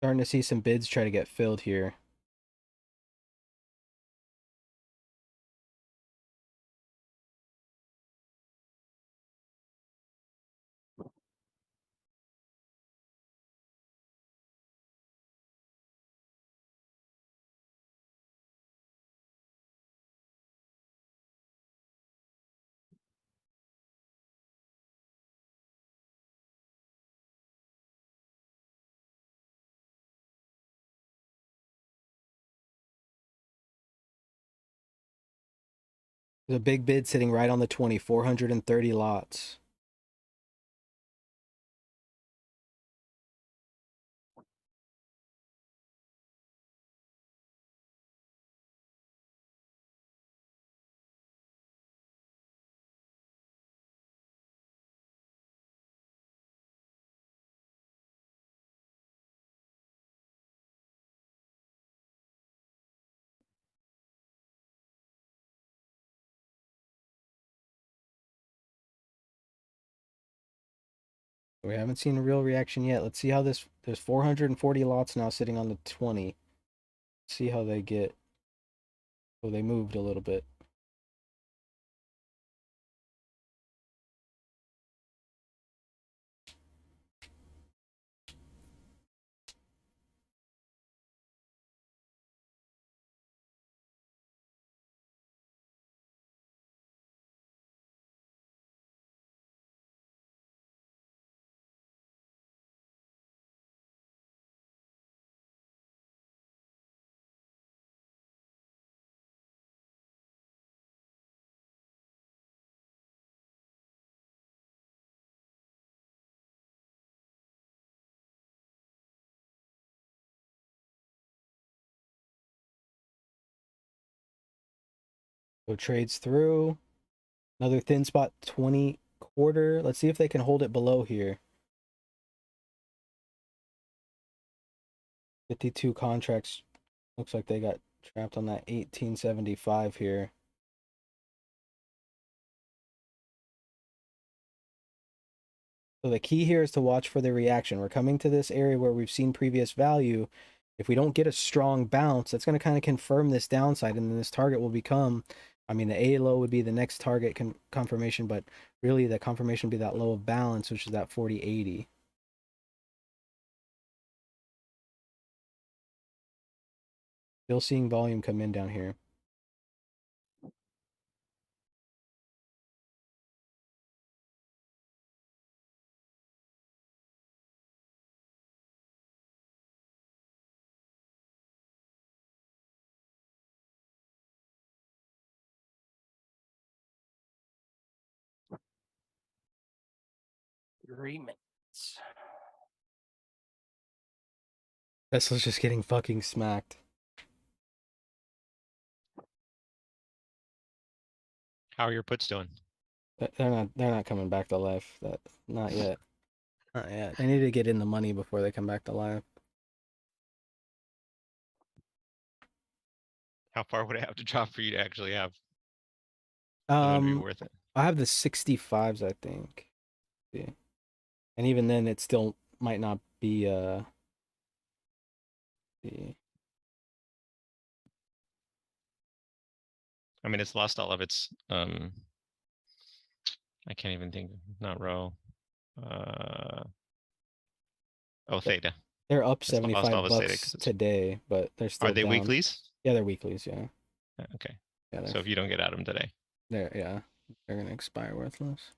Starting to see some bids try to get filled here. There's a big bid sitting right on the 20, 430 lots. We haven't seen a real reaction yet. Let's see how this. There's 440 lots now sitting on the 20. See how they get. Oh, they moved a little bit. So trades through. Another thin spot, 20 quarter. Let's see if they can hold it below here. 52 contracts. Looks like they got trapped on that 1875 here. So the key here is to watch for the reaction. We're coming to this area where we've seen previous value. If we don't get a strong bounce, that's going to kind of confirm this downside, and then this target will become, I mean, the A low would be the next target confirmation, but really the confirmation would be that low of balance, which is that 4080. Still seeing volume come in down here. Agreements. Tesla's just getting fucking smacked. How are your puts doing? They're not coming back to life. Not yet. Not yet. They need to get in the money before they come back to life. How far would it have to drop for you to actually have? It would be worth it. I have the 65s, I think. Yeah. And even then it still might not be the I mean, it's lost all of its I can't even think, not row. Oh, theta. they're up It's lost all 75 of its theta bucks 'cause it's- today, but they're still Are they down. weeklies? Yeah, they're weeklies, yeah. Okay. Yeah, So if you don't get at them today. they're gonna expire worthless.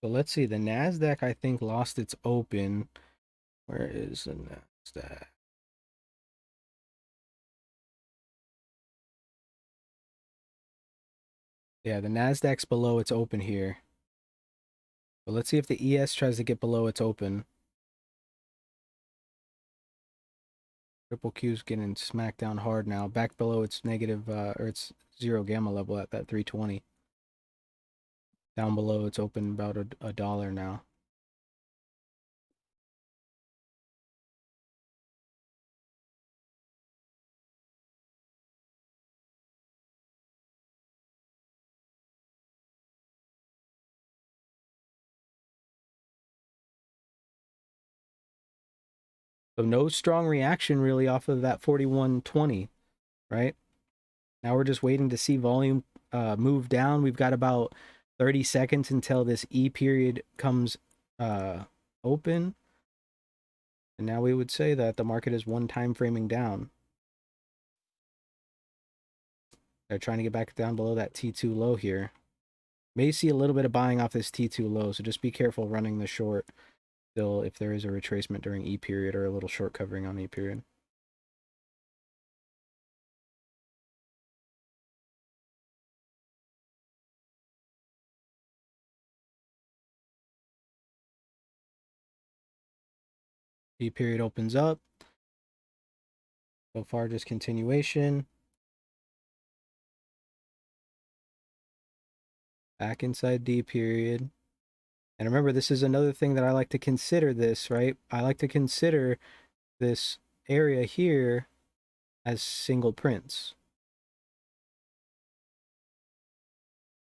So let's see. The NASDAQ, I think, lost its open. Where is the NASDAQ? Yeah, the NASDAQ's below its open here. But let's see if the ES tries to get below its open. Triple Q's getting smacked down hard now. Back below its negative, or its zero gamma level at that 320. Down below, it's open about a dollar now. So no strong reaction really off of that 4120, right? Now we're just waiting to see volume move down. We've got about 30 seconds until this E period comes open. And now we would say that the market is one time framing down. They're trying to get back down below that T2 low here. May see a little bit of buying off this T2 low, so just be careful running the short still if there is a retracement during E period or a little short covering on E period. D period opens up. So far, just continuation. Back inside D period. And remember, this is another thing that I like to consider this, right? I like to consider this area here as single prints.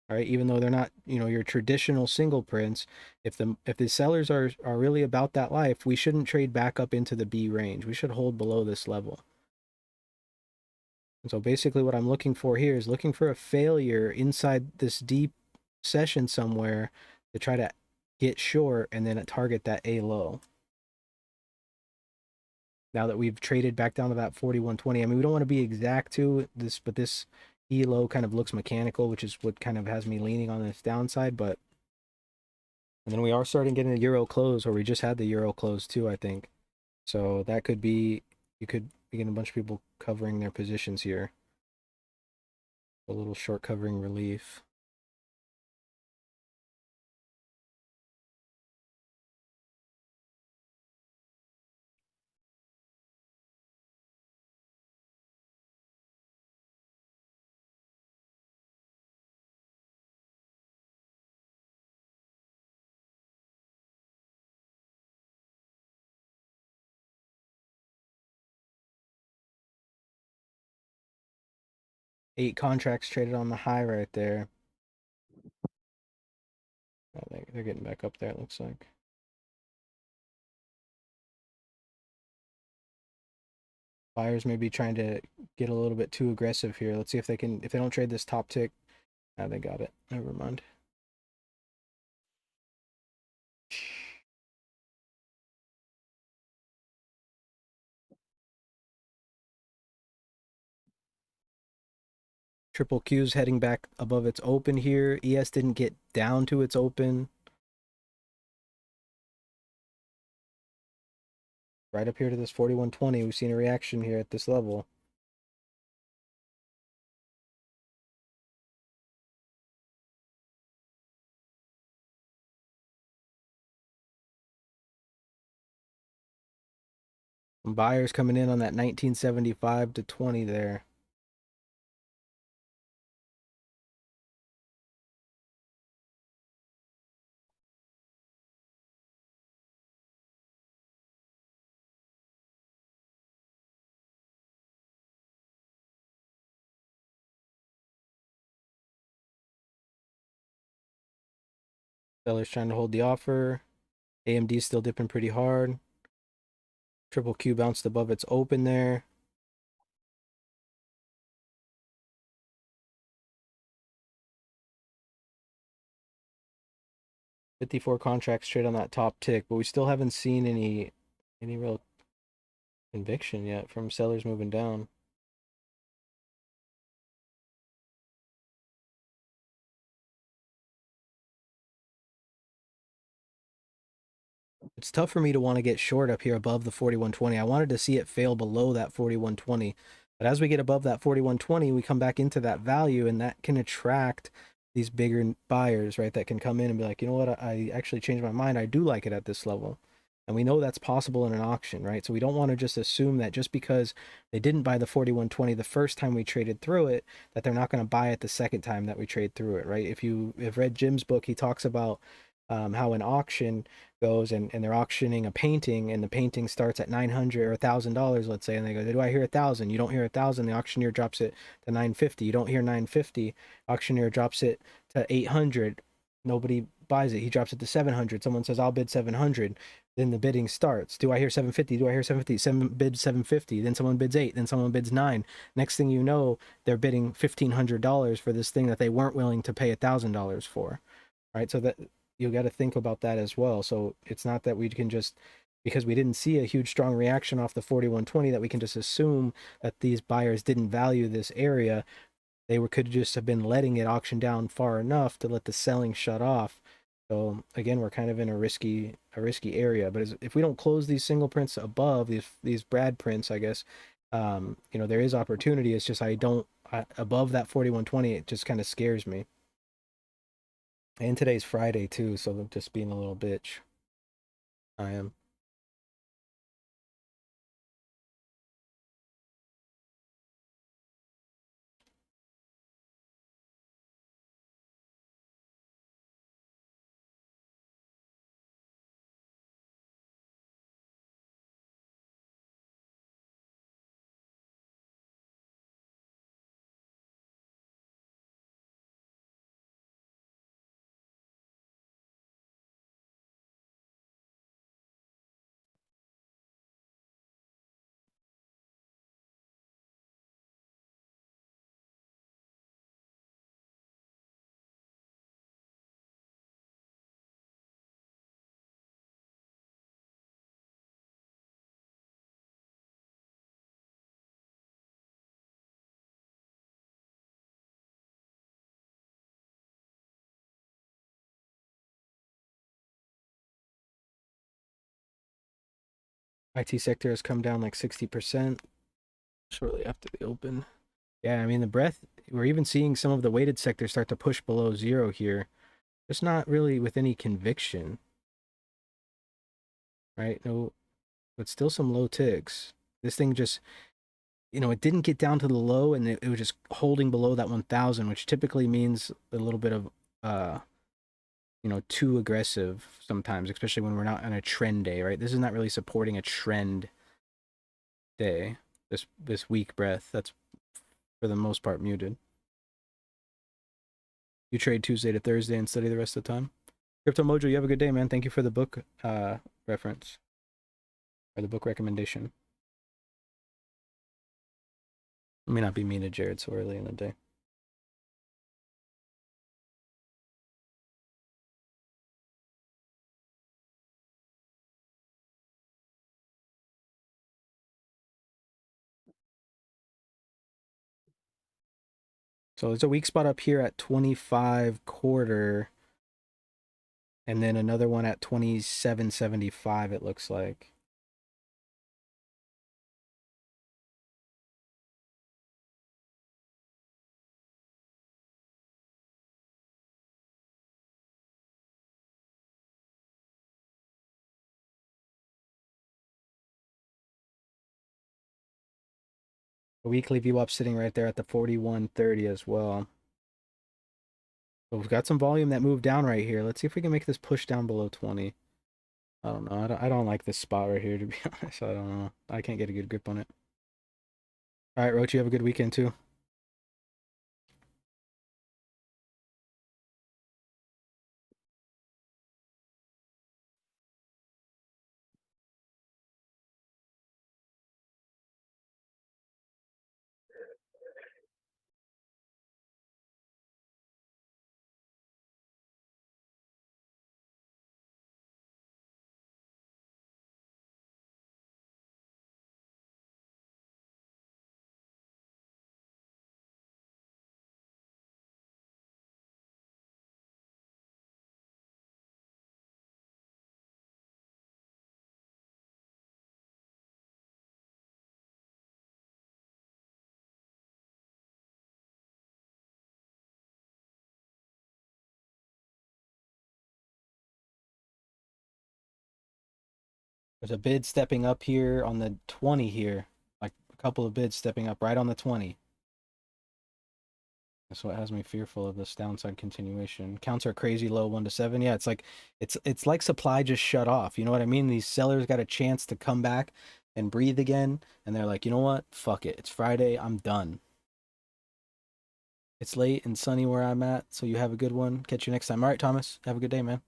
Right, even though they're not, you know, your traditional single prints, if the sellers are really about that life, we shouldn't trade back up into the B range. We should hold below this level. And so basically what I'm looking for here is looking for a failure inside this deep session somewhere to try to get short and then target that A low. Now that we've traded back down to that 4120, I mean, we don't want to be exact to this, but this E low kind of looks mechanical, which is what kind of has me leaning on this downside. But and then we are starting getting the euro close, or we just had the euro close too, I think. So that could be, you could be getting a bunch of people covering their positions here. A little short covering relief. Eight contracts traded on the high right there. I think they're getting back up there, it looks like. Buyers may be trying to get a little bit too aggressive here. Let's see if they can, if they don't trade this top tick. Ah, they got it. Never mind. Triple Q's heading back above its open here. ES didn't get down to its open. Right up here to this 4120, we've seen a reaction here at this level. Some buyers coming in on that 1975 to 20 there. Sellers trying to hold the offer. AMD still dipping pretty hard. Triple Q bounced above its open there. $54 contracts trade on that top tick, but we still haven't seen any real conviction yet from sellers moving down. It's tough for me to want to get short up here above the 4120. I wanted to see it fail below that 4120. But as we get above that 4120, we come back into that value, and that can attract these bigger buyers, right? That can come in and be like, you know what, I actually changed my mind. I do like it at this level. And we know that's possible in an auction, right? So we don't want to just assume that just because they didn't buy the 4120 the first time we traded through it, that they're not going to buy it the second time that we trade through it, right? If you have read Jim's book, he talks about how an auction goes and they're auctioning a painting, and the painting starts at $900 or $1,000, let's say, and they go, do I hear 1,000? You don't hear 1,000. The auctioneer drops it to 950. You don't hear 950. Auctioneer drops it to 800. Nobody buys it. He drops it to 700. Someone says, I'll bid 700. Then the bidding starts. Do I hear 750? Do I hear 750? Seven bids 750. Then someone bids 8. Then someone bids 9. Next thing you know, they're bidding $1,500 for this thing that they weren't willing to pay $1,000 for, right? So that you got to think about that as well. So it's not that we can just, because we didn't see a huge strong reaction off the 4120, that we can just assume that these buyers didn't value this area. They could just have been letting it auction down far enough to let the selling shut off. So again, we're kind of in a risky area. But if we don't close these single prints above these Brad prints, I guess, you know, there is opportunity. It's just above that 4120, it just kind of scares me. And today's Friday too, so I'm just being a little bitch. I am. IT sector has come down like 60% shortly after the open. Yeah, I mean, the breadth, we're even seeing some of the weighted sectors start to push below zero here. Just not really with any conviction, right? No, but still some low ticks. This thing just, it didn't get down to the low, and it was just holding below that 1,000, which typically means a little bit of, too aggressive sometimes, especially when we're not on a trend day, right? This is not really supporting a trend day. This weak breath, that's for the most part muted. You trade Tuesday to Thursday and study the rest of the time. Crypto Mojo, you have a good day, man. Thank you for the book reference or the book recommendation. It may not be me to Jared so early in the day. So there's a weak spot up here at 25 quarter, and then another one at 27.75, it looks like. The weekly VWAP sitting right there at the 41.30 as well. But we've got some volume that moved down right here. Let's see if we can make this push down below 20. I don't know. I don't like this spot right here, to be honest. I don't know. I can't get a good grip on it. All right, Roach, you have a good weekend too. There's a bid stepping up here on the 20 here. Like a couple of bids stepping up right on the 20. That's what has me fearful of this downside continuation. Counts are crazy low, 1 to 7. Yeah, it's like supply just shut off. You know what I mean? These sellers got a chance to come back and breathe again, and they're like, you know what? Fuck it. It's Friday. I'm done. It's late and sunny where I'm at, so you have a good one. Catch you next time. All right, Thomas. Have a good day, man.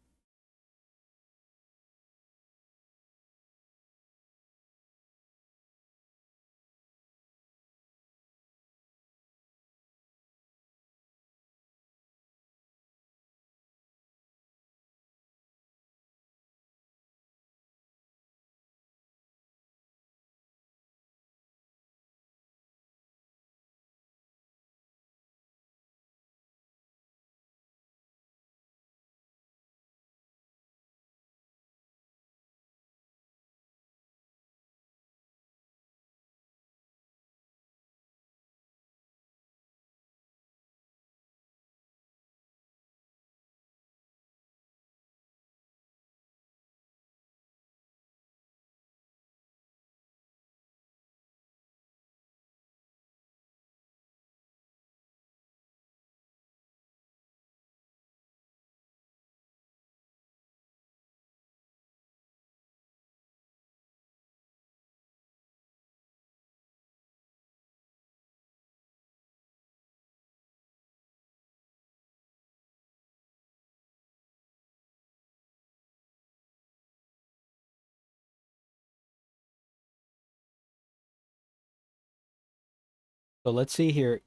So let's see here.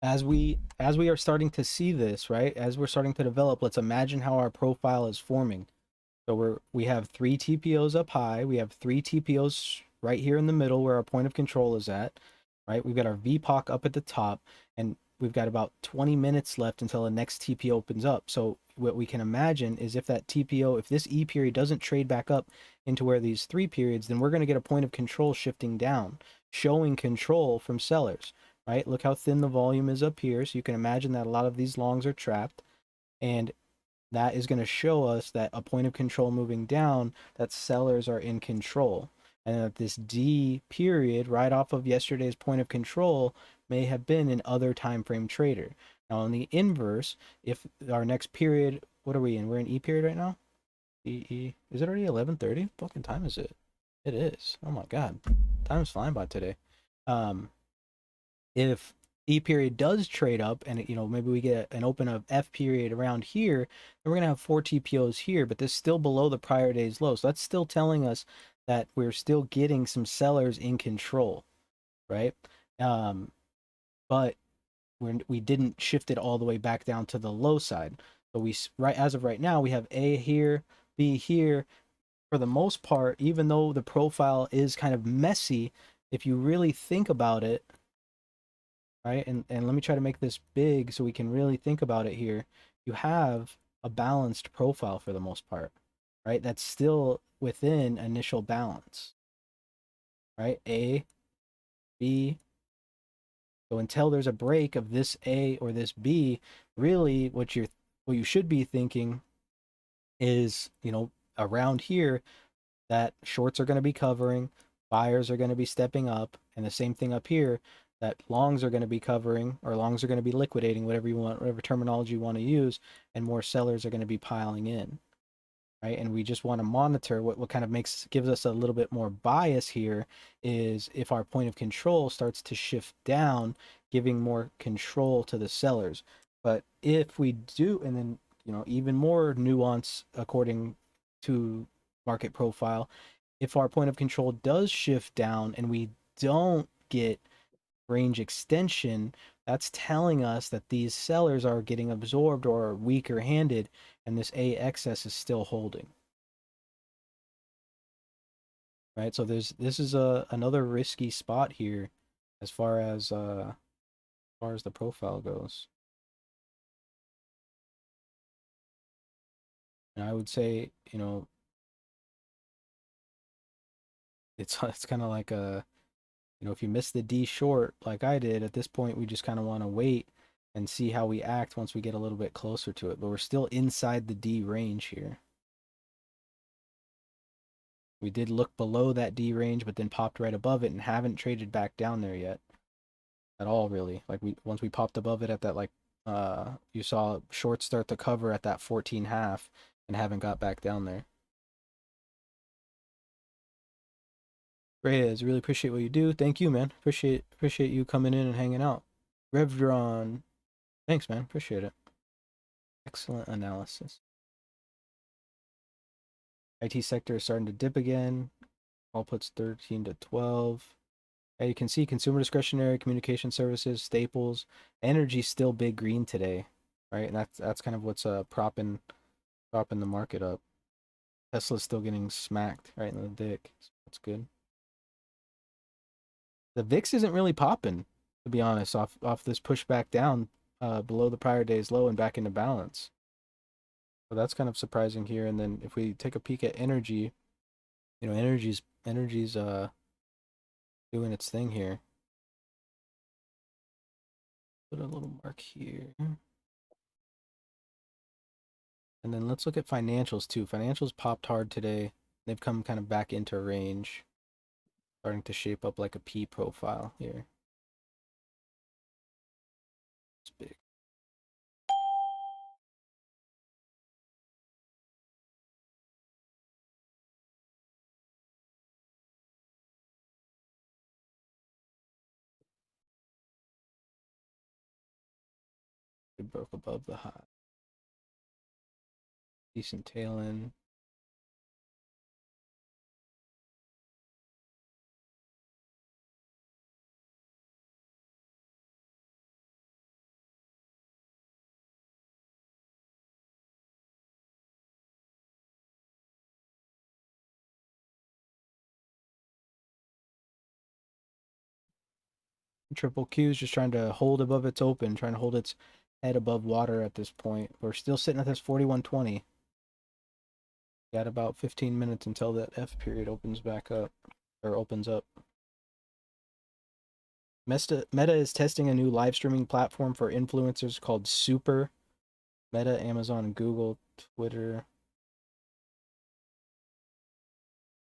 As we are starting to see this, right? As we're starting to develop, let's imagine how our profile is forming. So we have 3 TPOs up high. We have 3 TPOs right here in the middle where our point of control is at, right? We've got our VPOC up at the top, and we've got about 20 minutes left until the next TPO opens up. So what we can imagine is if that TPO, if this E period doesn't trade back up into where these 3 periods, then we're going to get a point of control shifting down, showing control from sellers, right? Look how thin the volume is up here. So you can imagine that a lot of these longs are trapped, and that is going to show us that a point of control moving down, that sellers are in control. And that this D period right off of yesterday's point of control may have been an other time frame trader. Now on the inverse, if our next period, what are we in? We're in E period right now? E. Is it already 11:30? Fucking time is it? It is. Oh my god. Time's flying by today. If E period does trade up and maybe we get an open of F period around here, then we're gonna have 4 TPOs here, but this is still below the prior day's low. So that's still telling us that we're still getting some sellers in control, right? But we didn't shift it all the way back down to the low side. So as of right now, we have A here, B here. For the most part, even though the profile is kind of messy, if you really think about it, right? And let me try to make this big so we can really think about it here. You have a balanced profile for the most part, right? That's still within initial balance, right? A, B. So until there's a break of this A or this B, really what you should be thinking is, around here, that shorts are going to be covering, buyers are going to be stepping up, and the same thing up here, that longs are going to be covering, or longs are going to be liquidating, whatever you want, whatever terminology you want to use, and more sellers are going to be piling in, right? And we just want to monitor what kind of gives us a little bit more bias here is if our point of control starts to shift down, giving more control to the sellers. But if we do, and then even more nuance according to market profile, if our point of control does shift down and we don't get range extension, that's telling us that these sellers are getting absorbed or are weaker handed, and this A excess is still holding. Right, so this is another risky spot here as far as the profile goes. And I would say, it's kind of like if you miss the D short like I did, at this point we just kind of want to wait and see how we act once we get a little bit closer to it. But we're still inside the D range here. We did look below that D range, but then popped right above it and haven't traded back down there yet at all, really. Like once we popped above it at that, you saw shorts start to cover at that 14.5 and haven't got back down there. Reyes, really appreciate what you do. Thank you, man. Appreciate you coming in and hanging out. Revdron, thanks, man. Appreciate it. Excellent analysis. IT sector is starting to dip again. All puts 13 to 12. You can see consumer discretionary, communication services, staples, energy still big green today, right? And that's kind of what's propping the market up. Tesla's still getting smacked right in the dick. So that's good. The VIX isn't really popping, to be honest, off this pushback down below the prior day's low and back into balance. So that's kind of surprising here. And then if we take a peek at energy, energy's doing its thing here. Put a little mark here. And then let's look at financials too. Financials popped hard today. They've come kind of back into range. Starting to shape up like a P profile here. It's big. It broke above the high. Decent tail end. Triple Q is just trying to hold above its open, trying to hold its head above water at this point. We're still sitting at this 41.20. Got about 15 minutes until that F period opens back up, or opens up. Meta is testing a new live streaming platform for influencers called Super. Meta, Amazon, Google, Twitter.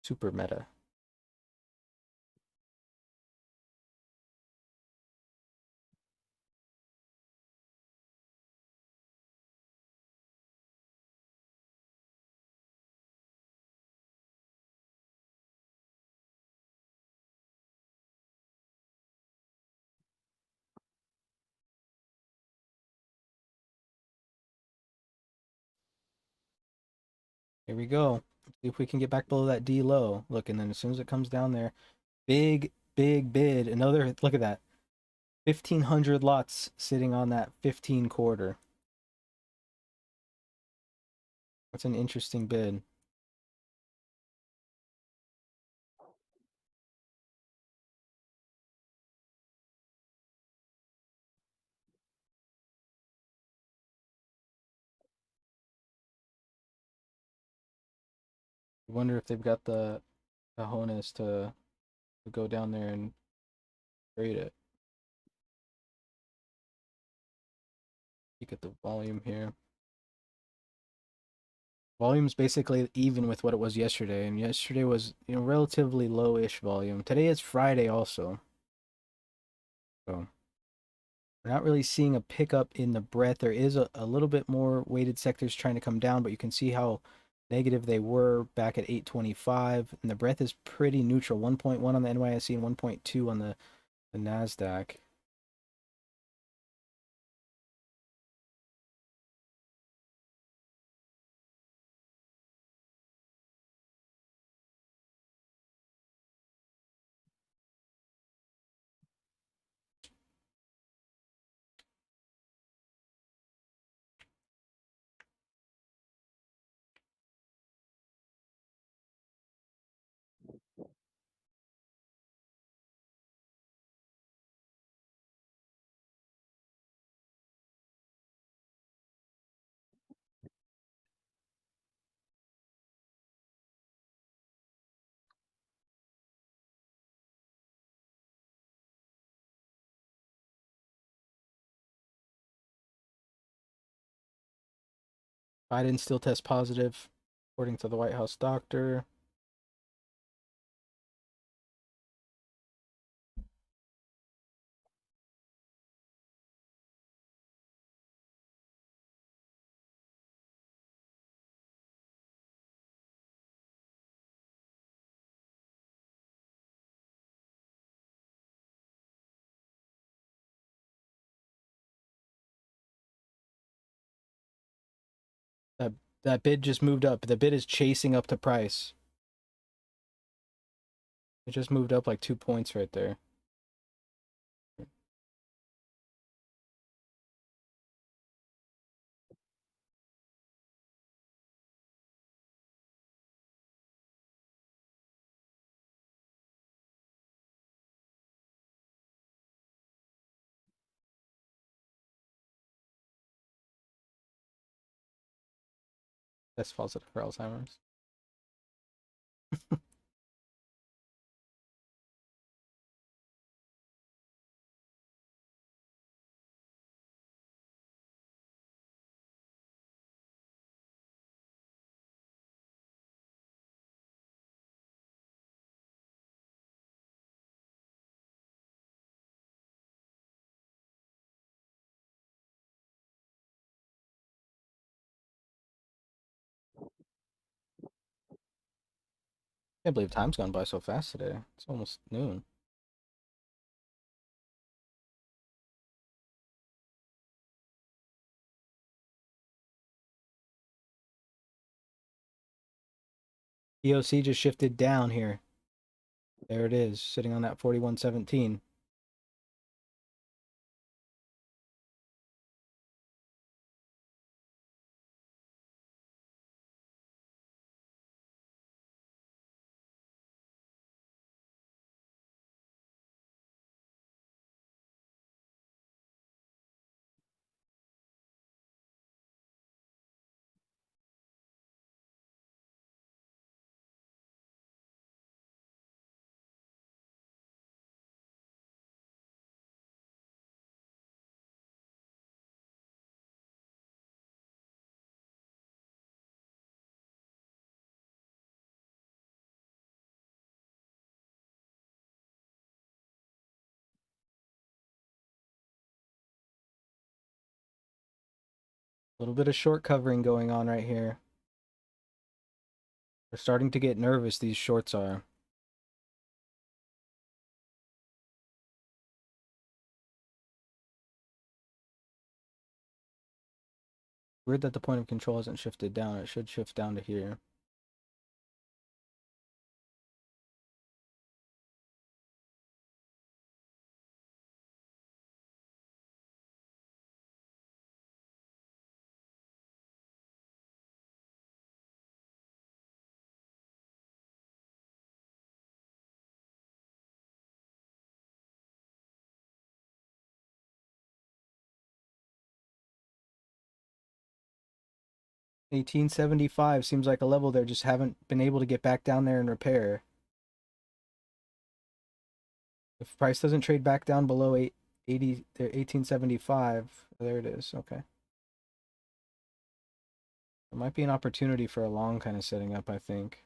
Super Meta. Here we go. See if we can get back below that D low. Look, and then as soon as it comes down there, big bid. Another, look at that. 1,500 lots sitting on that 15 quarter. That's an interesting bid. I wonder if they've got the cojones to go down there and trade it. Look at the volume here. Volume's basically even with what it was yesterday, and yesterday was, relatively low-ish volume. Today is Friday also. So we're not really seeing a pickup in the breadth. There is a little bit more weighted sectors trying to come down, but you can see how negative they were back at 825, and the breadth is pretty neutral. 1.1 on the NYSE and 1.2 on the NASDAQ. Biden still tests positive, according to the White House doctor. That bid just moved up. The bid is chasing up the price. It just moved up like 2 points right there. That's positive for Alzheimer's. Can't believe time's gone by so fast today. It's almost noon. EOC just shifted down here. There it is, sitting on that 41.17. little bit of short covering going on right here. They're starting to get nervous, these shorts are. Weird that the point of control hasn't shifted down. It should shift down to here. $18.75 seems like a level they just haven't been able to get back down there and repair. If price doesn't trade back down below 18.75, there it is. Okay. There might be an opportunity for a long kind of setting up, I think.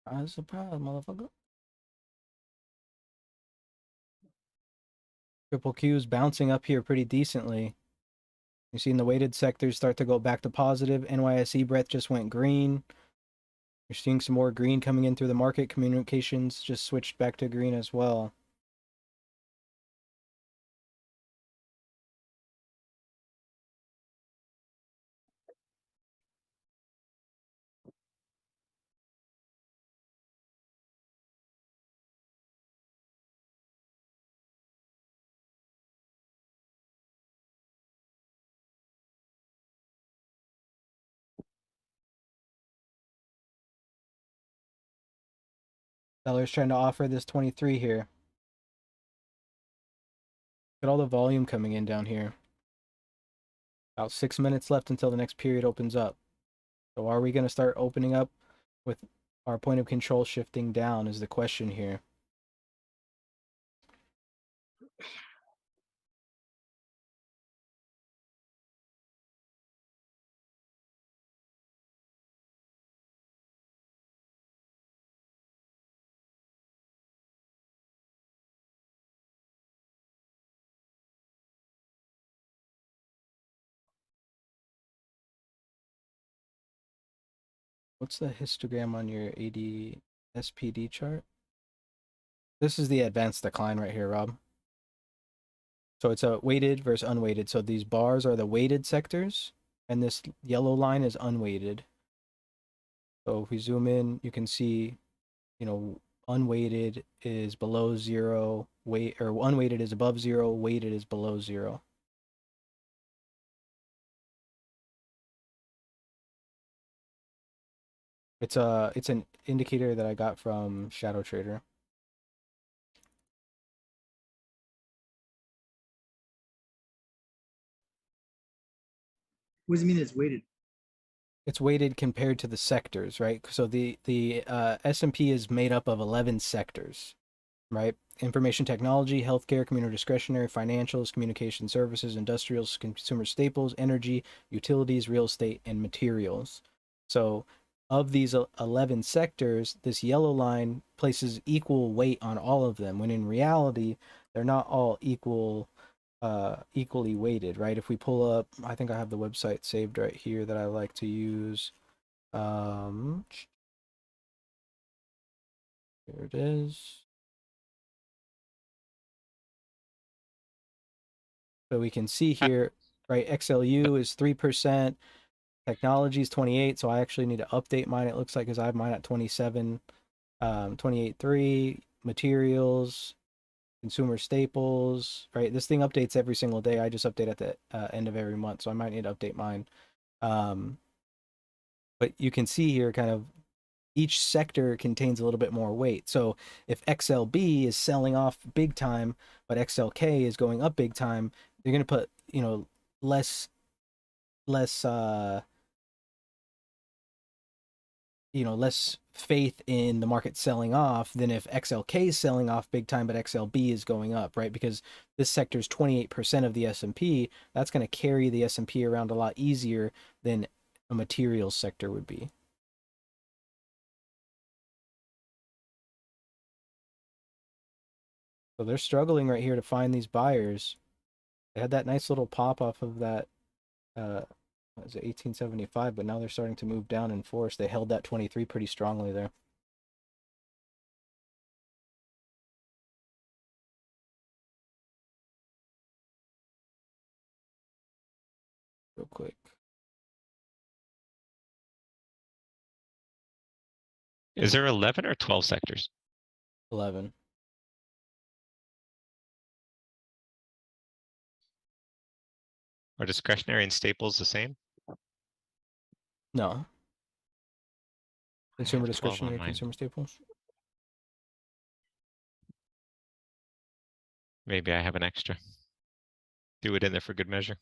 That's a problem, motherfucker. Triple Q's bouncing up here pretty decently. You're seeing the weighted sectors start to go back to positive. NYSE breadth just went green. You're seeing some more green coming in through the market. Communications just switched back to green as well. Sellers trying to offer this 23 here. Look at all the volume coming in down here. About 6 minutes left until the next period opens up. So are we going to start opening up with our point of control shifting down is the question here. What's the histogram on your AD SPD chart? This is the advanced decline right here, Rob. So it's a weighted versus unweighted. So these bars are the weighted sectors, and this yellow line is unweighted. So if we zoom in, you can see, you know, unweighted is below zero, unweighted is above zero, weighted is below zero. It's an indicator that I got from Shadow Trader. What does it mean it's weighted? It's weighted compared to the sectors, right? So the S&P is made up of 11 sectors, right? Information technology, healthcare, community discretionary, financials, communication services, industrials, consumer staples, energy, utilities, real estate, and materials. So of these 11 sectors, this yellow line places equal weight on all of them, when in reality, they're not all equally weighted, right? If we pull up, I think I have the website saved right here that I like to use. Here it is. So we can see here, right? XLU is 3%. Technology is 28. So I actually need to update mine. It looks like because I have mine at 27, 28.3. Materials, consumer staples, right? This thing updates every single day. I just update at the end of every month. So I might need to update mine. But you can see here kind of each sector contains a little bit more weight. So if XLB is selling off big time, but XLK is going up big time, you're going to put, you know, less you know, less faith in the market selling off than if XLK is selling off big time, but XLB is going up, right? Because this sector is 28% of the S&P. That's going to carry the S&P around a lot easier than a materials sector would be. So they're struggling right here to find these buyers. They had that nice little pop off of that, what was it, 1875, but now they're starting to move down in force. They held that 23 pretty strongly there. Real quick. Is there 11 or 12 sectors? 11. Are discretionary and staples the same? No. I have Consumer 12 on discretionary, mine. consumer staples. Maybe I have an extra. Do it in there for good measure.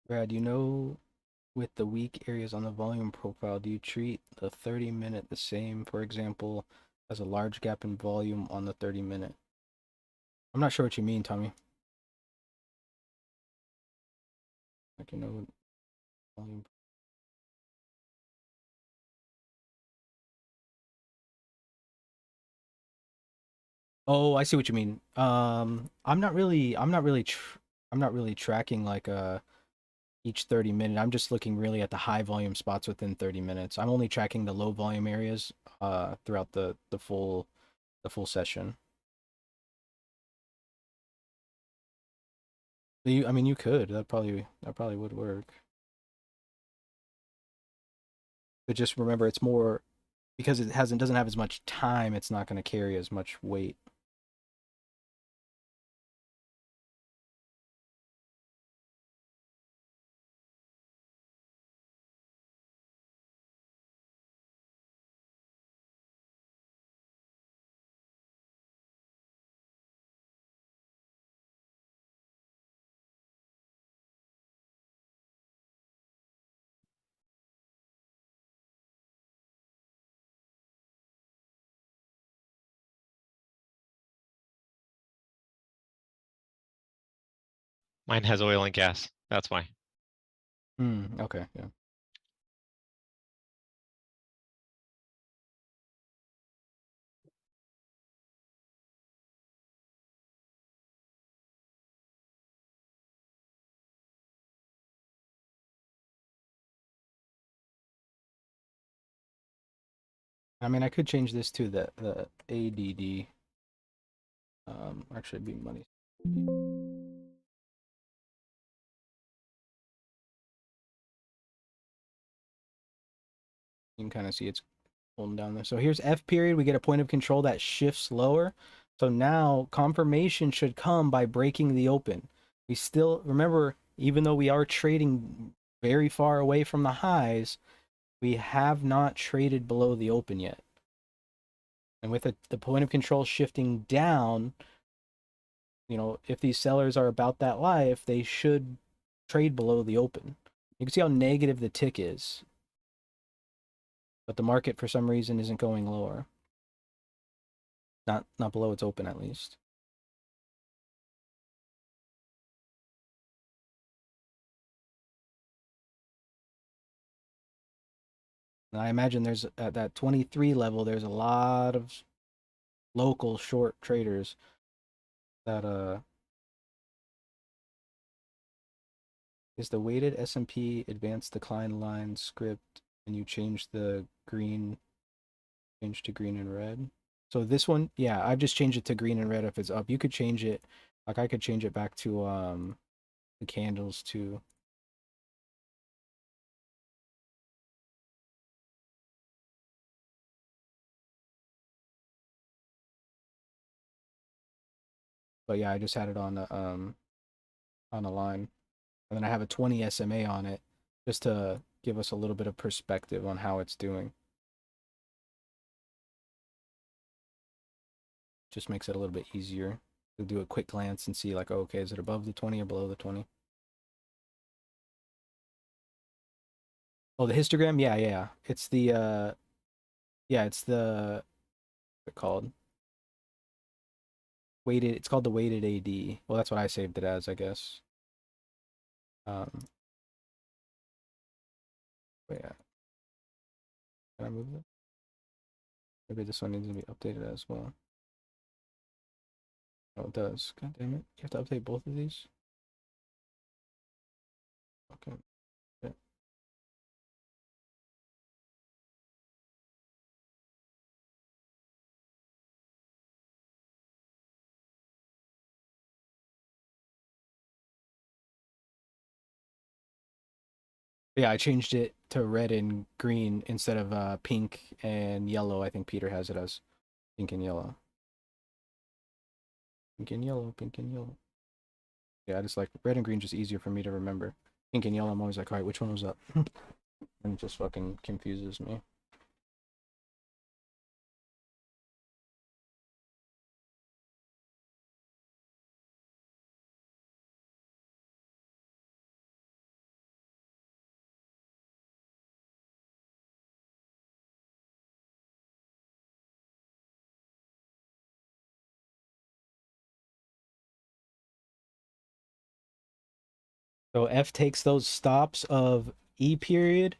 Brad, you know, with the weak areas on the volume profile, do you treat the 30-minute the same, for example, as a large gap in volume on the 30-minute? I'm not sure what you mean, Tommy. Like, you know, volume. Oh, I see what you mean. I'm not really tracking like each 30-minute. I'm just looking really at the high volume spots within 30 minutes. I'm only tracking the low volume areas throughout the full session. I mean, you could. That probably would work. But just remember, it's more because it doesn't have as much time. It's not going to carry as much weight. Mine has oil and gas. That's why. Okay, yeah. I mean, I could change this to the ADD. Actually, be money. You can kind of see it's holding down there. So here's F period. We get a point of control that shifts lower. So now confirmation should come by breaking the open. We still, remember, even though we are trading very far away from the highs, we have not traded below the open yet. And with the point of control shifting down, you know, if these sellers are about that life, they should trade below the open. You can see how negative the tick is. But the market, for some reason, isn't going lower. Not below its open, at least. And I imagine there's, at that 23 level, there's a lot of local short traders that is the weighted S&P advanced decline line script, and you change the green, change to green and red. So this one, yeah, I've just changed it to green and red if it's up. You could change it, like I could change it back to the candles too. But yeah, I just had it on a line. And then I have a 20 SMA on it just to give us a little bit of perspective on how it's doing. Just makes it a little bit easier to do a quick glance and see like, oh, okay, is it above the 20 or below the 20? Oh, the histogram? Yeah. It's the yeah, it's the what's it called? Weighted, it's called the weighted AD. Well, that's what I saved it as, I guess. But yeah. Can I move it? Maybe this one needs to be updated as well. Oh, it does. God damn it. You have to update both of these? Okay. Yeah. Yeah, I changed it to red and green instead of pink and yellow. I think Peter has it as pink and yellow. Pink and yellow, pink and yellow. Yeah, I just like red and green, just easier for me to remember. Pink and yellow, I'm always like, all right, which one was up? And it just fucking confuses me. So F takes those stops of E period.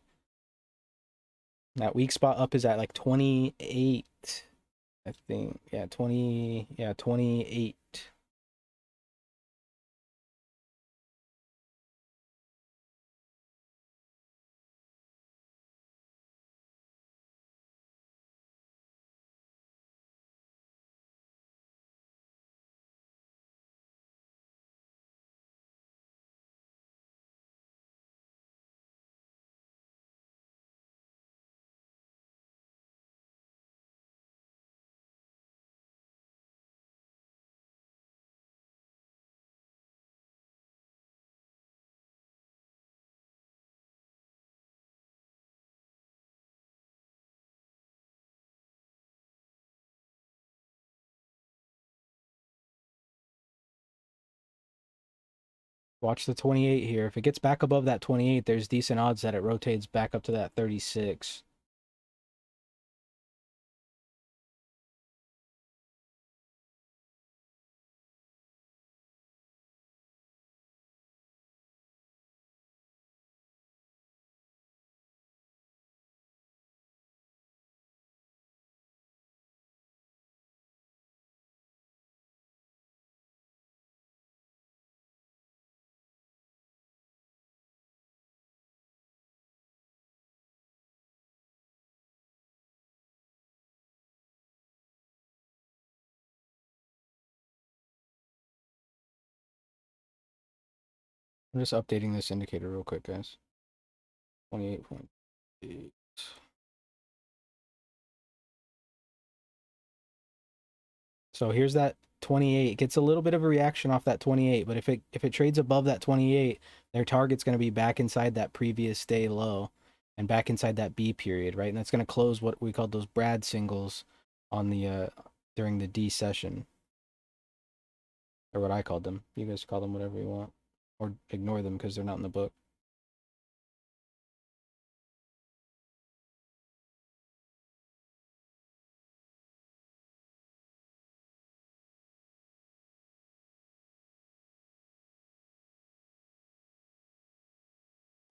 That weak spot up is at like 28, I think. Yeah, 28. Watch the 28 here. If it gets back above that 28, there's decent odds that it rotates back up to that 36. I'm just updating this indicator real quick, guys. 28.8. So here's that 28. It gets a little bit of a reaction off that 28, but if it trades above that 28, their target's going to be back inside that previous day low and back inside that B period, right? And that's going to close what we call those Brad singles on the during the D session, or what I called them. You guys call them whatever you want, or ignore them because they're not in the book.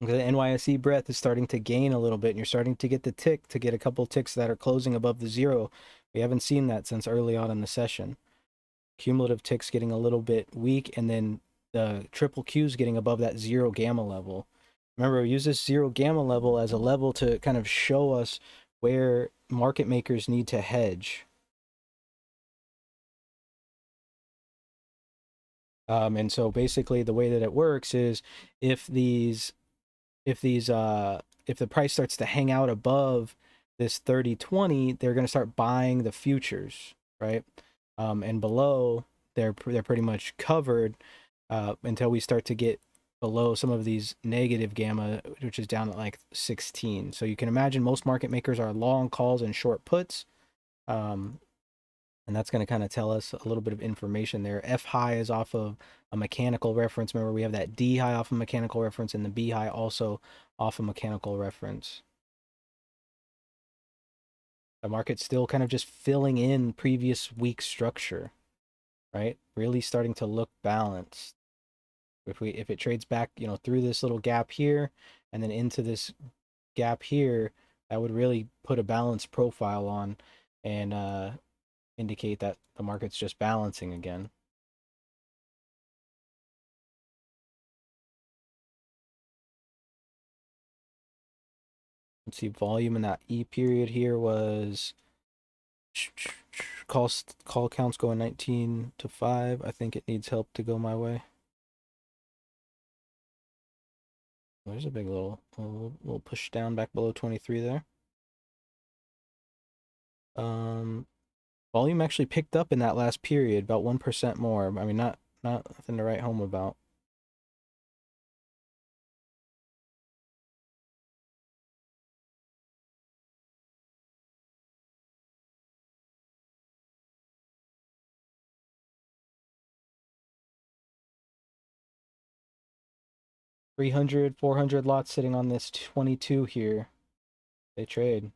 The NYSE breadth is starting to gain a little bit, and you're starting to get the tick to get a couple ticks that are closing above the zero. We haven't seen that since early on in the session. Cumulative ticks getting a little bit weak, and then the triple Q's getting above that zero gamma level. Remember, we use this zero gamma level as a level to kind of show us where market makers need to hedge. And so basically the way that it works is if the price starts to hang out above this 30-20, they're going to start buying the futures, right? And below, they're pretty much covered until we start to get below some of these negative gamma, which is down at like 16. So you can imagine most market makers are long calls and short puts. And that's going to kind of tell us a little bit of information there. F high is off of a mechanical reference. Remember, we have that D high off of mechanical reference, and the B high also off of mechanical reference. The market's still kind of just filling in previous week structure, right? Really starting to look balanced. If it trades back, through this little gap here and then into this gap here, that would really put a balanced profile on and indicate that the market's just balancing again. Let's see, volume in that E period here was call counts going 19 to 5. I think it needs help to go my way. There's a big little push down back below 23 there. Volume actually picked up in that last period, about 1% more. I mean, not nothing to write home about. $300, $400 lots sitting on this 22 here. They trade.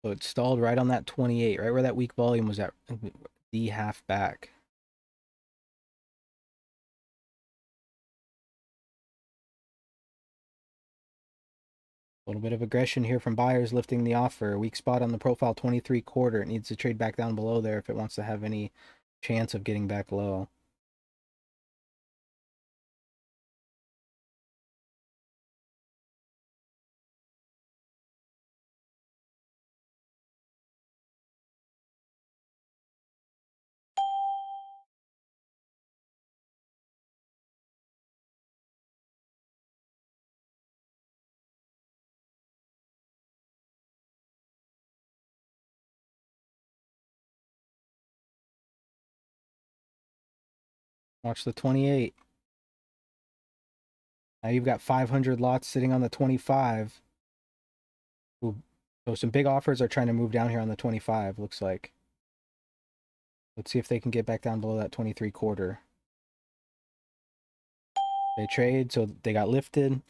So it stalled right on that 28, right where that weak volume was at, the half back. A little bit of aggression here from buyers lifting the offer. Weak spot on the profile 23.25. It needs to trade back down below there if it wants to have any chance of getting back low. Watch the 28. Now you've got 500 lots sitting on the 25. Ooh. So some big offers are trying to move down here on the 25, looks like. Let's see if they can get back down below that 23.25. They trade, so they got lifted.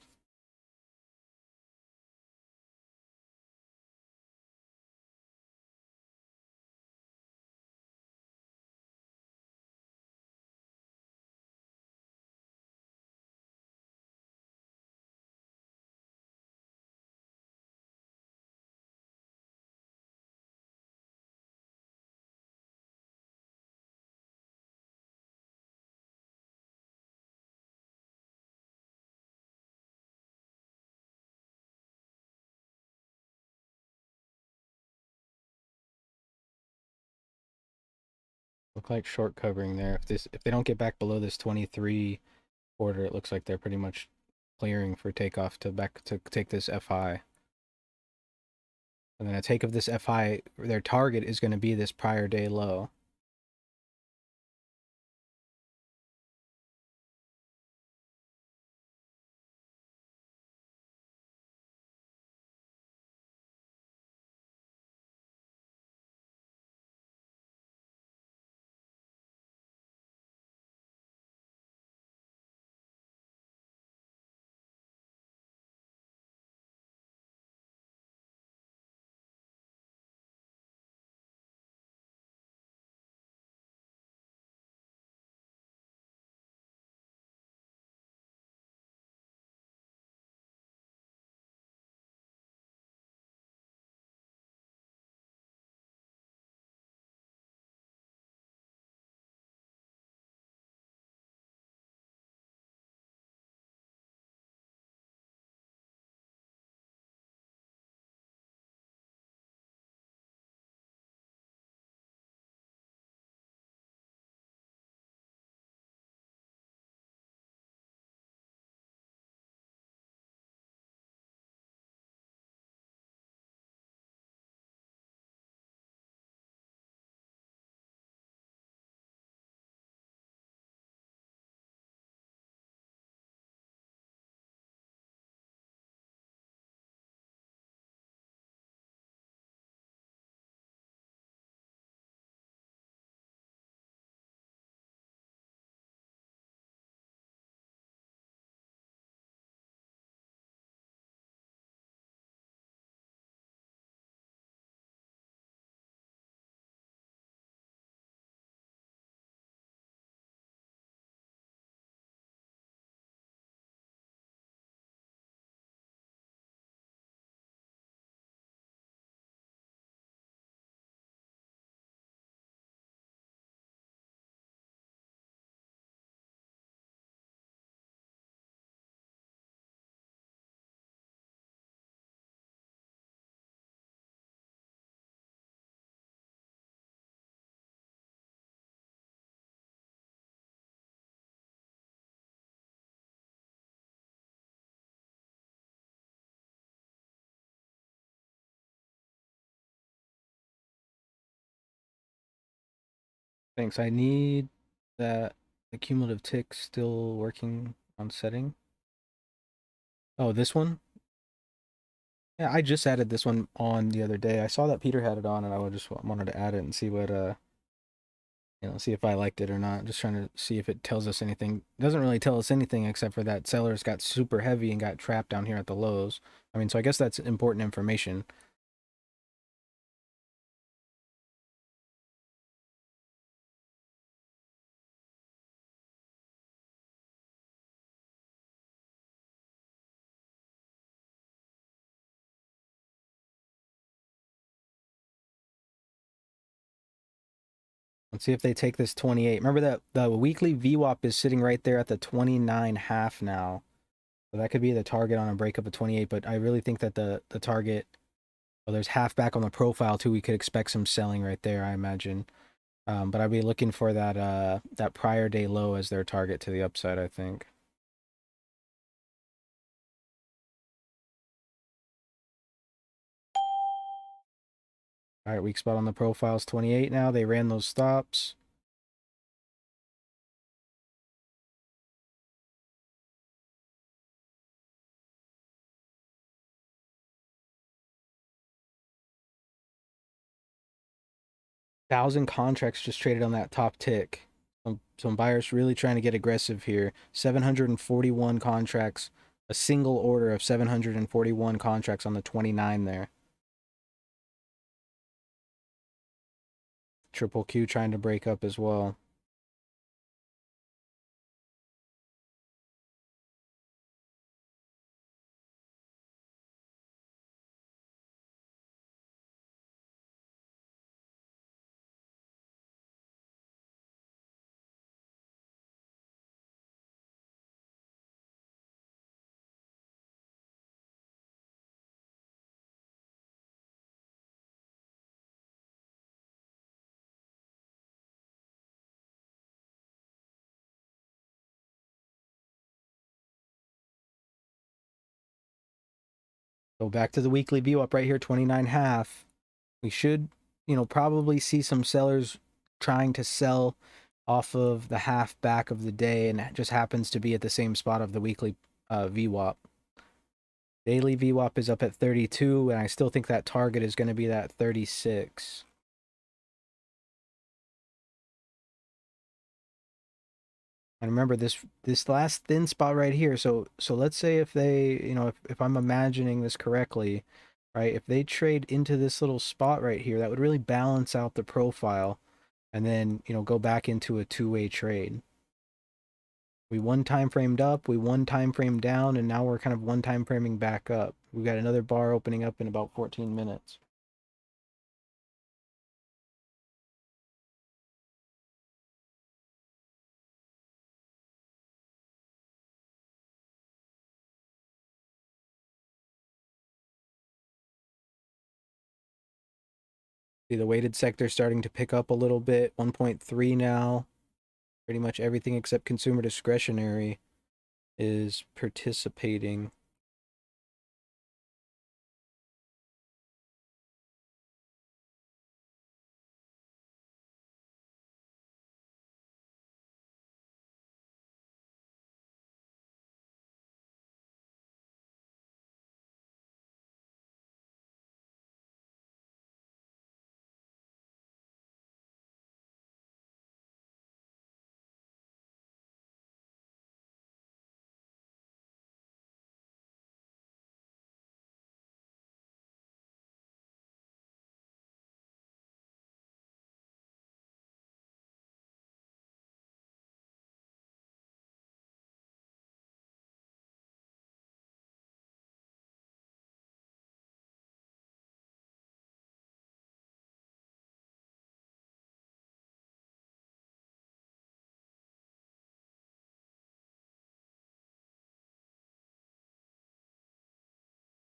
Look like short covering there. If they don't get back below this 23 quarter, it looks like they're pretty much clearing for takeoff to take this FI. And then a take of this FI, their target is going to be this prior day low. Thanks. I need that the cumulative tick still working on setting. Oh, this one? Yeah, I just added this one on the other day. I saw that Peter had it on, and I just wanted to add it and see what see if I liked it or not. Just trying to see if it tells us anything. It doesn't really tell us anything except for that sellers got super heavy and got trapped down here at the lows. I mean, so I guess that's important information. Let's see if they take this 28. Remember that the weekly VWAP is sitting right there at the 29.5 now. So that could be the target on a breakup of 28, but I really think that the target, well, there's half back on the profile too. We could expect some selling right there, I imagine. But I'd be looking for that prior day low as their target to the upside, I think. All right, weak spot on the profile's 28 now. They ran those stops. Thousand contracts just traded on that top tick. Some buyers really trying to get aggressive here. 741 contracts, a single order of 741 contracts on the 29 there. Triple Q trying to break up as well. Go back to the weekly view up right here, 29.5. We should, probably see some sellers trying to sell off of the half back of the day, and it just happens to be at the same spot of the weekly VWAP. Daily VWAP is up at 32, and I still think that target is going to be that 36. And remember this last thin spot right here. So let's say if they, if I'm imagining this correctly, right? If they trade into this little spot right here, that would really balance out the profile, and then, go back into a two-way trade. We one time framed up, we one time framed down, and now we're kind of one time framing back up. We've got another bar opening up in about 14 minutes. See the weighted sector starting to pick up a little bit, 1.3 now. Pretty much everything except consumer discretionary is participating.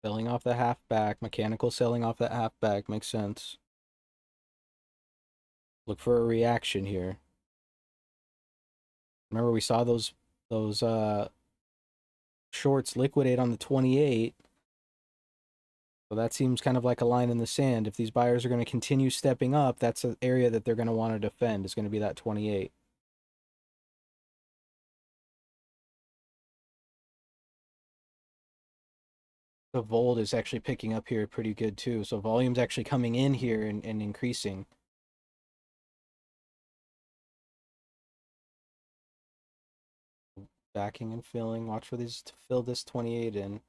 Selling off the half back, mechanical selling off that half back makes sense. Look for a reaction here. Remember we saw those shorts liquidate on the 28. So that seems kind of like a line in the sand. If these buyers are going to continue stepping up, that's an area that they're going to want to defend. Is going to be that 28. The volt is actually picking up here pretty good too. So volume's actually coming in here and increasing. Backing and filling. Watch for these to fill this 28 in.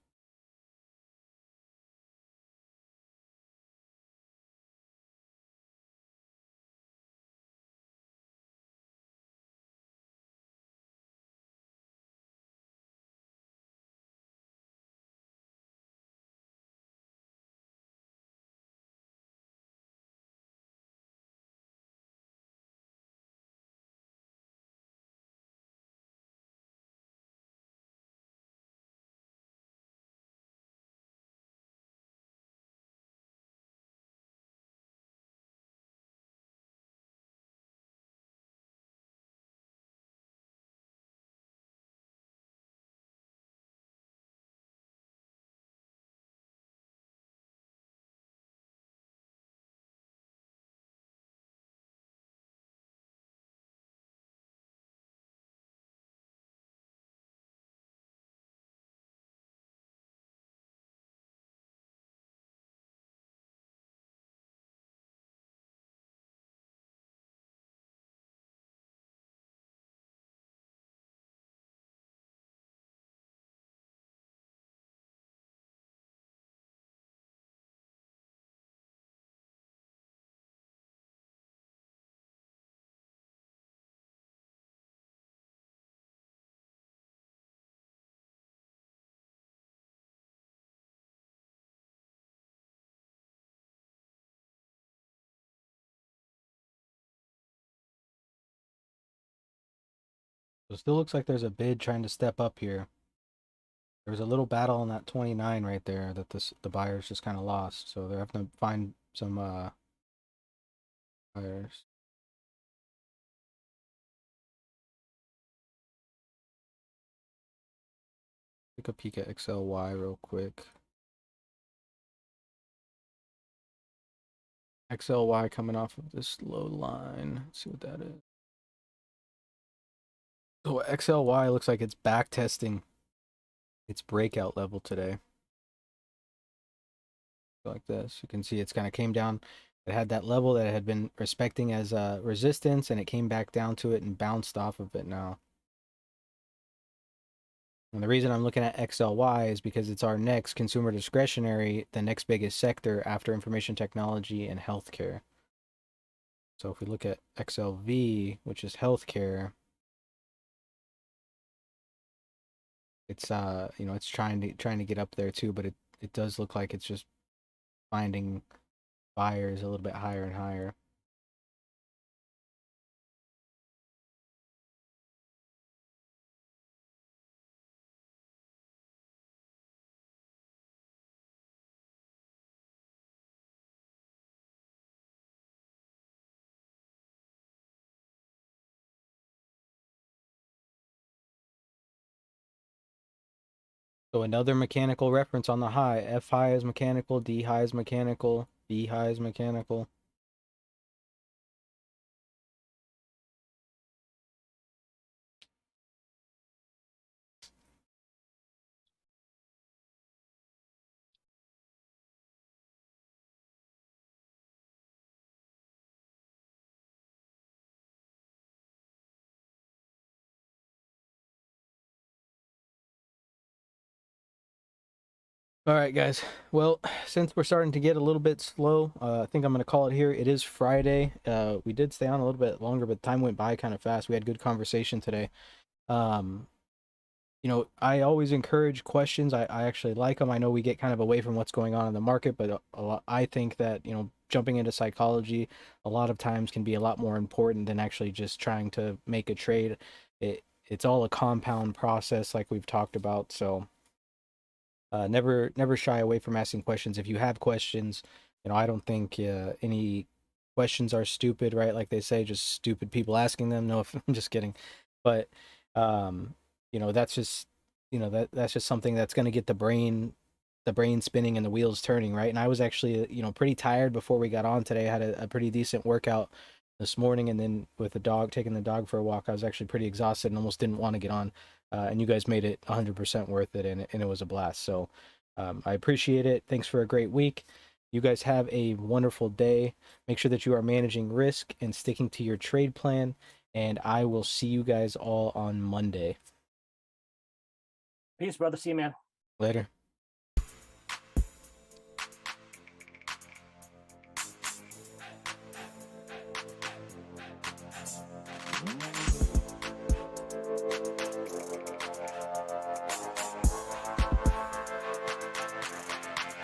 So it still looks like there's a bid trying to step up here. There was a little battle on that 29 right there that the buyers just kind of lost. So they're having to find some buyers. Take a peek at XLY real quick. XLY coming off of this low line. Let's see what that is. So XLY looks like it's back testing its breakout level today. Like this, you can see it's kind of came down. It had that level that it had been respecting as resistance, and it came back down to it and bounced off of it now. And the reason I'm looking at XLY is because it's our next consumer discretionary, the next biggest sector after information technology and healthcare. So if we look at XLV, which is healthcare, it's you know, it's trying to get up there too, but it does look like it's just finding buyers a little bit higher and higher. So another mechanical reference on the high. F high is mechanical, D high is mechanical, B high is mechanical. All right, guys. Well, since we're starting to get a little bit slow, I think I'm going to call it here. It is Friday. We did stay on a little bit longer, but time went by kind of fast. We had good conversation today. You know, I always encourage questions. I actually like them. I know we get kind of away from what's going on in the market, but I think that, you know, jumping into psychology a lot of times can be a lot more important than actually just trying to make a trade. It's all a compound process like we've talked about. So never shy away from asking questions. If you have questions, you know, I don't think any questions are stupid, right? Like they say, just stupid people asking them. No, I'm just kidding. But you know, that's just, you know, that's just something that's going to get the brain spinning and the wheels turning, right? And I was actually, you know, pretty tired before we got on today. I had a pretty decent workout this morning, and then with the dog, taking the dog for a walk, I was actually pretty exhausted and almost didn't want to get on. And you guys made it 100% worth it, and it was a blast. So I appreciate it. Thanks for a great week. You guys have a wonderful day. Make sure that you are managing risk and sticking to your trade plan. And I will see you guys all on Monday. Peace, brother. See you, man. Later.